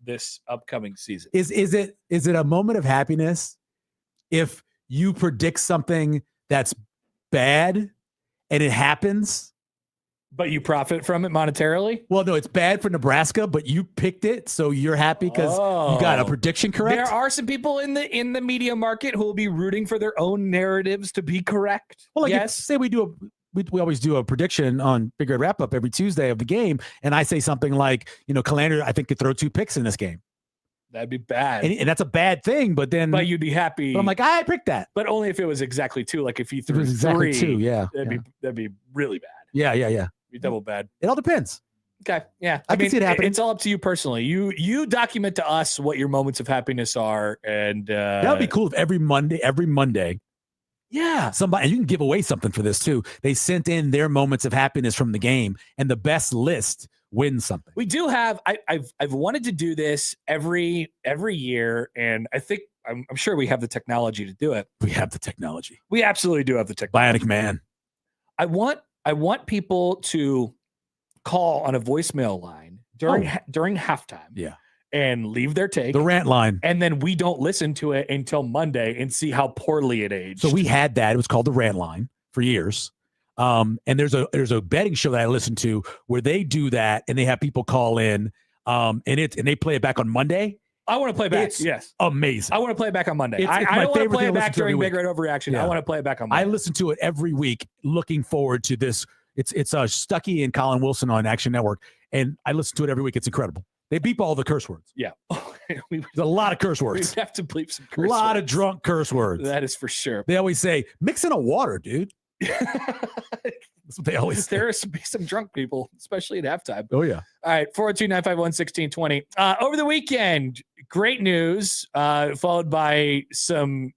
this upcoming season. Is it a moment of happiness if you predict something that's bad and it happens? But you profit from it monetarily? Well, no, it's bad for Nebraska, but you picked it, so you're happy because you got a prediction correct. There are some people in the media market who will be rooting for their own narratives to be correct. Well, like yes. say we always do a prediction on Big Red Wrap Up every Tuesday of the game, and I say something like, Calander, I think could throw 2 picks in this game. That'd be bad. And that's a bad thing, but you'd be happy. But I'm like, I picked that. But only if it was exactly 2. Like if you threw exactly 3, 2, yeah. That'd be really bad. Yeah. Be double bad. It all depends. Okay. Yeah. I can see it happening. It's all up to you personally. You document to us what your moments of happiness are. And that would be cool if every Monday. Yeah. Somebody, and you can give away something for this too. They sent in their moments of happiness from the game, and the best list wins something. We do have, I've wanted to do this every year. And I think, I'm sure we have the technology to do it. We have the technology. We absolutely do have the technology. Bionic man. I want people to call on a voicemail line during halftime. Yeah. And leave their take. The rant line. And then we don't listen to it until Monday and see how poorly it aged. So we had that. It was called the rant line for years. And there's a betting show that I listen to where they do that and they have people call in and they play it back on Monday. I want to play back. It's yes. Amazing. I want to play it back on Monday. It's I my don't want to favorite play thing it to back listen to during every Big Red Overreaction. Yeah. I want to play it back on Monday. I listen to it every week looking forward to this. It's Stuckey and Colin Wilson on Action Network. And I listen to it every week. It's incredible. They beep all the curse words. Yeah. There's a lot of curse words. We have to bleep some curse A lot words. of drunk curse words. That is for sure. They always say, mix in a water, dude. That's what they always say. There be some drunk people, especially at halftime. Oh, yeah. All right, 402-951-1620. Over the weekend, great news, followed by some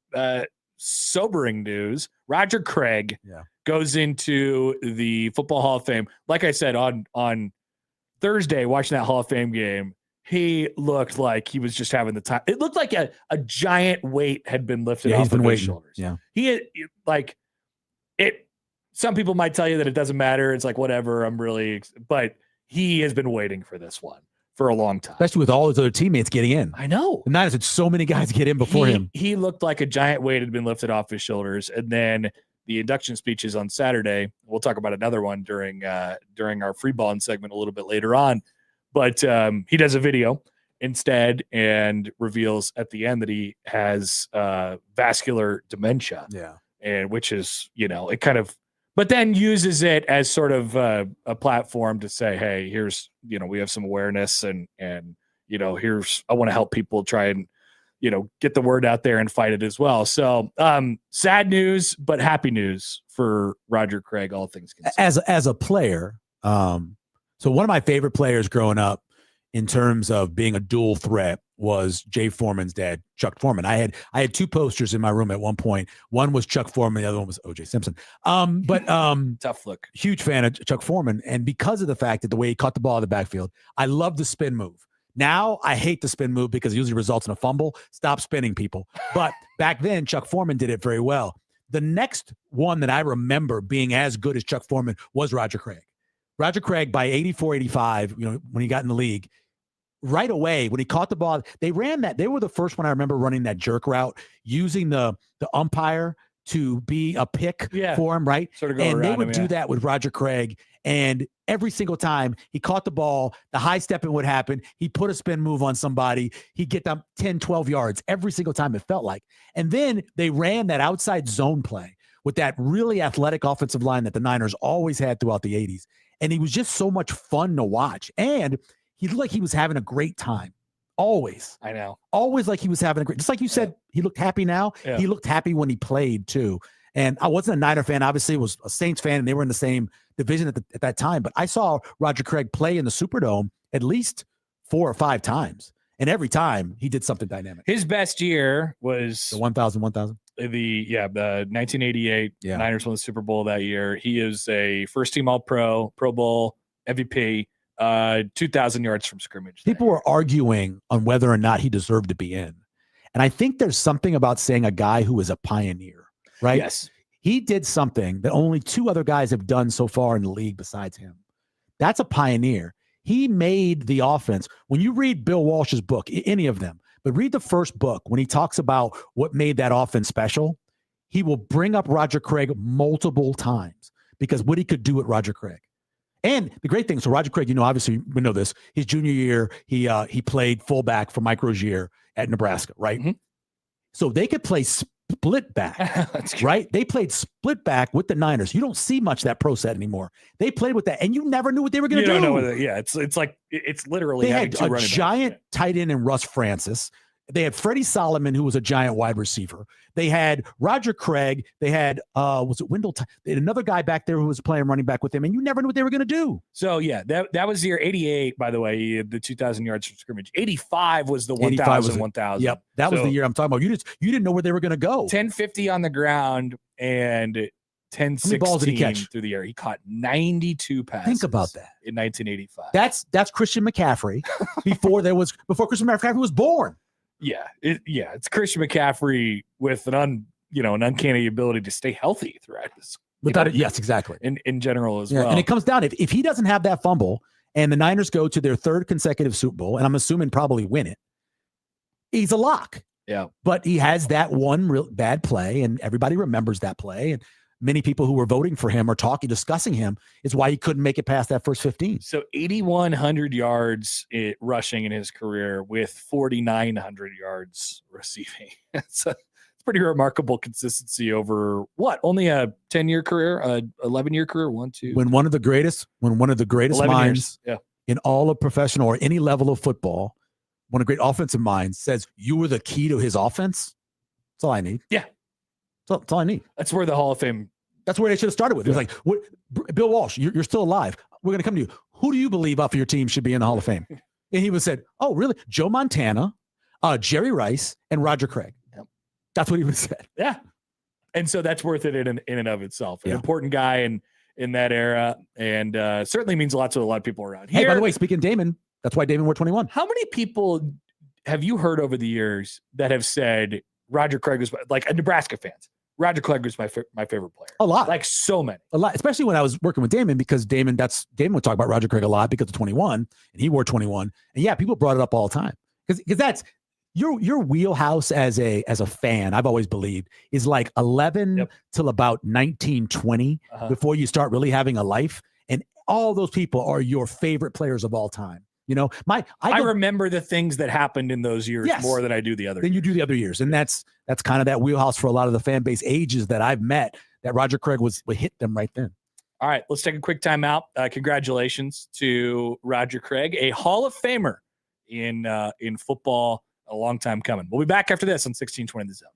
sobering news. Roger Craig goes into the Football Hall of Fame. Like I said, on Thursday, watching that Hall of Fame game, he looked like he was just having the time. It looked like a giant weight had been lifted off of his shoulders. Yeah. He had, like, it. Some people might tell you that it doesn't matter. It's like, whatever, but he has been waiting for this one for a long time. Especially with all his other teammates getting in. I know. And that is so many guys get in before him. He looked like a giant weight had been lifted off his shoulders. And then the induction speeches on Saturday, we'll talk about another one during our free balling segment a little bit later on. But he does a video instead and reveals at the end that he has vascular dementia. Yeah. and which is, it kind of, but then uses it as sort of a platform to say, hey, here's, we have some awareness and here's, I want to help people try and, get the word out there and fight it as well. So sad news, but happy news for Roger Craig, all things considered. As a player, so one of my favorite players growing up in terms of being a dual threat was Jay Foreman's dad, Chuck Foreman. I had two posters in my room at one point. One was Chuck Foreman, the other one was O.J. Simpson. But tough look. Huge fan of Chuck Foreman, and because of the fact that the way he caught the ball in the backfield, I love the spin move. Now I hate the spin move because it usually results in a fumble. Stop spinning, people. But back then, Chuck Foreman did it very well. The next one that I remember being as good as Chuck Foreman was Roger Craig. Roger Craig, by 84, 85, when he got in the league, right away, when he caught the ball, they ran that. They were the first one I remember running that jerk route, using the umpire to be a pick for him, right? Sort of and they would do that with Roger Craig. And every single time he caught the ball, the high stepping would happen. He put a spin move on somebody. He'd get them 10, 12 yards every single time, it felt like. And then they ran that outside zone play with that really athletic offensive line that the Niners always had throughout the 80s. And he was just so much fun to watch. And he looked like he was having a great time. Always. I know. Always like he was having a great, just like you said, he looked happy now. Yeah. He looked happy when he played too. And I wasn't a Niner fan, obviously, was a Saints fan, and they were in the same division at that time. But I saw Roger Craig play in the Superdome at least 4 or 5 times. And every time he did something dynamic. His best year was the 1,000. The 1988 Niners won the Super Bowl that year. He is a first team All-Pro, Pro Bowl, MVP, 2,000 yards from scrimmage. People were arguing on whether or not he deserved to be in. And I think there's something about saying a guy who is a pioneer, right? Yes. He did something that only 2 other guys have done so far in the league besides him. That's a pioneer. He made the offense. When you read Bill Walsh's book, any of them, but read the first book when he talks about what made that offense special, he will bring up Roger Craig multiple times because what he could do at Roger Craig. And the great thing, so Roger Craig, obviously we know this, his junior year, he played fullback for Mike Rozier at Nebraska, right? Mm-hmm. So they could play split back, right? They played split back with the Niners. You don't see much of that pro set anymore. They played with that, and you never knew what they were going to do. You don't know whether, it's like, it's literally they had a giant tight end in Russ Francis. They had Freddie Solomon, who was a giant wide receiver. They had Roger Craig. They had, was it Wendell? They had another guy back there who was playing running back with him, and you never knew what they were going to do. So, yeah, that was the year 88, by the way, the 2,000 yards from scrimmage. 85 was the 1,000. Yep, that was the year I'm talking about. You didn't know where they were going to go. 1050 on the ground and 1016 through the air. He caught 92 passes. Think about that. In 1985. That's Christian McCaffrey before Christian McCaffrey was born. Yeah, it's Christian McCaffrey with an uncanny ability to stay healthy throughout this. Yes, exactly. In general as well. And it comes down if he doesn't have that fumble and the Niners go to their 3rd consecutive Super Bowl, and I'm assuming probably win it, he's a lock. Yeah. But he has that one real bad play, and everybody remembers that play. And many people who were voting for him or discussing him is why he couldn't make it past that first 15. So 8,100 yards rushing in his career with 4,900 yards receiving. It's pretty remarkable consistency over only a 10-year career, a 11-year career, When one of the greatest minds in all of professional or any level of football, one of great offensive minds says you were the key to his offense. That's all I need. Yeah. That's all I need. That's where the Hall of Fame. That's where they should have started with. It was like, Bill Walsh, you're still alive. We're going to come to you. Who do you believe off of your team should be in the Hall of Fame? And he would said, oh, really? Joe Montana, Jerry Rice, and Roger Craig. Yep. That's what he would have said. Yeah. And so that's worth it in and of itself. An important guy in that era, and certainly means a lot to a lot of people around here. Hey, by the way, speaking of Damon, that's why Damon wore 21. How many people have you heard over the years that have said Roger Craig was like Nebraska fans? Roger Craig was my favorite player. A lot. Like so many. A lot. Especially when I was working with Damon, because Damon would talk about Roger Craig a lot because of 21, and he wore 21. And yeah, people brought it up all the time. Because that's your wheelhouse as a fan, I've always believed, is like 11 till about 19, 20 before you start really having a life. And all those people are your favorite players of all time. You know, I remember the things that happened in those years Yes. more than I do the other. than you do the other years. And that's kind of that wheelhouse for a lot of the fan base ages that I've met, that Roger Craig would hit them right then. All right, let's take a quick time out. Congratulations to Roger Craig, a Hall of Famer in football, a long time coming. We'll be back after this on 1620 The Zone.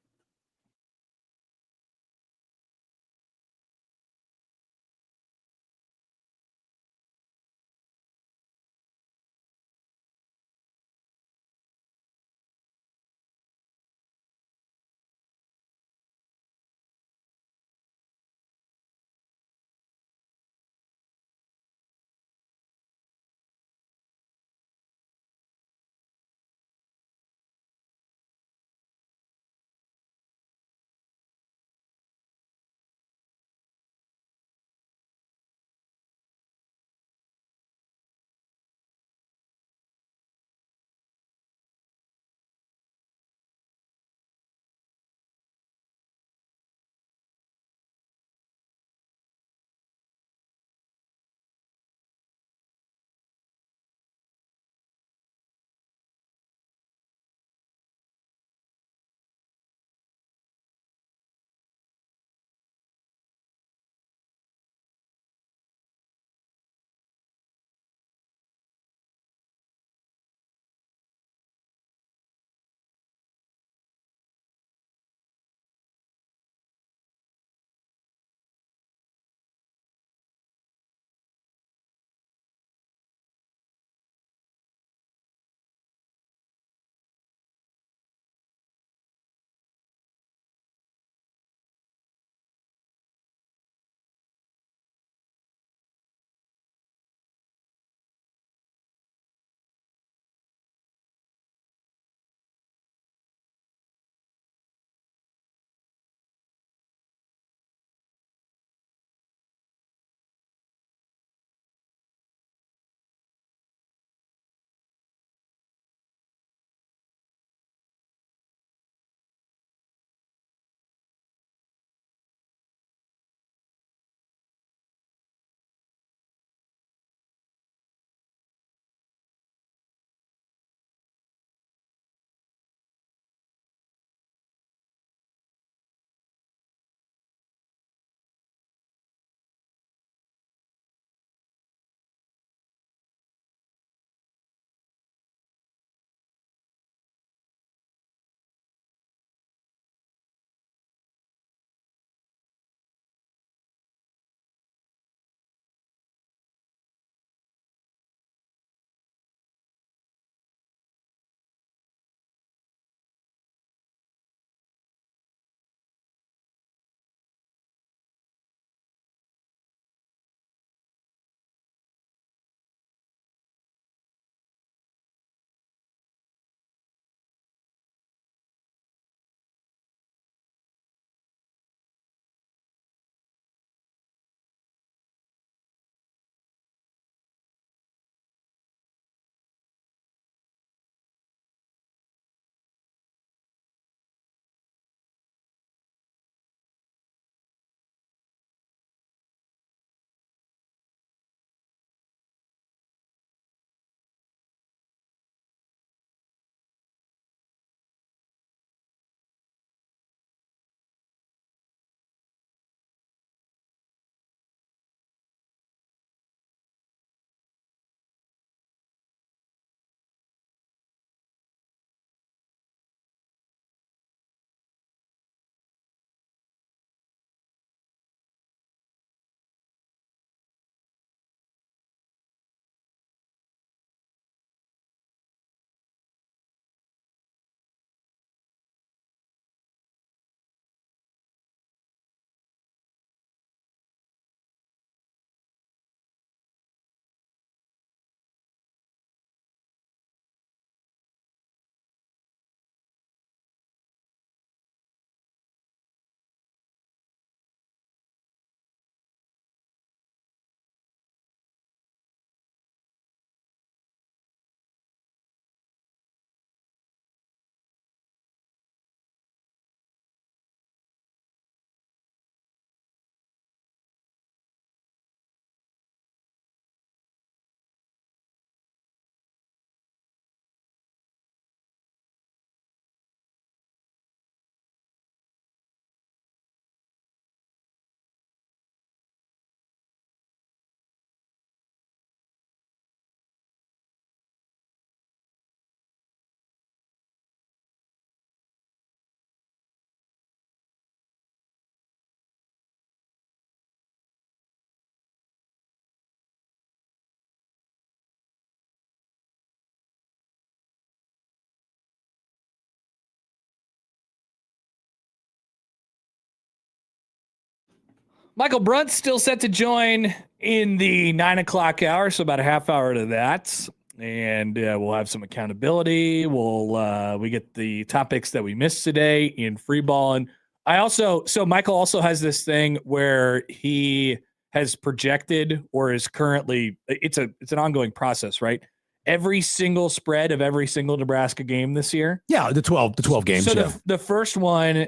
Michael Brunt's still set to join in the 9 o'clock hour, so about a half hour to that. And we'll have some accountability. We get the topics that we missed today in free ball. And Michael also has this thing where he has projected or is currently, it's an ongoing process, right? Every single spread of every single Nebraska game this year. Yeah, the 12 games. So the first one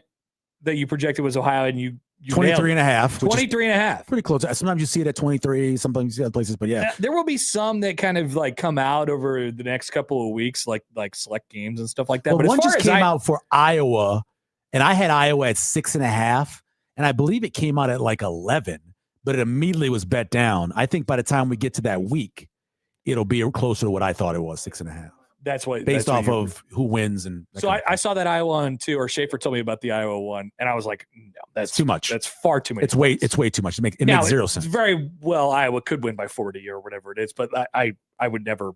that you projected was Ohio, and you 23 and a half. 23 and a half. Pretty close. Sometimes you see it at 23, sometimes you see other places, but yeah. There will be some that kind of like come out over the next couple of weeks, like select games and stuff like that. Well, but one just came out for Iowa, and I had Iowa at 6.5, and I believe it came out at like 11, but it immediately was bet down. I think by the time we get to that week, it'll be closer to what I thought it was, 6.5. Based off of who wins. And so I saw that Iowa one too, or Schaefer told me about the Iowa one, and I was like, no, that's too much. That's far too much. It's way too much. It makes zero sense. It's very well Iowa could win by 40 or whatever it is, but I would never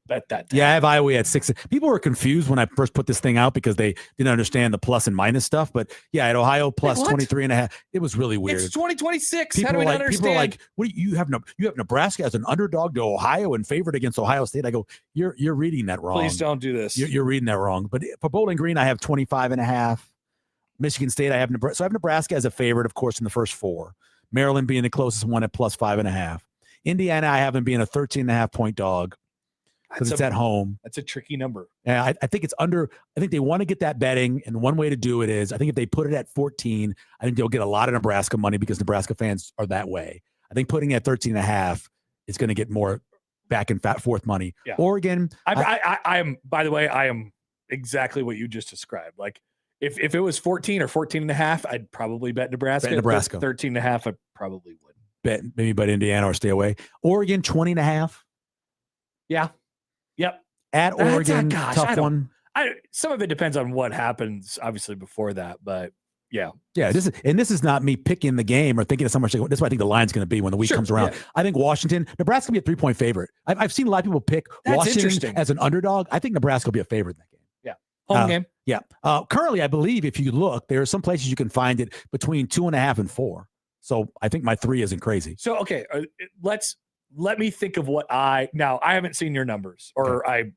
bet that. Yeah, I have Iowa at 6. People were confused when I first put this thing out because they didn't understand the plus and minus stuff. But yeah, at Ohio plus 23 and a half, it was really weird. It's 2026. People How do we not understand? People are like, what do you have Nebraska as an underdog to Ohio and favored against Ohio State? I go, you're reading that wrong. Please don't do this. You're reading that wrong. But for Bowling Green, I have 25 and a half. Michigan State, I have Nebraska. So I have Nebraska as a favorite, of course, in the first 4. Maryland being the closest one at plus 5.5. Indiana, I have them being a 13.5 point dog. Because it's at home. That's a tricky number. Yeah, I think it's under. I think they want to get that betting, and one way to do it is, I think if they put it at 14, I think they'll get a lot of Nebraska money because Nebraska fans are that way. I think putting it at 13.5 is going to get more back and forth money. Yeah. Oregon. I am. By the way, I am exactly what you just described. Like if it was 14 or 14.5, I'd probably bet Nebraska. 13.5, I probably would maybe bet Indiana or stay away. Oregon 20.5. Yeah. Yep. At Oregon, tough one. Some of it depends on what happens, obviously, before that, but yeah. Yeah, this is not me picking the game or thinking of so much. This is what I think the line's going to be when the week comes around. Yeah. I think Washington, Nebraska will be a 3-point favorite. I've seen a lot of people pick Washington as an underdog. I think Nebraska will be a favorite in that game. Yeah. Home game. Yeah. Currently, I believe if you look, there are some places you can find it between 2.5 and 4. So I think my 3 isn't crazy. So, okay, let me think of what I haven't seen your numbers, or I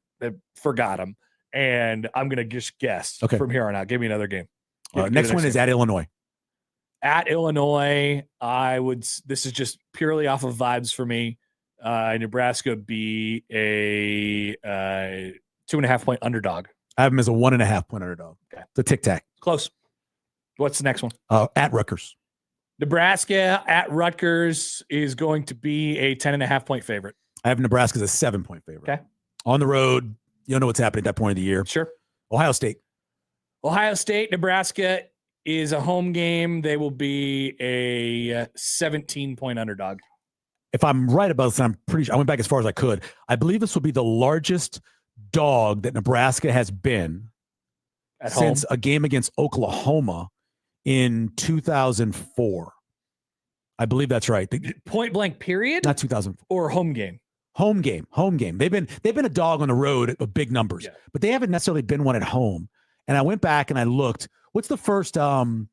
forgot them, and I'm going to just guess from here on out. Give me another game. Next one is at Illinois. At Illinois, this is just purely off of vibes for me. Nebraska be a 2.5 point underdog. I have them as a 1.5 point underdog. Okay. The tic-tac. Close. What's the next one? At Rutgers. Nebraska at Rutgers is going to be a 10.5 point favorite. I have Nebraska as a 7-point favorite. Okay. On the road, you don't know what's happening at that point of the year. Sure. Ohio State, Nebraska is a home game. They will be a 17-point underdog. If I'm right about this, and I'm pretty sure I went back as far as I could. I believe this will be the largest dog that Nebraska has been since a game against Oklahoma in 2004. I believe that's right. Point blank period? Not 2004. Or home game? Home game. They've been a dog on the road of big numbers, but they haven't necessarily been one at home. And I went back and I looked. What's the first the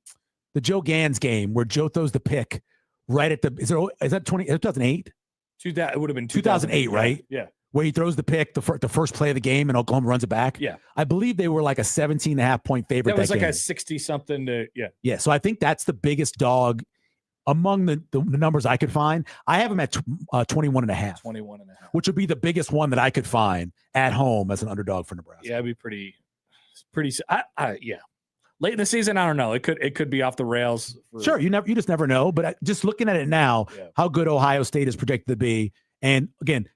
Joe Gans game where Joe throws the pick right at is that 2008? It would have been 2008, right? Yeah. Where he throws the pick, the first play of the game, and Oklahoma runs it back. Yeah. I believe they were like a 17.5 point favorite. That was like game. a 60-something to, yeah. Yeah, so I think that's the biggest dog among the numbers I could find. I have them at 21.5. 21.5. Which would be the biggest one that I could find at home as an underdog for Nebraska. Yeah, it'd be pretty, yeah. Late in the season, I don't know. It could be off the rails. Sure, you just never know. But just looking at it now, how good Ohio State is projected to be, and again,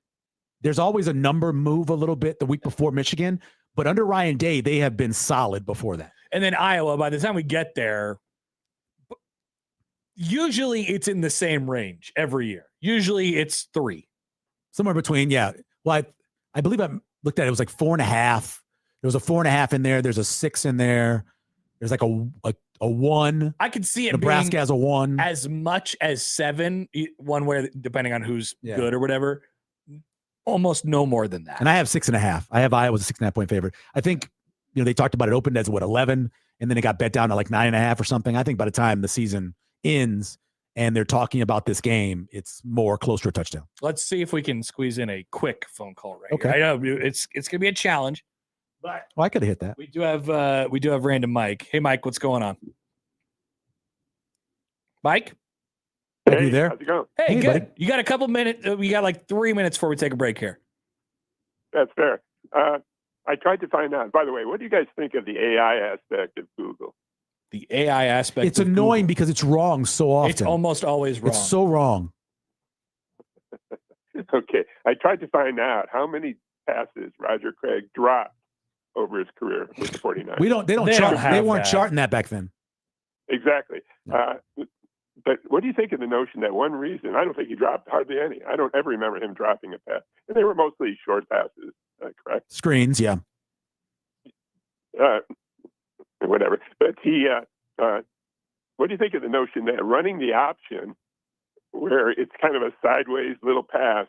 there's always a number move a little bit the week before Michigan, but under Ryan Day, they have been solid before that. And then Iowa, by the time we get there, usually it's in the same range every year. Usually it's 3. Somewhere between, yeah. Well, I believe I looked at it. It was like 4.5. There was a 4.5 in there. There's a 6 in there. There's like a 1. I could see it Nebraska being has a 1. As much as 7, one way, depending on who's good or whatever. Almost no more than that. And I have 6.5. I have Iowa as a 6.5 point favorite. I think, they talked about it opened as 11, and then it got bet down to like 9.5 or something. I think by the time the season ends and they're talking about this game, it's more close to a touchdown. Let's see if we can squeeze in a quick phone call right Okay. here. I know it's gonna be a challenge, but I could have hit that. we do have random Mike. Hey Mike, what's going on? Mike? Mike, you there? How's it going? Hey, Hey, good. buddy. You got a couple minutes. We got like 3 minutes before we take a break here. That's fair. I tried to find out. By the way, what do you guys think of the AI aspect of Google? The AI aspect. It's of annoying Google. because it's wrong so often. It's almost always wrong. It's so wrong. Okay, I tried to find out how many passes Roger Craig dropped over his career with the 49ers. They don't They chart. don't have They weren't that. charting that back then. Exactly. But what do you think of the notion that one reason, I don't think he dropped hardly any. I don't ever remember him dropping a pass. And they were mostly short passes, correct? Screens, yeah. Whatever. But what do you think of the notion that running the option where it's kind of a sideways little pass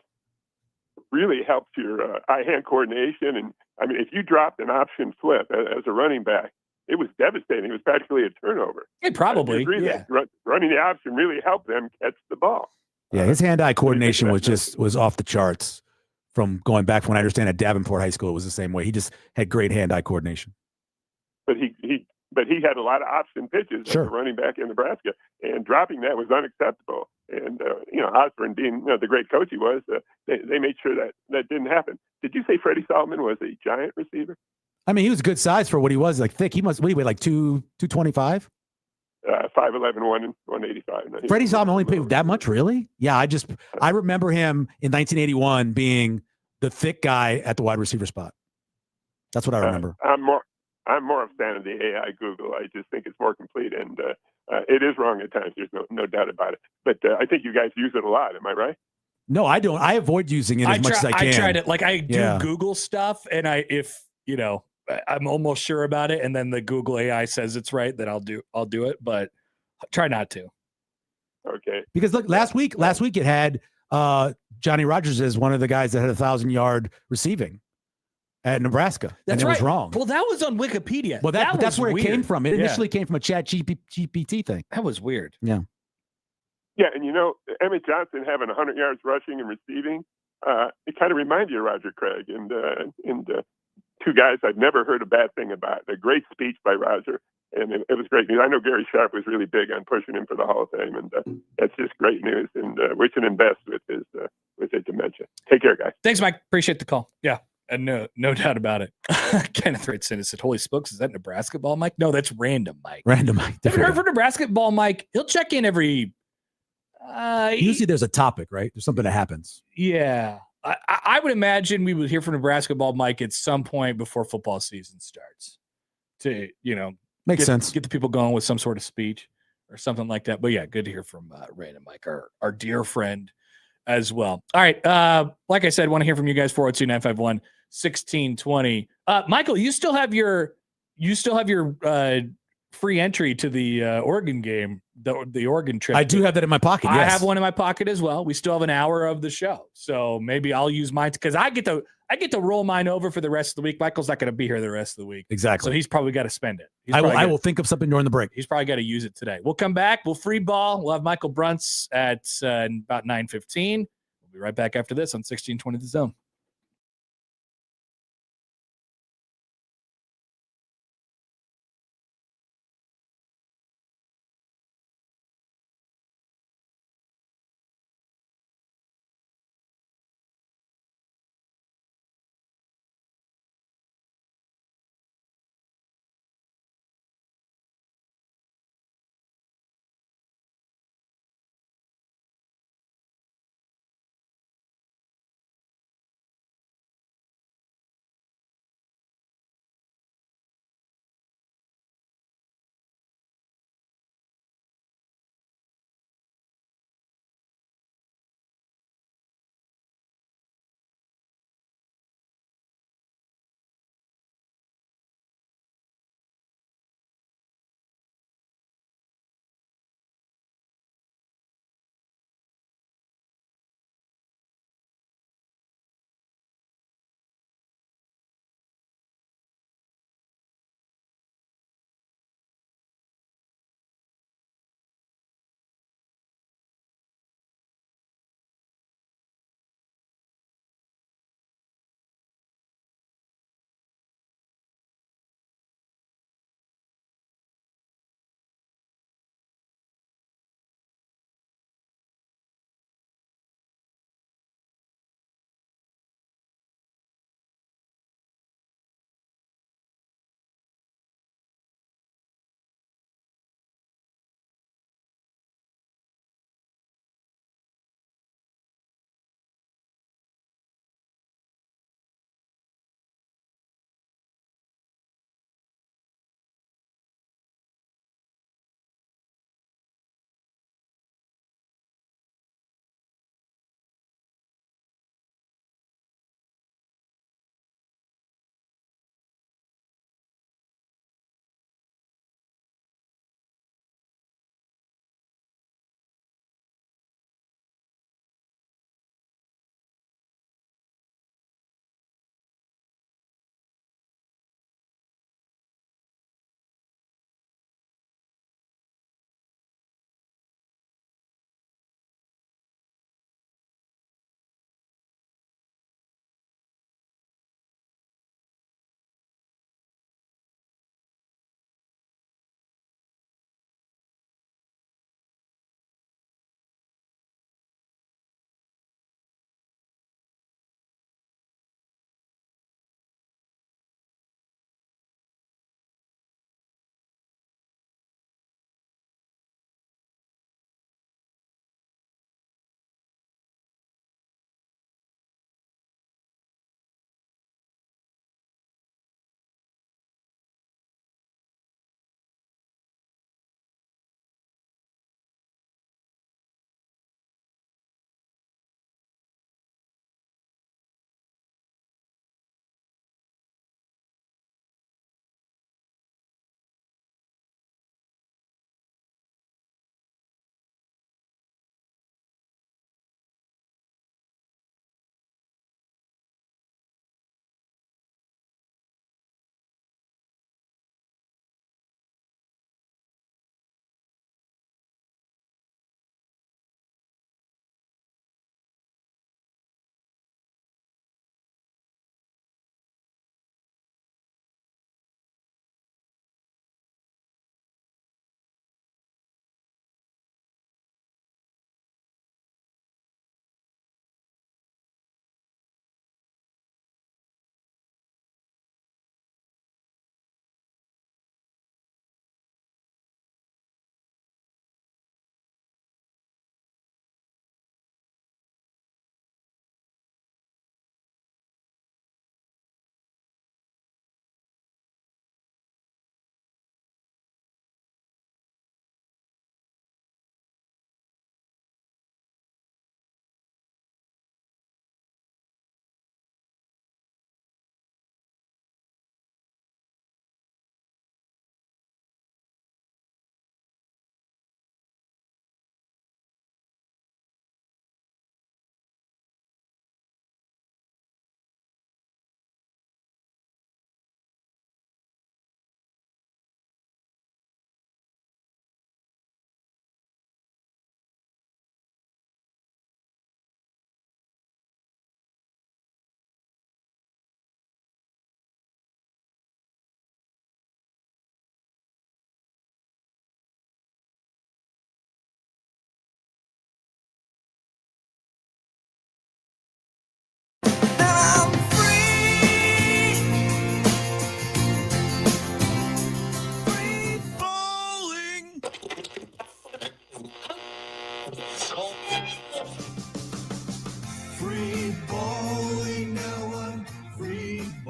really helps your eye-hand coordination? And I mean, if you dropped an option flip as a running back, it was devastating. It was practically a turnover. Hey, probably. I agree Yeah. that running the option really helped them catch the ball. Yeah, his hand-eye what do you coordination think of was that? off the charts. From going back when I understand at Davenport High School, it was the same way. He just had great hand-eye coordination. But he had a lot of option pitches Sure. as a running back in Nebraska, and dropping that was unacceptable. And Osborne, being the great coach he was, they made sure that didn't happen. Did you say Freddie Solomon was a giant receiver? I mean, he was a good size for what he was. Like thick. He must. What he weighed like 225. 5'11", 185. No, he Freddie was Solomon only a little played that much, really? Yeah, I remember him in 1981 being the thick guy at the wide receiver spot. That's what I remember. I'm more a fan of the AI Google. I just think it's more complete, and it is wrong at times. There's no doubt about it. But I think you guys use it a lot. Am I right? No, I don't. I avoid using it as much as I can. I tried it. Like I do Yeah. Google stuff, and I'm almost sure about it, and then the Google AI says it's right, then I'll do it, but try not to. Okay. Because look, last week it had Johnny Rodgers as one of the guys that had 1,000-yard receiving at Nebraska, and it was wrong. Well, that was on Wikipedia. Well, that's was where it weird. came from. It Yeah. initially came from a Chat GPT thing. That was weird. Yeah, and Emmett Johnson having 100 yards rushing and receiving, it kind of reminded you of Roger Craig and two guys I've never heard a bad thing about. A great speech by Roger, and it was great news. I know Gary Sharp was really big on pushing him for the Hall of Fame, and that's just great news. And wishing him best with his dementia. Take care, guys. Thanks, Mike. Appreciate the call. Yeah. And no doubt about it. Kenneth writes in and said, "Holy smokes, is that Nebraska ball, Mike?" No, that's random, Mike. Random. Haven't heard for Nebraska ball, Mike. He'll check in every. Usually there's a topic, right? There's something that happens. Yeah, I would imagine we would hear from Nebraska ball, Mike, at some point before football season starts. To Makes sense. Get the people going with some sort of speech or something like that. But yeah, good to hear from Random Mike, our dear friend as well. All right, like I said, want to hear from you guys. 402-951-1620. Michael, you still have your free entry to the Oregon game, the Oregon trip. I do have that in my pocket. I Yes. have one in my pocket as well. We still have an hour of the show, so maybe I'll use mine because I get to roll mine over for the rest of the week. Michael's not going to be here the rest of the week, Exactly. so he's probably got to spend it. I will think of something during the break. He's probably got to use it today. We'll come back. We'll free ball. We'll have Michael Brunts at about 9:15. We'll be right back after this on 1620 The Zone.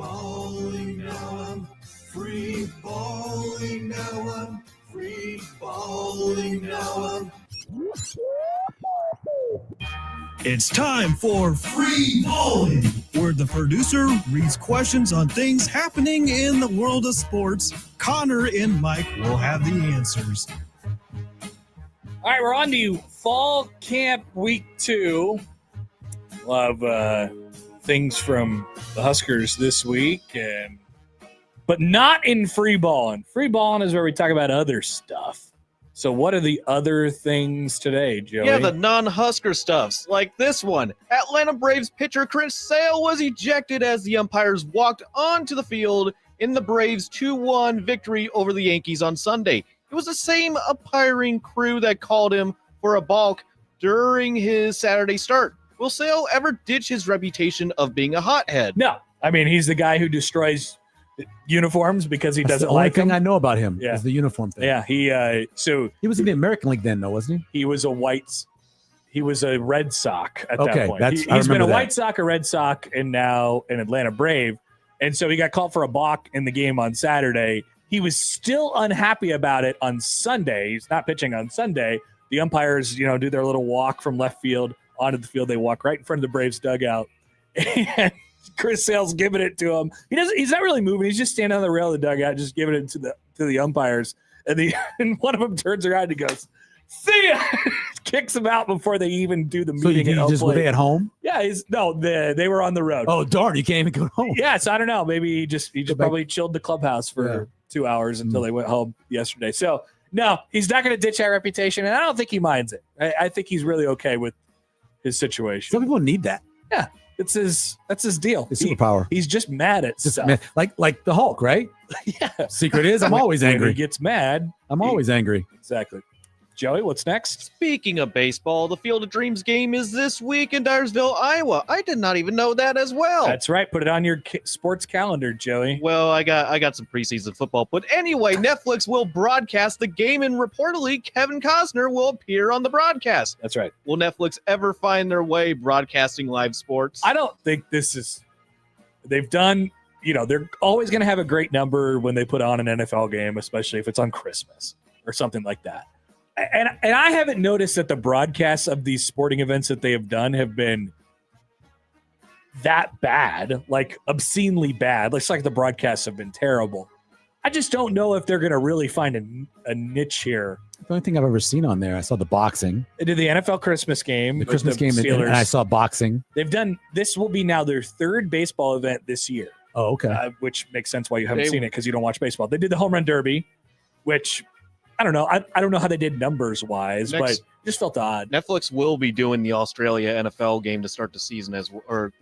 balling, now I'm free balling, now I'm free balling, now I'm. It's time for Free Balling, where the producer reads questions on things happening in the world of sports. Connor and Mike will have the answers. All right, we're on to fall camp week 2. We'll have things from the Huskers this week, but not in free balling. Free balling is where we talk about other stuff. So what are the other things today, Joey? Yeah, the non-Husker stuffs, like this one. Atlanta Braves pitcher Chris Sale was ejected as the umpires walked onto the field in the Braves' 2-1 victory over the Yankees on Sunday. It was the same umpiring crew that called him for a balk during his Saturday start. Will Sale ever ditch his reputation of being a hothead? No. I mean, he's the guy who destroys uniforms because he doesn't the only like thing them. I know about him Yeah. is the uniform thing. Yeah, he was in the American League then, though, wasn't he was a Red Sox at that point. I He's been remember a that. White Sox, a Red Sox, and now an Atlanta Brave. And so he got called for a balk in the game on Saturday. He was still unhappy about it on Sunday. He's not pitching on Sunday. The umpires, do their little walk from left field onto the field. They walk right in front of the Braves dugout. And Chris Sale's giving it to him. He's not really moving. He's just standing on the rail of the dugout, just giving it to the umpires. And one of them turns around and goes, "See ya!" Kicks him out before they even do the meeting. Were they at home? Yeah, they were on the road. Oh darn! You can't even go home. Yeah, so I don't know. Maybe he just probably chilled the clubhouse for 2 hours until they went home yesterday. So no, he's not going to ditch that reputation, and I don't think he minds it. I think he's really okay with his situation. Some people need that. Yeah, that's his deal. His superpower. He's just mad at stuff. Like the Hulk, right? Yeah. Secret is I'm always When angry. he gets mad. I'm always angry. Exactly. Joey, what's next? Speaking of baseball, the Field of Dreams game is this week in Dyersville, Iowa. I did not even know that as well. That's right. Put it on your sports calendar, Joey. Well, I got some preseason football. But anyway, Netflix will broadcast the game, and reportedly Kevin Costner will appear on the broadcast. That's right. Will Netflix ever find their way broadcasting live sports? I don't think they've done, they're always going to have a great number when they put on an NFL game, especially if it's on Christmas or something like that. And I haven't noticed that the broadcasts of these sporting events that they have done have been that bad, like obscenely bad. Looks like the broadcasts have been terrible. I just don't know if they're going to really find a niche here. The only thing I've ever seen on there, I saw the boxing. They did the NFL Christmas game. The Christmas game, Steelers. and I saw boxing. This will be now their third baseball event this year. Oh, okay. Which makes sense why you haven't seen it, because you don't watch baseball. They did the home run derby, which I don't know. I don't know how they did numbers wise, but it just felt odd. Netflix will be doing the Australia NFL game to start the season the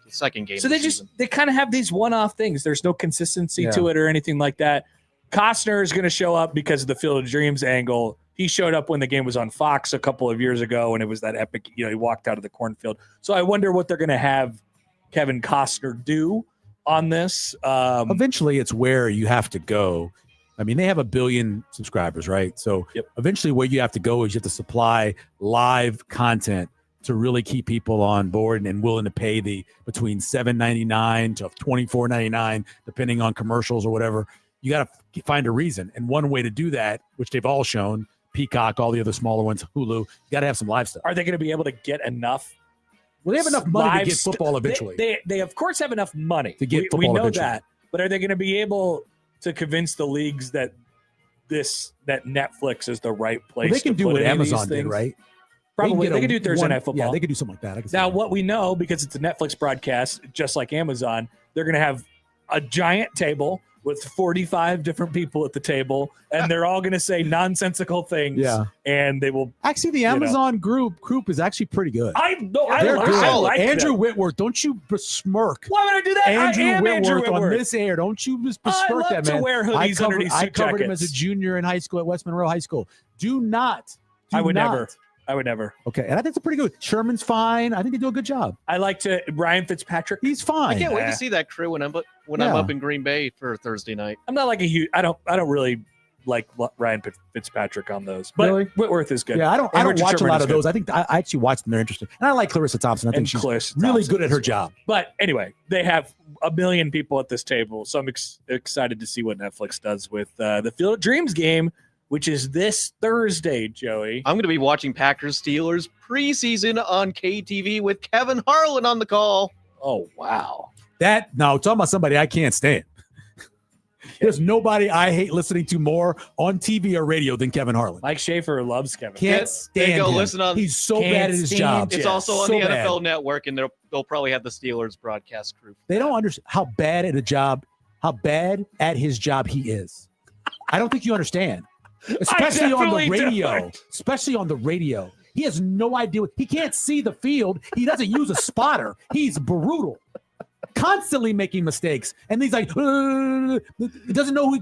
second game. So they kind of have these one-off things. There's no consistency to it or anything like that. Costner is going to show up because of the Field of Dreams angle. He showed up when the game was on Fox a couple of years ago, and it was that epic. He walked out of the cornfield. So I wonder what they're going to have Kevin Costner do on this. Eventually, it's where you have to go. I mean, they have 1 billion subscribers, right? So eventually where you have to go is you have to supply live content to really keep people on board and willing to pay between $7.99 to $24.99, depending on commercials or whatever. You got to find a reason. And one way to do that, which they've all shown, Peacock, all the other smaller ones, Hulu, you got to have some live stuff. Are they going to be able to get enough? Well, they have enough money to get football eventually. They of course have enough money to get football we know eventually. that. But are they going to be able to convince the leagues that Netflix is the right place? Well, they can to do put what any of Amazon these did, things? right? Probably they can do Thursday Night Football. Yeah, they could do something like that. Now, what we know, because it's a Netflix broadcast, just like Amazon, they're going to have a giant table with 45 different people at the table, and they're all going to say nonsensical things. Yeah, and they will. Actually, the Amazon group is actually pretty good. I like Andrew them. Whitworth, don't you besmirk? Why would I do that? Andrew Whitworth on Whitworth. this air. Don't you besmirk I love that, to man? wear hoodies underneath I suit covered him as a jackets. junior in high school at West Monroe High School. I would never. Okay, and I think it's pretty good. Sherman's fine. I think they do a good job. I like to Ryan Fitzpatrick. He's fine. I can't wait to see that crew when I'm up in Green Bay for Thursday night. I'm not like a huge. I don't really like Ryan Fitzpatrick on those. But Really? Whitworth is good. Yeah, I don't Richard watch a Sherman lot is of good. those. I think I actually watch them. They're interesting. And I like Clarissa Thompson. I think And she's Clarissa really Thompson good at her as well. job. But anyway, they have a million people at this table, so I'm excited to see what Netflix does with the Field of Dreams game, which is this Thursday, Joey. I'm going to be watching Packers Steelers preseason on KTV with Kevin Harlan on the call. Oh, wow. Talking about somebody I can't stand. There's nobody I hate listening to more on TV or radio than Kevin Harlan. Mike Schaefer loves Kevin. Can't stand There you go. him. Listen on. He's so Can't bad at his stand job. It's Yeah, also on so the bad. NFL Network, and they'll probably have the Steelers broadcast crew. They don't understand how bad at his job he is. I don't think you understand. Especially on the definitely radio. don't. Especially on the radio. He has no idea. He can't see the field. He doesn't use a spotter. He's brutal. Constantly making mistakes. And he's like, he doesn't know who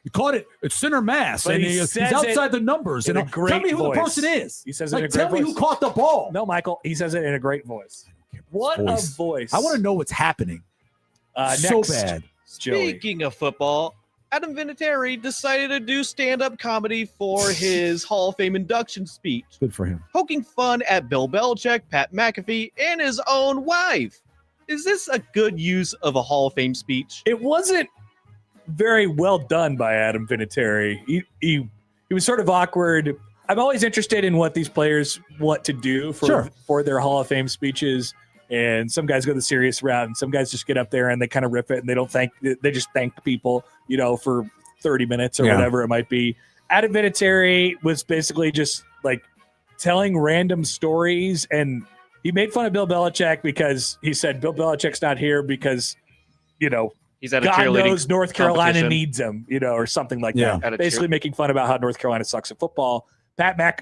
he caught it. It's center mass. But And he he's says outside it the numbers. in And a great tell me who voice. the person is. He says it in a great tell me voice. who caught the ball. No, Michael, he says it in a great voice. What Voice. a voice. I want to know what's happening. So next, bad. Joey. Speaking of football, Adam Vinatieri decided to do stand-up comedy for his Hall of Fame induction speech, Good for him. poking fun at Bill Belichick, Pat McAfee, and his own wife. Is this a good use of a Hall of Fame speech? It wasn't very well done by Adam Vinatieri. He was sort of awkward. I'm always interested in what these players want to do for their Hall of Fame speeches. And some guys go the serious route, and some guys just get up there and they kind of rip it, and they just thank people, for 30 minutes or whatever it might be. Adam Vinatieri was basically just like telling random stories, and he made fun of Bill Belichick because he said Bill Belichick's not here because, He's at a God cheerleading knows North Carolina competition. needs him, or something like Yeah. that. At a Basically making fun about how North Carolina sucks at football.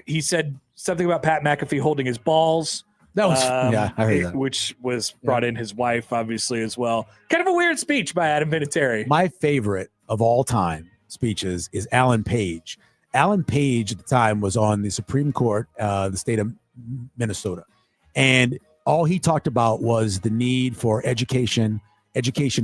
He said something about Pat McAfee holding his balls. That was I heard that. Which was brought in his wife, obviously, as well. Kind of a weird speech by Adam Vinatieri. My favorite of all time speeches is Alan Page. Alan Page at the time was on the Supreme Court, the state of Minnesota. And all he talked about was the need for education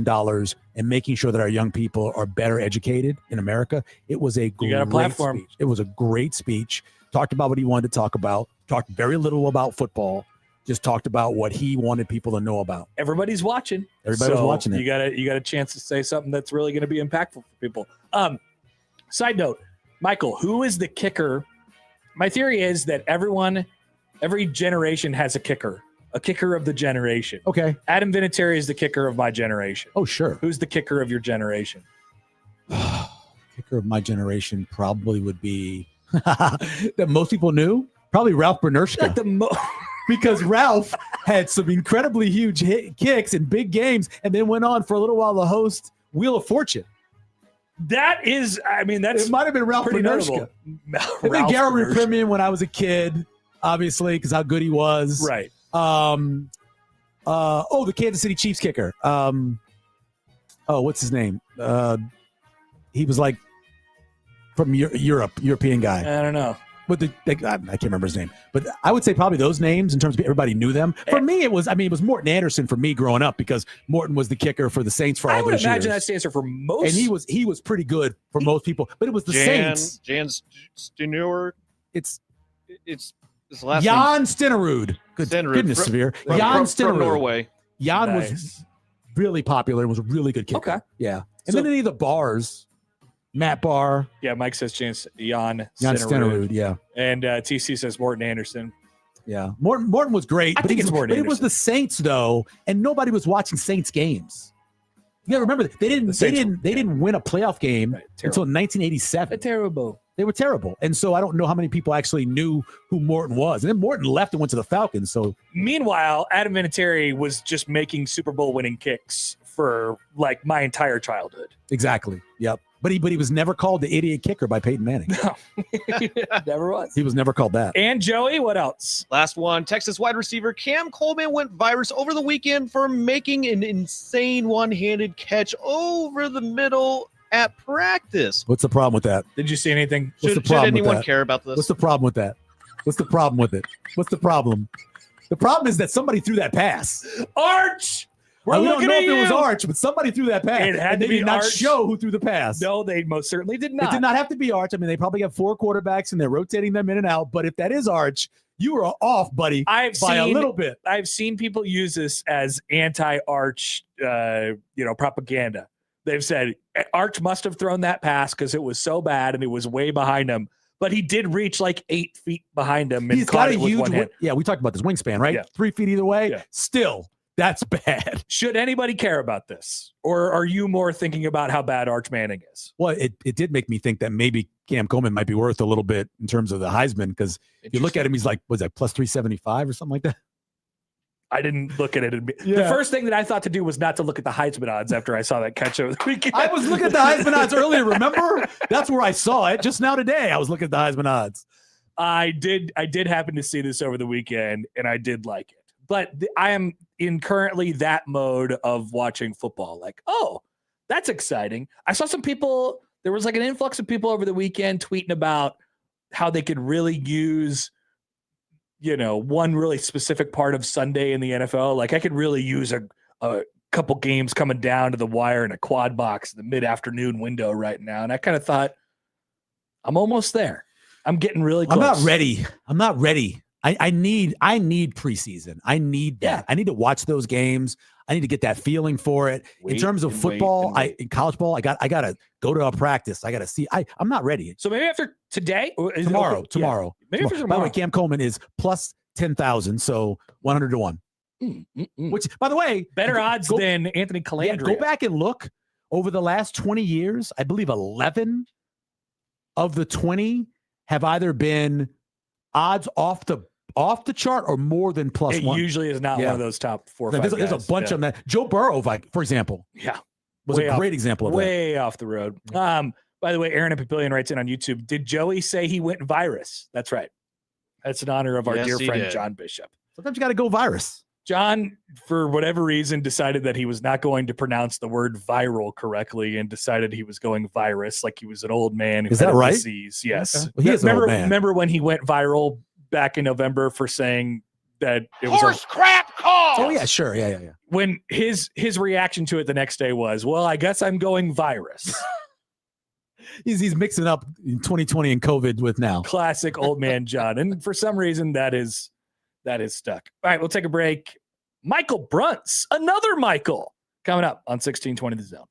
dollars, and making sure that our young people are better educated in America. It was a great got a platform. speech. It was a great speech. Talked about what he wanted to talk about. Talked very little about football. Just talked about what he wanted people to know about. Everybody's watching. Everybody was watching it. You got a chance to say something that's really going to be impactful for people. Side note, Michael, who is the kicker? My theory is that every generation has a kicker of the generation. Okay. Adam Vinatieri is the kicker of my generation. Oh, sure. Who's the kicker of your generation? Kicker of my generation probably would be that most people knew. Probably Ralph Bernershka. Because Ralph had some incredibly huge kicks in big games, and then went on for a little while to host Wheel of Fortune. That's It might have been Ralph pretty Bernershka. notable. And then Gary Reprimian when I was a kid, obviously, because how good he was. Right. The Kansas City Chiefs kicker. What's his name? He was like from European guy. I don't know. But I can't remember his name. But I would say probably those names in terms of everybody knew them. For me, it was Morton Anderson for me growing up, because Morton was the kicker for the Saints for all I would those imagine years. that's the answer for most. And he was pretty good for most people. But it was the Saints. Jan Stineur. It's His last Jan Stenerud. Stenerud. Goodness, Severe. From Jan Stenerud. Norway. Jan Nice. was really popular and was a really good kicker. Okay. Yeah. And So- then any of the bars, Matt Barr, Yeah, Mike says Jan Jan Stenerud. Stenerud. Yeah. And TC says Morton Anderson. Yeah. Morton was great. I think it's Morton But it was Anderson. the Saints, though, and nobody was watching Saints games. You got to remember, they didn't win a playoff game Right, until 1987. Terrible. They were terrible. And so I don't know how many people actually knew who Morton was. And then Morton left and went to the Falcons. So Meanwhile, Adam Vinatieri was just making Super Bowl winning kicks for like my entire childhood. exactly. Yep. But he was never called the idiot kicker by Peyton Manning. Never was. He was never called that. And Joey, what else? Last one, Texas wide receiver Cam Coleman went viral over the weekend for making an insane one-handed catch over the middle at practice. What's the problem with that? Did you see anything? What's the Should problem with anyone that? care about this? What's the problem with that? What's the problem with it? What's the problem? The problem is that somebody threw that pass. Arch! We're we don't looking know at if it was you. Arch, but somebody threw that pass. It had and to they be did not Arch. show who threw the pass. No, they most certainly did not. It did not have to be Arch. I mean, they probably have 4 quarterbacks and they're rotating them in and out. But if that is Arch, you are off, buddy, by a little bit. I've seen people use this as anti-Arch, propaganda. They've said Arch must have thrown that pass because it was so bad and it was way behind him. But he did reach like 8 feet behind him and He's caught got a it with huge one hand. Yeah, we talked about this wingspan, right? Yeah. 3 feet either way. Yeah. Still, that's bad. Should anybody care about this? Or are you more thinking about how bad Arch Manning is? Well, it did make me think that maybe Cam Coleman might be worth a little bit in terms of the Heisman because you look at him, he's like, was that plus 375 or something like that? I didn't look at it. Yeah. The first thing that I thought to do was not to look at the Heisman odds after I saw that catch over the weekend. I was looking at the Heisman odds earlier, remember? That's where I saw it. Just now today, I was looking at the Heisman odds. I did happen to see this over the weekend, and I did like it. But I am in currently that mode of watching football. Like, oh, that's exciting. I saw some people, there was like an influx of people over the weekend tweeting about how they could really use one really specific part of Sunday in the NFL. Like I could really use a couple games coming down to the wire in a quad box in the mid-afternoon window right now. And I kind of thought, I'm almost there. I'm getting really close. I'm not ready. I need preseason. I need that. Yeah. I need to watch those games. I need to get that feeling for it. In terms of football, in college ball, I gotta go to a practice. I gotta see. I'm not ready. So maybe after today? Tomorrow. Yeah. Maybe after tomorrow. By the way, Cam Coleman is plus 10,000, so 100 to 1. Which, by the way, better odds than Anthony Calandria. Yeah, go back and look over the last 20 years. I believe 11 of the 20 have either been odds off the chart or more than plus 1. It usually is not one of those top 4 or 5 There's a bunch of them. Joe Burrow, for example, was a great example of that. Way off the road. By the way, Aaron and Papillion writes in on YouTube. Did Joey say he went virus? That's right. That's in honor of our dear friend John Bishop. Sometimes you got to go virus. John, for whatever reason, decided that he was not going to pronounce the word viral correctly and decided he was going virus like he was an old man who Is had that a right? disease. Yes. Okay. Well, he is an old man. Remember when he went viral back in November for saying that it was Horse crap call. Oh yeah, sure, yeah. when his reaction to it the next day was, well, I guess I'm going virus. He's mixing up 2020 and COVID with now. Classic old man John. And for some reason that is stuck. All right, we'll take a break. Michael Brunts, another Michael, coming up on 1620 The Zone.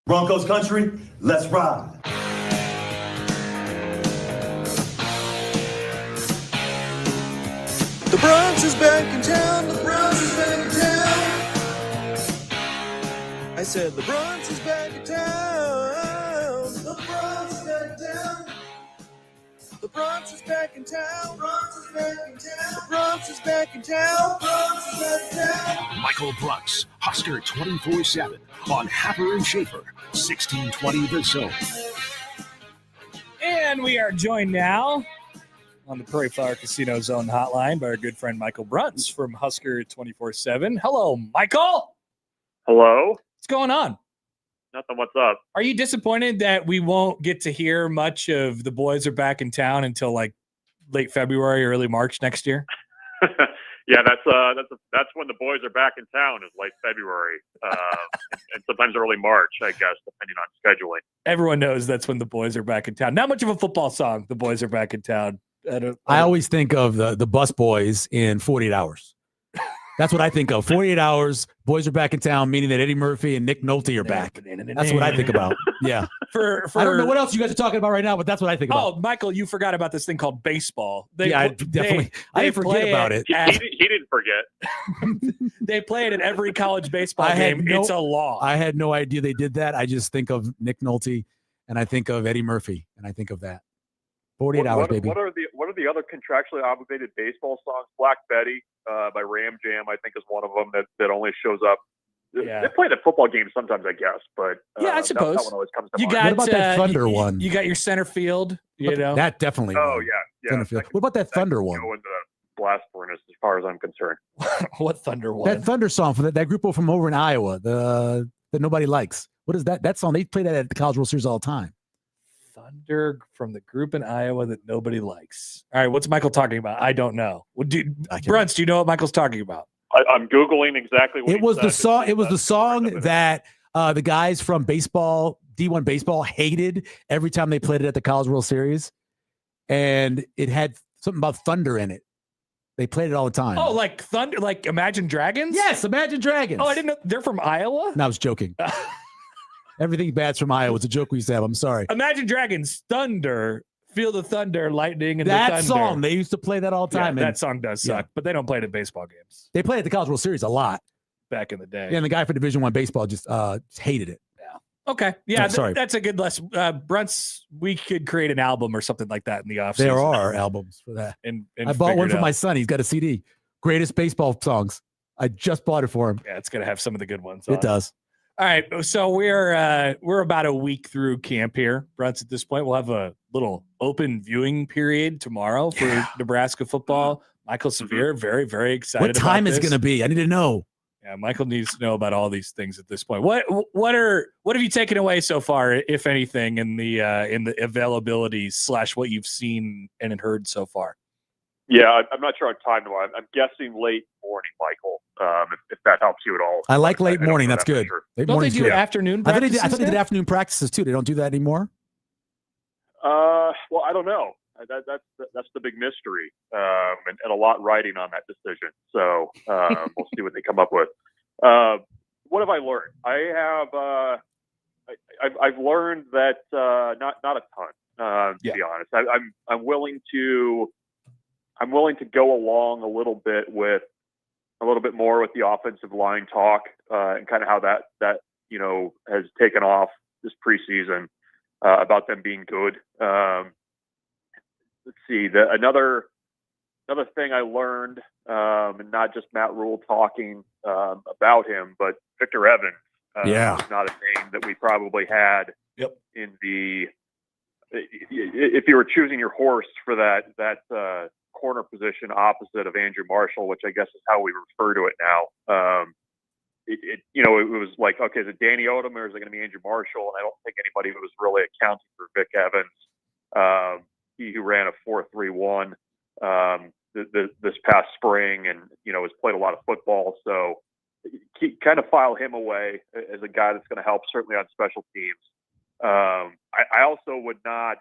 Broncos country, let's ride. The Bronx is back in town. The Bronx is back in town. I said the Bronx is back in town. The Bronx is back in town. The Bronx is back in town. Bronx is back in town. The Bronx is back in town. Bronx is back in town. Michael Brooks, Husker 24/7 on Happer and Schaefer, 1620 The Zone. And we are joined now on the Prairie Flower Casino Zone hotline by our good friend Michael Brunts from Husker 24/7. Hello, Michael. Hello? What's going on? Nothing, what's up? Are you disappointed that we won't get to hear much of the boys are back in town until like late February, early March next year? Yeah, that's when the boys are back in town, is late February, and sometimes early March, I guess, depending on scheduling. Everyone knows that's when the boys are back in town. Not much of a football song, the boys are back in town. I always think of the bus boys in 48 Hours. That's what I think of. 48 Hours, boys are back in town, meaning that Eddie Murphy and Nick Nolte are back. That's what I think about. Yeah. For I don't know what else you guys are talking about right now, but that's what I think about. Oh, Michael, you forgot about this thing called baseball. I definitely. I didn't forget about it. He didn't forget. They play it at every college baseball game. It's a law. I had no idea they did that. I just think of Nick Nolte, and I think of Eddie Murphy, and I think of that. 48 Hours, baby. What are the other contractually obligated baseball songs? Black Betty by Ram Jam, I think, is one of them that only shows up. Yeah. They play it at football games sometimes, I guess, but I suppose that one always comes to you mind. got What about that Thunder one? You got your center field. You know That definitely. Oh yeah. Center field. What about that Thunder one? Go into the blast furnace, as far as I'm concerned. what Thunder one? That Thunder song for that group from over in Iowa, that nobody likes. What is that? That song, they play that at the College World Series all the time. Thunder from the group in Iowa that nobody likes. All right, what's Michael talking about? I don't know. Brunts, do you know what Michael's talking about? I'm Googling exactly what It was the song. It was the song that the guys from baseball, D1 baseball, hated every time they played it at the College World Series, and it had something about thunder in it. They played it all the time. Oh, like Thunder, like Imagine Dragons? Yes, Imagine Dragons. Oh, I didn't know they're from Iowa. No, I was joking. Everything bad's from Iowa. It's a joke we used to have. I'm sorry. Imagine Dragons, Thunder, Feel the Thunder, Lightning, and that the thunder. song, they used to play that all the time. Yeah, that song does suck, but they don't play it at baseball games. They played at the College World Series a lot back in the day. Yeah, and the guy for Division I baseball just hated it. Yeah. Okay. Yeah, sorry. That's a good lesson. Brunts, we could create an album or something like that in the offseason. There are albums for that. And I bought one for my son. He's got a CD. Greatest baseball songs. I just bought it for him. Yeah, it's gonna have some of the good ones. It does. All right, so we're about a week through camp here, Brunts. At this point, we'll have a little open viewing period tomorrow for Nebraska football. Michael Severe, very, very excited. What time about is this. going to be? I need to know. Yeah, Michael needs to know about all these things at this point. What have you taken away so far, if anything, in the availability / what you've seen and heard so far? Yeah, I'm not sure on time tomorrow. I'm guessing late morning, Michael. If that helps you at all. I like late morning. That's good. Late Don't they morning's do good. afternoon I practices? thought they did afternoon practices too. They don't do that anymore. Well, I don't know. That's the big mystery, and a lot riding on that decision. So we'll see what they come up with. What have I learned? I've learned that not a ton. To be honest, I'm willing to go along a little bit more with the offensive line talk and kind of how that has taken off this preseason about them being good. Let's see. Another thing I learned, and not just Matt Rule talking about him, but Victor Evans. Is not a name that we probably had in the. If you were choosing your horse for that corner position opposite of Andrew Marshall, which I guess is how we refer to it now. It was like, okay, is it Danny Odom or is it going to be Andrew Marshall? And I don't think anybody was really accounting for Vic Evans. He who ran a 4.31 this past spring and, has played a lot of football. So kind of file him away as a guy that's going to help certainly on special teams. I also would not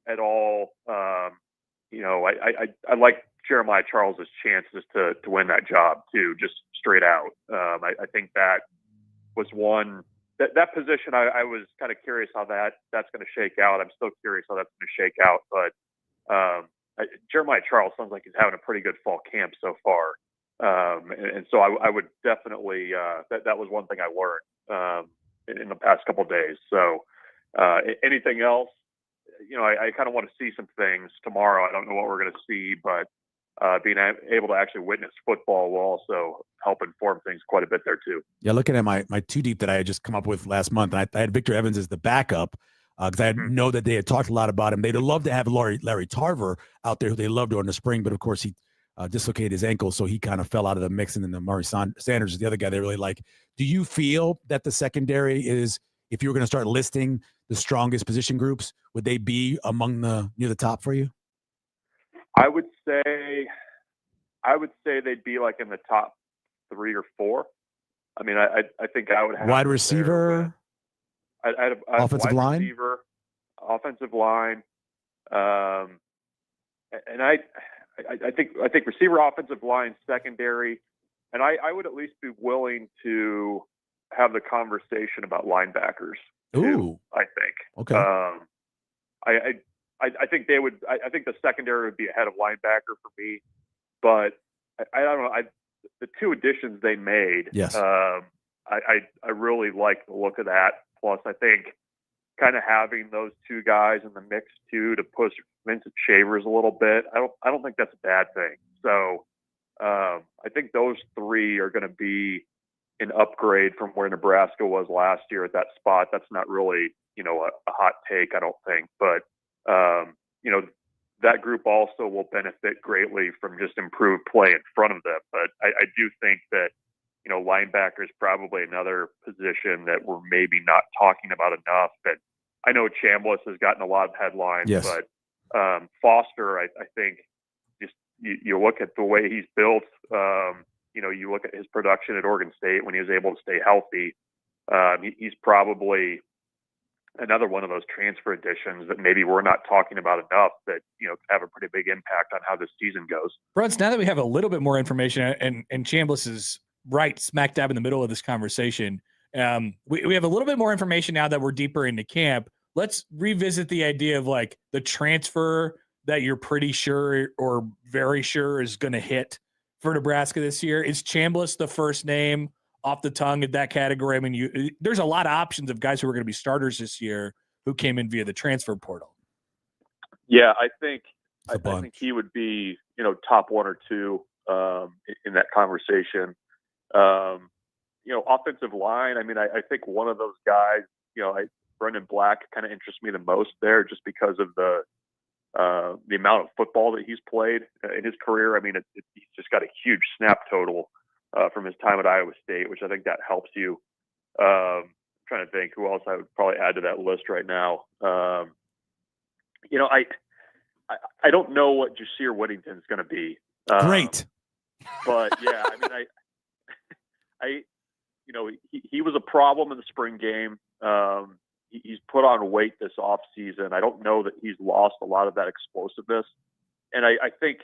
at all, I like Jeremiah Charles's chances to win that job too, just straight out. I think that was one that position, I was kind of curious how that's going to shake out. I'm still curious how that's going to shake out. But Jeremiah Charles sounds like he's having a pretty good fall camp so far. And so I would definitely that was one thing I learned in the past couple of days. So anything else, I kind of want to see some things tomorrow. I don't know what we're going to see, but being able to actually witness football will also help inform things quite a bit there too. Yeah, looking at my two deep that I had just come up with last month, and I had Victor Evans as the backup because I know that they had talked a lot about him. They'd love to have Larry Tarver out there, who they loved during the spring, but of course he dislocated his ankle, so he kind of fell out of the mix. And then the Murray Sanders is the other guy they really like. Do you feel that the secondary is, if you were going to start listing the strongest position groups, would they be among near the top for you? I would say they'd be like in the top 3 or 4. I mean, I think I would have wide receiver, offensive line, receiver, offensive line, and I think receiver, offensive line, secondary, and I would at least be willing to have the conversation about linebackers. Ooh, I think. Okay. I think they would. I think the secondary would be ahead of linebacker for me, but I don't know. The 2 additions they made. Yes. I really like the look of that. Plus, I think kind of having those 2 guys in the mix too to push Vincent Shavers a little bit. I don't think that's a bad thing. So I think those 3 are going to be an upgrade from where Nebraska was last year at that spot. That's not really a hot take, I don't think, but that group also will benefit greatly from just improved play in front of them. But I do think that, linebacker is probably another position that we're maybe not talking about enough. And I know Chambliss has gotten a lot of headlines, yes, but Foster, I think just you look at the way he's built, you look at his production at Oregon State when he was able to stay healthy. He's probably another one of those transfer additions that maybe we're not talking about enough that, have a pretty big impact on how this season goes. Bruns, now that we have a little bit more information, and Chambliss is right smack dab in the middle of this conversation, we have a little bit more information now that we're deeper into camp. Let's revisit the idea of like the transfer that you're pretty sure or very sure is going to hit for Nebraska this year. Is Chambliss the first name off the tongue in that category? I mean, there's a lot of options of guys who are going to be starters this year who came in via the transfer portal. Yeah, I think he would be, top 1 or 2 in that conversation. Offensive line. I mean, I think one of those guys, Brendan Black kind of interests me the most there, just because of the amount of football that he's played in his career. I mean, he's just got a huge snap total from his time at Iowa State, which I think that helps you. I'm trying to think who else I would probably add to that list right now. I don't know what Jasir Whittington's going to be. Great. But yeah, I mean, he was a problem in the spring game. He's put on weight this off season. I don't know that he's lost a lot of that explosiveness. And I think,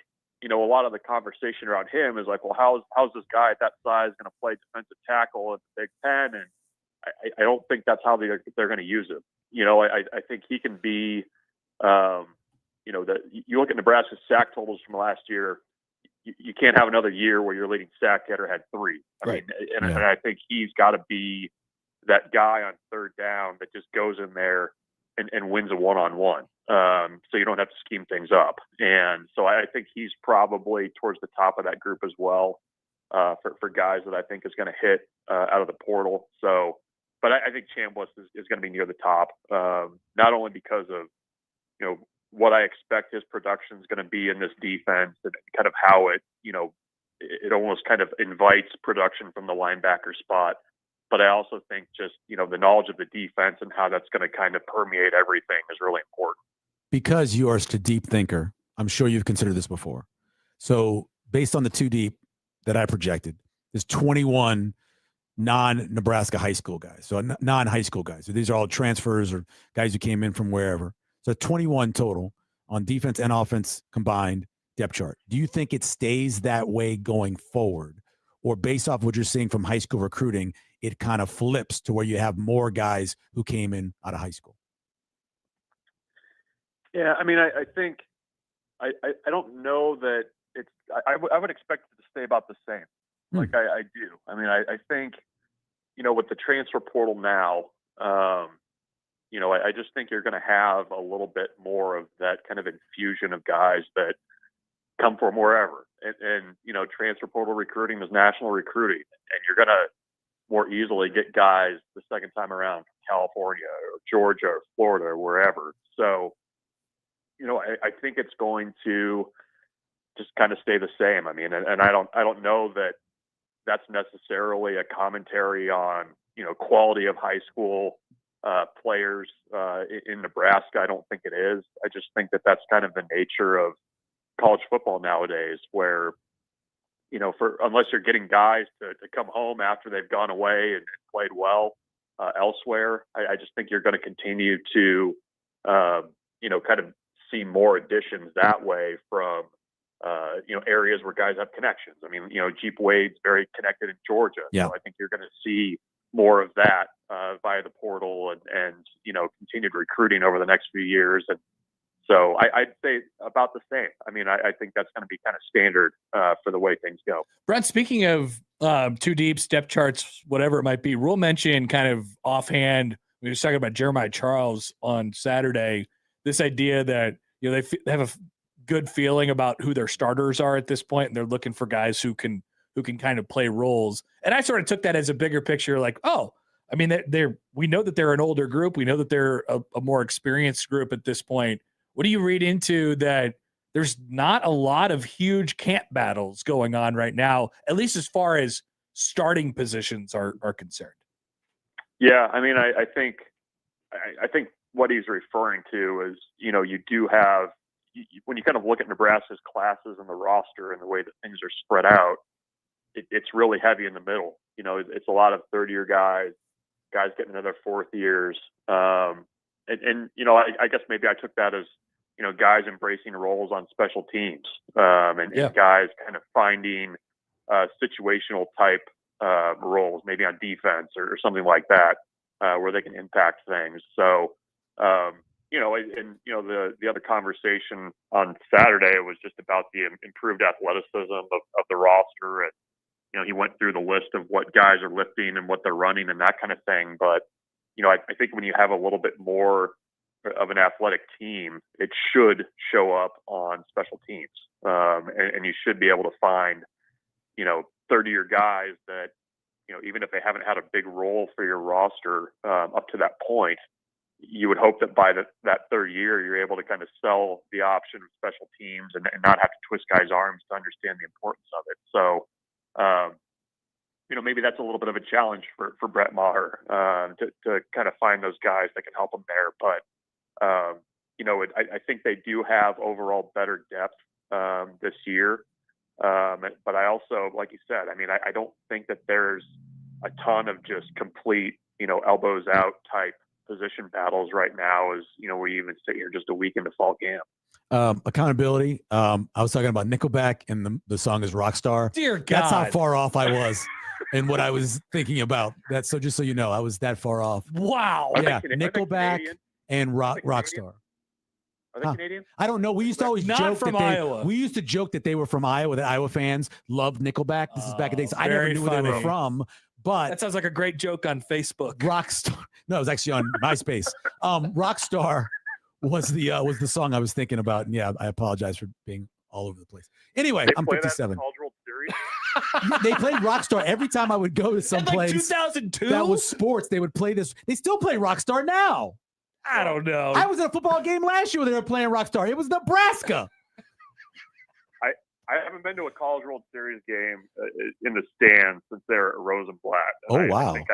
a lot of the conversation around him is like, well, how's this guy at that size going to play defensive tackle in the Big Ten? And I don't think that's how they're going to use him. I think he can be, you look at Nebraska's sack totals from last year, you can't have another year where your leading sack getter had 3. Right. And I think he's got to be that guy on third down that just goes in there and wins a one-on-one. So you don't have to scheme things up. And so I think he's probably towards the top of that group as well for guys that I think is going to hit out of the portal. So, but I think Chambliss is going to be near the top, not only because of, what I expect his production is going to be in this defense and kind of how it, it almost kind of invites production from the linebacker spot. But I also think just, the knowledge of the defense and how that's going to kind of permeate everything is really important. Because you are a deep thinker, I'm sure you've considered this before. So based on the 2 deep that I projected, there's 21 non-Nebraska high school guys. So non-high school guys. So these are all transfers or guys who came in from wherever. So 21 total on defense and offense combined depth chart. Do you think it stays that way going forward? Or based off what you're seeing from high school recruiting, it kind of flips to where you have more guys who came in out of high school? Yeah, I mean, I think I don't know that it's. I would expect it to stay about the same. Like I do. I mean, I think with the transfer portal now, I just think you're going to have a little bit more of that kind of infusion of guys that come from wherever. And transfer portal recruiting is national recruiting, and you're going to more easily get guys the second time around from California or Georgia or Florida or wherever. So, I think it's going to just kind of stay the same. I mean, and I don't know that that's necessarily a commentary on, quality of high school players in Nebraska. I don't think it is. I just think that that's kind of the nature of college football nowadays, where, unless you're getting guys to come home after they've gone away and played well elsewhere, I just think you're going to continue to, kind of see more additions that way from, areas where guys have connections. I mean, Jeep Wade's very connected in Georgia. Yeah. So I think you're going to see more of that via the portal and continued recruiting over the next few years. And so I'd say about the same. I mean, I think that's going to be kind of standard for the way things go. Brent, speaking of two deep step charts, whatever it might be, Rule mentioned kind of offhand, we were talking about Jeremiah Charles on Saturday, this idea that, they have a good feeling about who their starters are at this point, and they're looking for guys who can kind of play roles. And I sort of took that as a bigger picture, like, oh, I mean, we know that they're an older group. We know that they're a more experienced group at this point. What do you read into that? There's not a lot of huge camp battles going on right now, at least as far as starting positions are concerned. Yeah, I mean, I think what he's referring to is, you do have, when you kind of look at Nebraska's classes and the roster and the way that things are spread out, it's really heavy in the middle. It's a lot of third-year guys getting into their fourth years. I guess maybe I took that as, guys embracing roles on special teams and guys kind of finding situational type roles, maybe on defense or something like that, where they can impact things. So, the other conversation on Saturday was just about the improved athleticism of the roster. And, he went through the list of what guys are lifting and what they're running and that kind of thing. But, I think when you have a little bit more of an athletic team, it should show up on special teams. And you should be able to find, 30-year guys that, even if they haven't had a big role for your roster up to that point, you would hope that by that third year, you're able to kind of sell the option of special teams and not have to twist guys' arms to understand the importance of it. So, maybe that's a little bit of a challenge for Brett Maher to kind of find those guys that can help him there. But, I think they do have overall better depth this year. But I also, like you said, I mean, I don't think that there's a ton of just complete, elbows out type position battles right now, as we even sit here just a week into fall camp. Accountability. I was talking about Nickelback, and the song is Rockstar. Dear God, that's how far off I was and what I was thinking about. That's so just so you know, I was that far off. Wow. Yeah, Nickelback and Rockstar. Are they Canadian? I don't know. We used to always joke from that Iowa. We used to joke that they were from Iowa, that Iowa fans loved Nickelback. This is back in the days. I never knew where they were from. But that sounds like a great joke on Facebook. Rockstar. No, it was actually on MySpace. Rockstar was the song I was thinking about. And yeah, I apologize for being all over the place. Anyway, I'm 57. They played Rockstar every time I would go to some place. 2002? That was sports. They would play this. They still play Rockstar now. I don't know. I was at a football game last year where they were playing Rockstar. It was Nebraska. I haven't been to a College World Series game in the stands since they're at Rosenblatt. Wow. I think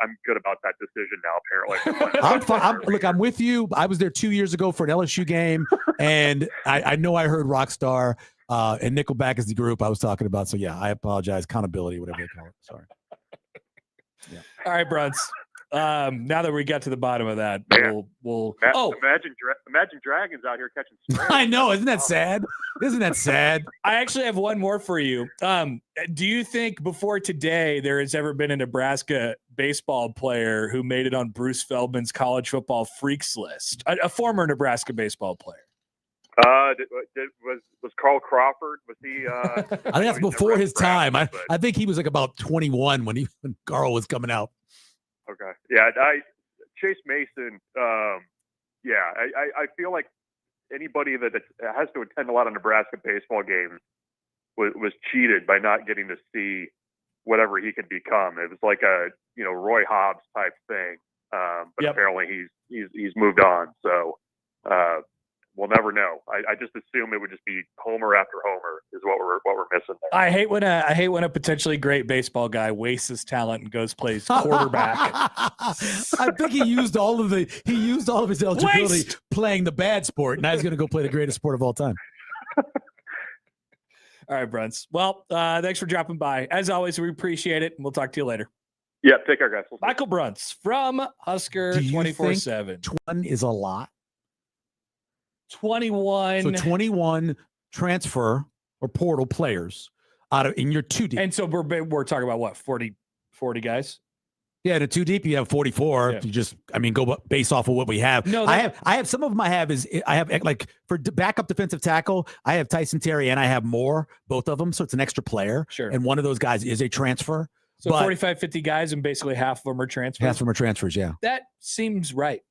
I'm good about that decision now, apparently. Look, I'm with you. I was there 2 years ago for an LSU game, and I know I heard Rockstar, and Nickelback is the group I was talking about. So, yeah, I apologize. Accountability, whatever they call it. Sorry. Yeah. All right, Bruns. Now that we got to the bottom of that, Man. we'll. Imagine dragons out here catching strays. I know. Isn't that sad? Isn't that sad? I actually have one more for you. Do you think before today there has ever been a Nebraska baseball player who made it on Bruce Feldman's college football freaks list? A former Nebraska baseball player. Was Carl Crawford? Was he? I think that's before his time. I think he was like about 21 when Carl was coming out. Okay. Yeah. Chase Mason. I feel like anybody that has to attend a lot of Nebraska baseball games was cheated by not getting to see whatever he could become. It was like a Roy Hobbs type thing. But apparently he's moved on. So we'll never know. I just assume it would just be homer after homer is what we're missing there. I hate when a potentially great baseball guy wastes his talent and goes plays quarterback. I think he used all of his eligibility playing the bad sport. Now he's going to go play the greatest sport of all time. All right, Bruns. Well, thanks for dropping by. As always, we appreciate it, and we'll talk to you later. Yeah, take care, guys. Michael Bruns from Husker 24/7. 21 is a lot. 21. So 21 transfer or portal players in your 2 deep. And so we're talking about what, 40 guys? Yeah, in a 2 deep you have 44. Yeah. You go based off of what we have. No, I have some of them. I have like for backup defensive tackle, I have Tyson Terry and I have Moore, both of them. So it's an extra player. Sure. And one of those guys is a transfer. So 45, 50 guys, and basically half of them are transfers. Half of them are transfers. Yeah. That seems right.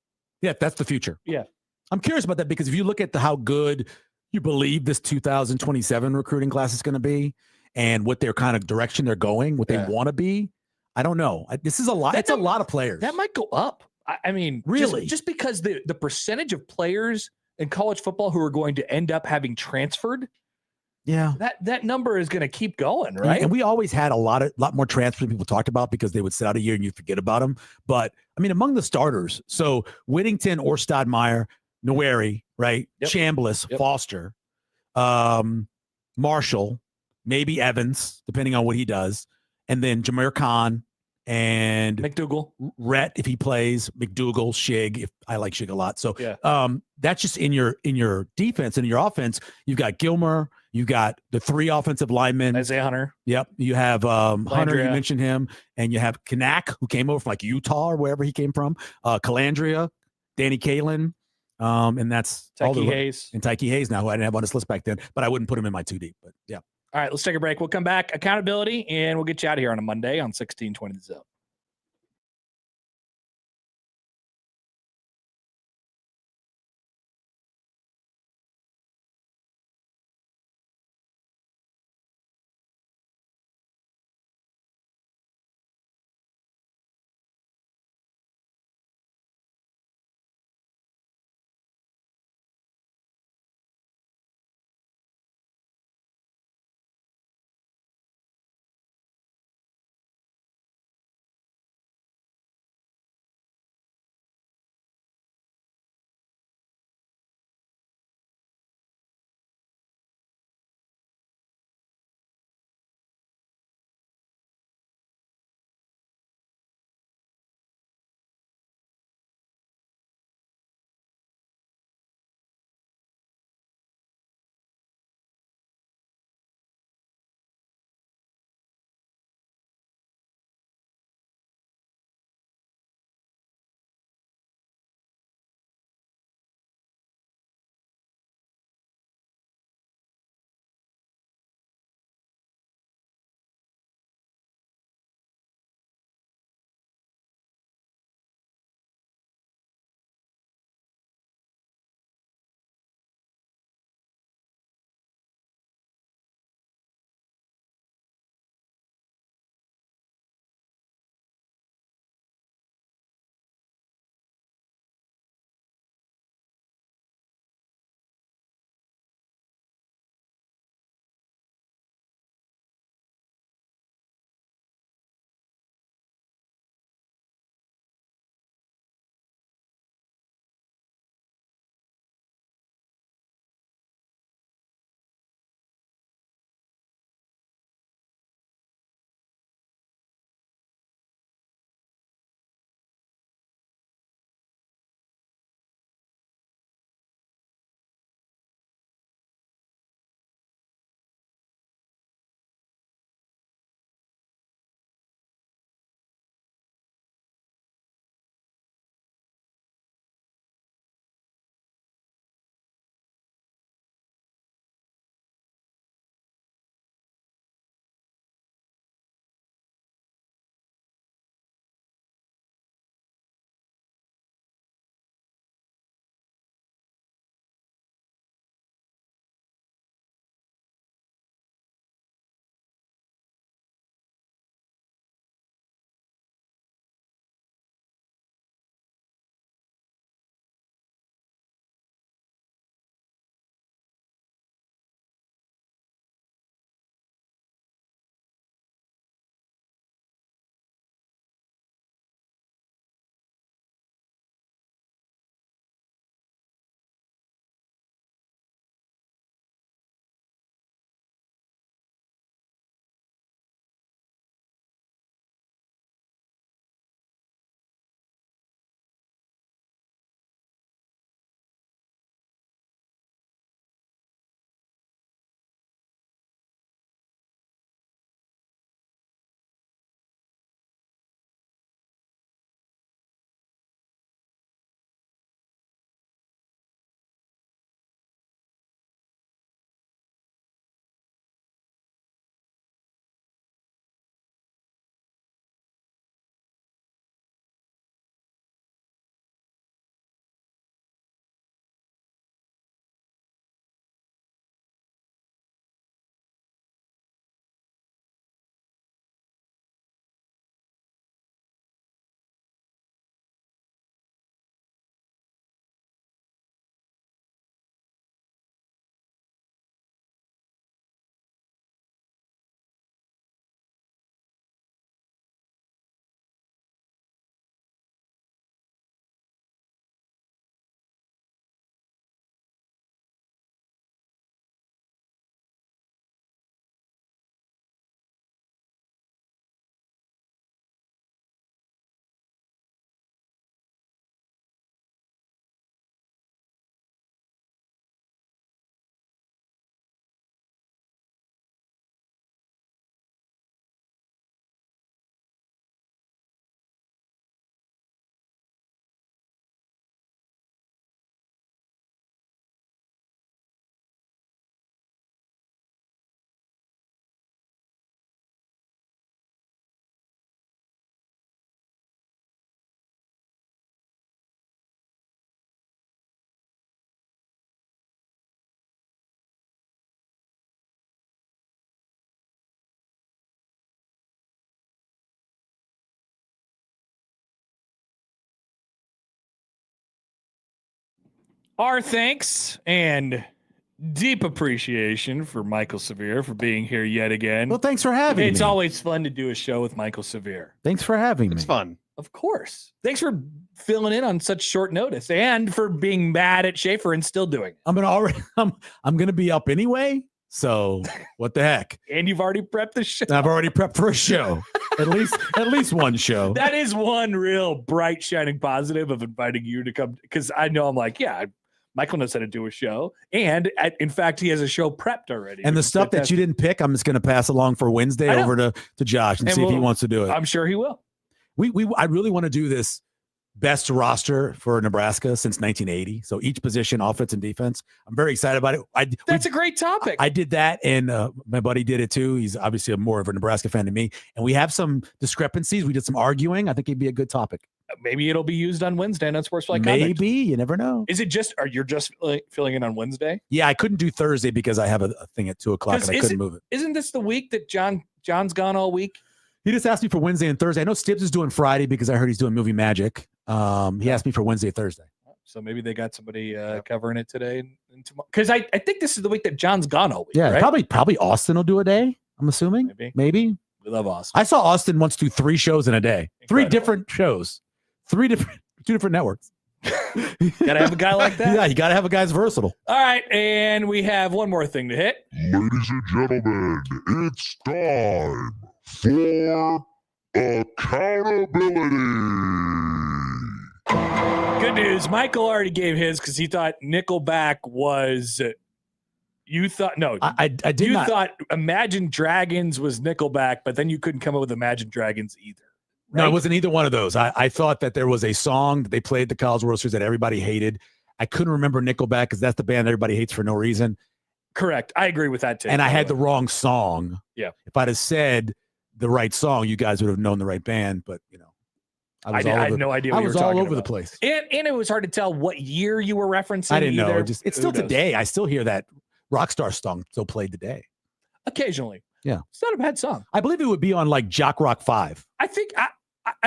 Yeah, that's the future. Yeah. I'm curious about that because if you look at how good you believe this 2027 recruiting class is going to be and what their kind of direction they're going, what they want to be, I don't know. This is a lot. It's a lot of players. That might go up. I mean, really? Just because the percentage of players in college football who are going to end up having transferred, yeah, that number is going to keep going, right? And we always had a lot more transfers people talked about because they would sit out a year and you forget about them. But, I mean, among the starters, so Whittington or Stodmeyer, Noweri, right? Yep. Chambliss, yep. Foster, Marshall, maybe Evans, depending on what he does, and then Jameer Khan and McDougal, Rhett if he plays, McDougal, Shig. I like Shig a lot. So that's just in your defense and in your offense. You've got Gilmer, you got the 3 offensive linemen, Isaiah Hunter. Yep, you have Hunter. You mentioned him, and you have Kanak who came over from like Utah or wherever he came from. Calandria, Danny Kalen. And that's Tyke Hayes. And Tyke Hayes now, who I didn't have on this list back then, but I wouldn't put him in my 2 deep. But yeah. All right, let's take a break. We'll come back. Accountability, and we'll get you out of here on a Monday on 1620 The Zone. Our thanks and deep appreciation for Michael Severe for being here yet again. Well, thanks for having me. It's always fun to do a show with Michael Severe. Thanks for having me. It's fun. Of course. Thanks for filling in on such short notice and for being mad at Schaefer and still doing it. I'm gonna be up anyway. So what the heck? And you've already prepped the show. I've already prepped for a show. At least one show. That is one real bright, shining positive of inviting you to come, because I know I'm like, yeah, Michael knows how to do a show. And in fact, he has a show prepped already. And the stuff that you didn't pick, I'm just going to pass along for Wednesday over to Josh and see if he wants to do it. I'm sure he will. I really want to do this best roster for Nebraska since 1980. So each position, offense and defense. I'm very excited about it. That's a great topic. I did that, and my buddy did it too. He's obviously more of a Nebraska fan than me. And we have some discrepancies. We did some arguing. I think it'd be a good topic. Maybe it'll be used on Wednesday on Sports Flight Maybe. You never know. Is it just, are you just filling in on Wednesday? Yeah, I couldn't do Thursday because I have a thing at 2:00 and I couldn't move it. Isn't this the week that John's gone all week? He just asked me for Wednesday and Thursday. I know Stibbs is doing Friday because I heard he's doing Movie Magic. He asked me for Wednesday, Thursday. So maybe they got somebody covering it today and tomorrow. Because I think this is the week that John's gone all week. Yeah, right? probably Austin will do a day. I'm assuming. Maybe. We love Austin. I saw Austin once do 3 shows in a day. Incredible. 3 different shows. 2 different networks. Gotta have a guy like that. Yeah, you gotta have a guy's versatile. All right, and we have one more thing to hit. Ladies and gentlemen, it's time for accountability. Good news. Michael already gave his because he thought Nickelback was. You thought no. I did you not. thought Imagine Dragons was Nickelback, but then you couldn't come up with Imagine Dragons either. No, it wasn't either one of those. I thought that there was a song that they played at the College World Series that everybody hated. I couldn't remember Nickelback because that's the band everybody hates for no reason. Correct. I agree with that too. And I had the wrong song. Yeah. If I'd have said the right song, you guys would have known the right band. But I had no idea. I was all over the place, and it was hard to tell what year you were referencing. I didn't know. either. It's still today. I still hear that Rockstar song still played today. Occasionally. Yeah. It's not a bad song. I believe it would be on like Jock Rock 5. I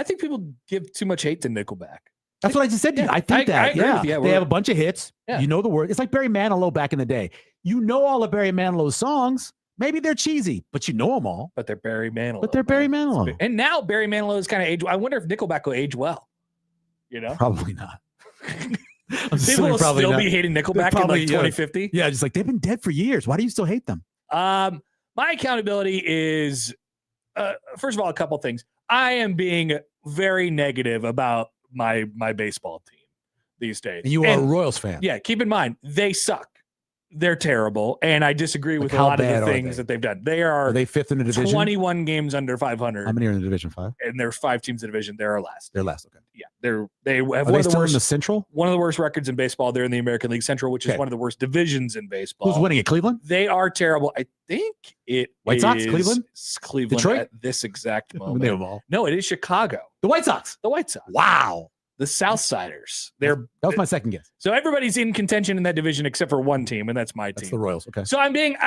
think people give too much hate to Nickelback. That's what I just said to you. I think I agree with you. They have a bunch of hits. Yeah. You know the word. It's like Barry Manilow back in the day. You know all of Barry Manilow's songs. Maybe they're cheesy, but you know them all. But they're Barry Manilow. And now Barry Manilow is kind of age. I wonder if Nickelback will age well. Probably not. People will still be hating Nickelback in like 2050. Yeah, just like they've been dead for years. Why do you still hate them? My accountability is, first of all, a couple things. I am being very negative about my baseball team these days. And you are a Royals fan. Yeah, keep in mind, they suck. They're terrible, and I disagree with a how lot of bad the are things they? that they've done. They are they 5th in the division? 21 games under 500. How many are in the Division 5? And there's 5 teams in the division. They're last. They're last. Okay. Yeah, they have Are one they of the still worst in the Central? One of the worst records in baseball. They're in the American League Central, which is Okay. one of the worst divisions in baseball. Who's winning it? Cleveland? They are terrible. I think it White Sox? is Cleveland? Cleveland Detroit? at this exact They moment. have all. No, it is Chicago. The White Sox. The White Sox. Wow. The Southsiders. They're That was my second guess. so everybody's in contention in that division except for one team, and that's my That's team. the Royals. Okay. So I'm being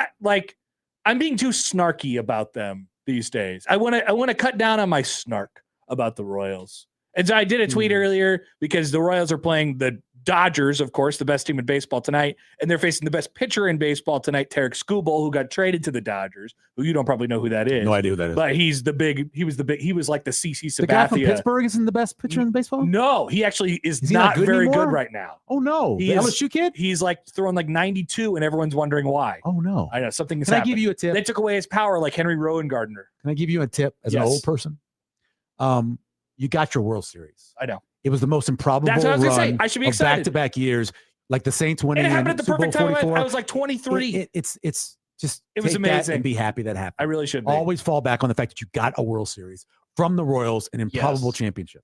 too snarky about them these days. I want to cut down on my snark about the Royals. And so I did a tweet earlier because the Royals are playing the Dodgers, of course, the best team in baseball tonight, and they're facing the best pitcher in baseball tonight, Tarek Skubal, who got traded to the Dodgers, who you don't probably know who that is. No idea who that is. But he was like the CC Sabathia. The guy from Pittsburgh isn't the best pitcher in baseball? No, he actually is he not not good very anymore? good right now. Oh, no. He The is- LSU kid? He's like throwing like 92, and everyone's wondering why. Oh, no. I know something is Can I happening. give you a tip? They took away his power like Henry Rowan Gardner. Can I give you a tip as an Yes. old person? You got your World Series. I know. It was the most improbable That's what I was gonna say. run I should be of excited. back-to-back years, like the Saints winning And it happened and at the Super Bowl perfect time. 44. I was like 23. It's just It was take that amazing. and be happy that happened. I really should be. Always fall back on the fact that you got a World Series from the Royals, an improbable Yes. championship.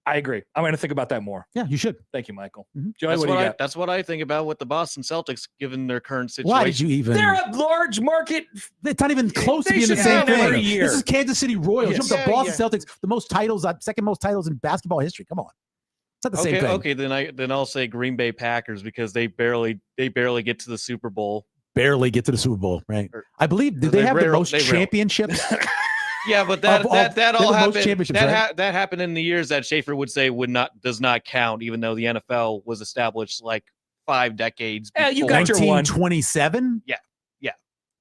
I agree. I'm going to think about that more. Yeah, you should. Thank you, Michael. Mhm. Joey, what do you got? That's what I think about with the Boston Celtics, given their current situation. Why did you even? They're a large market. It's not even close to They being the should same have every thing. year. This is Kansas City Royals. Yes. You know, the Yeah, Boston Celtics, the most titles, second most titles in basketball history. Come on, it's not the same thing. Okay, then I'll say Green Bay Packers because they barely get to the Super Bowl. Barely get to the Super Bowl, right? Or- I believe. Did they they have the rarely- most they rarely- championships? Yeah, but Of all- that they're all the most happened. championships, That happened in the years that Schaefer would say does not count, even though the NFL was established like 5 decades. Yeah, you before. got your one. 1927?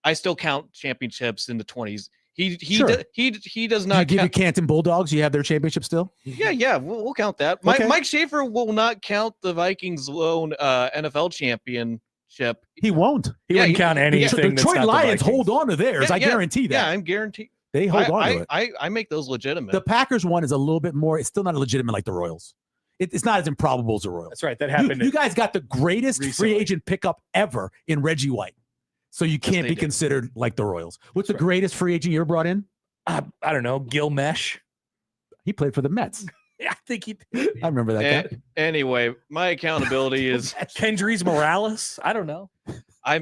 I still count championships in the 20s. He Sure. he does You not give your count. Canton Bulldogs, you have their championship still? Yeah, we'll count that. Okay. Mike Schaefer will not count the Vikings' lone NFL championship. He won't. He wouldn't count anything. that's Detroit not the Lions Vikings. hold on to theirs. I guarantee that. Yeah, I'm guaranteed. They hold on to it. I make those legitimate. The Packers one is a little bit more. It's still not legitimate like the Royals. It's not as improbable as the Royals. That's right. That happened. You guys got the greatest recently. free agent pickup ever in Reggie White. So you can't they be did. considered like the Royals. What's the greatest free agent you ever brought in? I don't know. Gil Mesh. He played for the Mets. Yeah, I think he. I remember that guy. Anyway, my accountability is Kendrys Morales. I don't know. I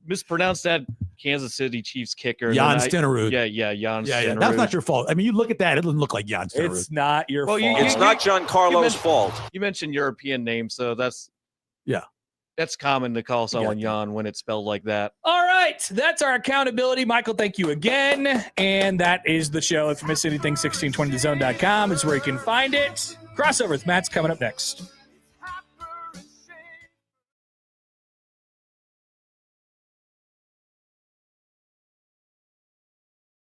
mispronounced that Kansas City Chiefs kicker. and Jan then Stenerud. Jan Yeah, Stenerud. that's not your fault. I mean, you look at that, it doesn't look like Jan Stenerud. It's not your Well, fault. It's not Giancarlo's fault. You mentioned European names, so that's common to call someone Jan when it's spelled like that. All right. That's our accountability. Michael, thank you again. And that is the show. If you miss anything, 1620thezone.com is where you can find it. Crossover with Matt's coming up next.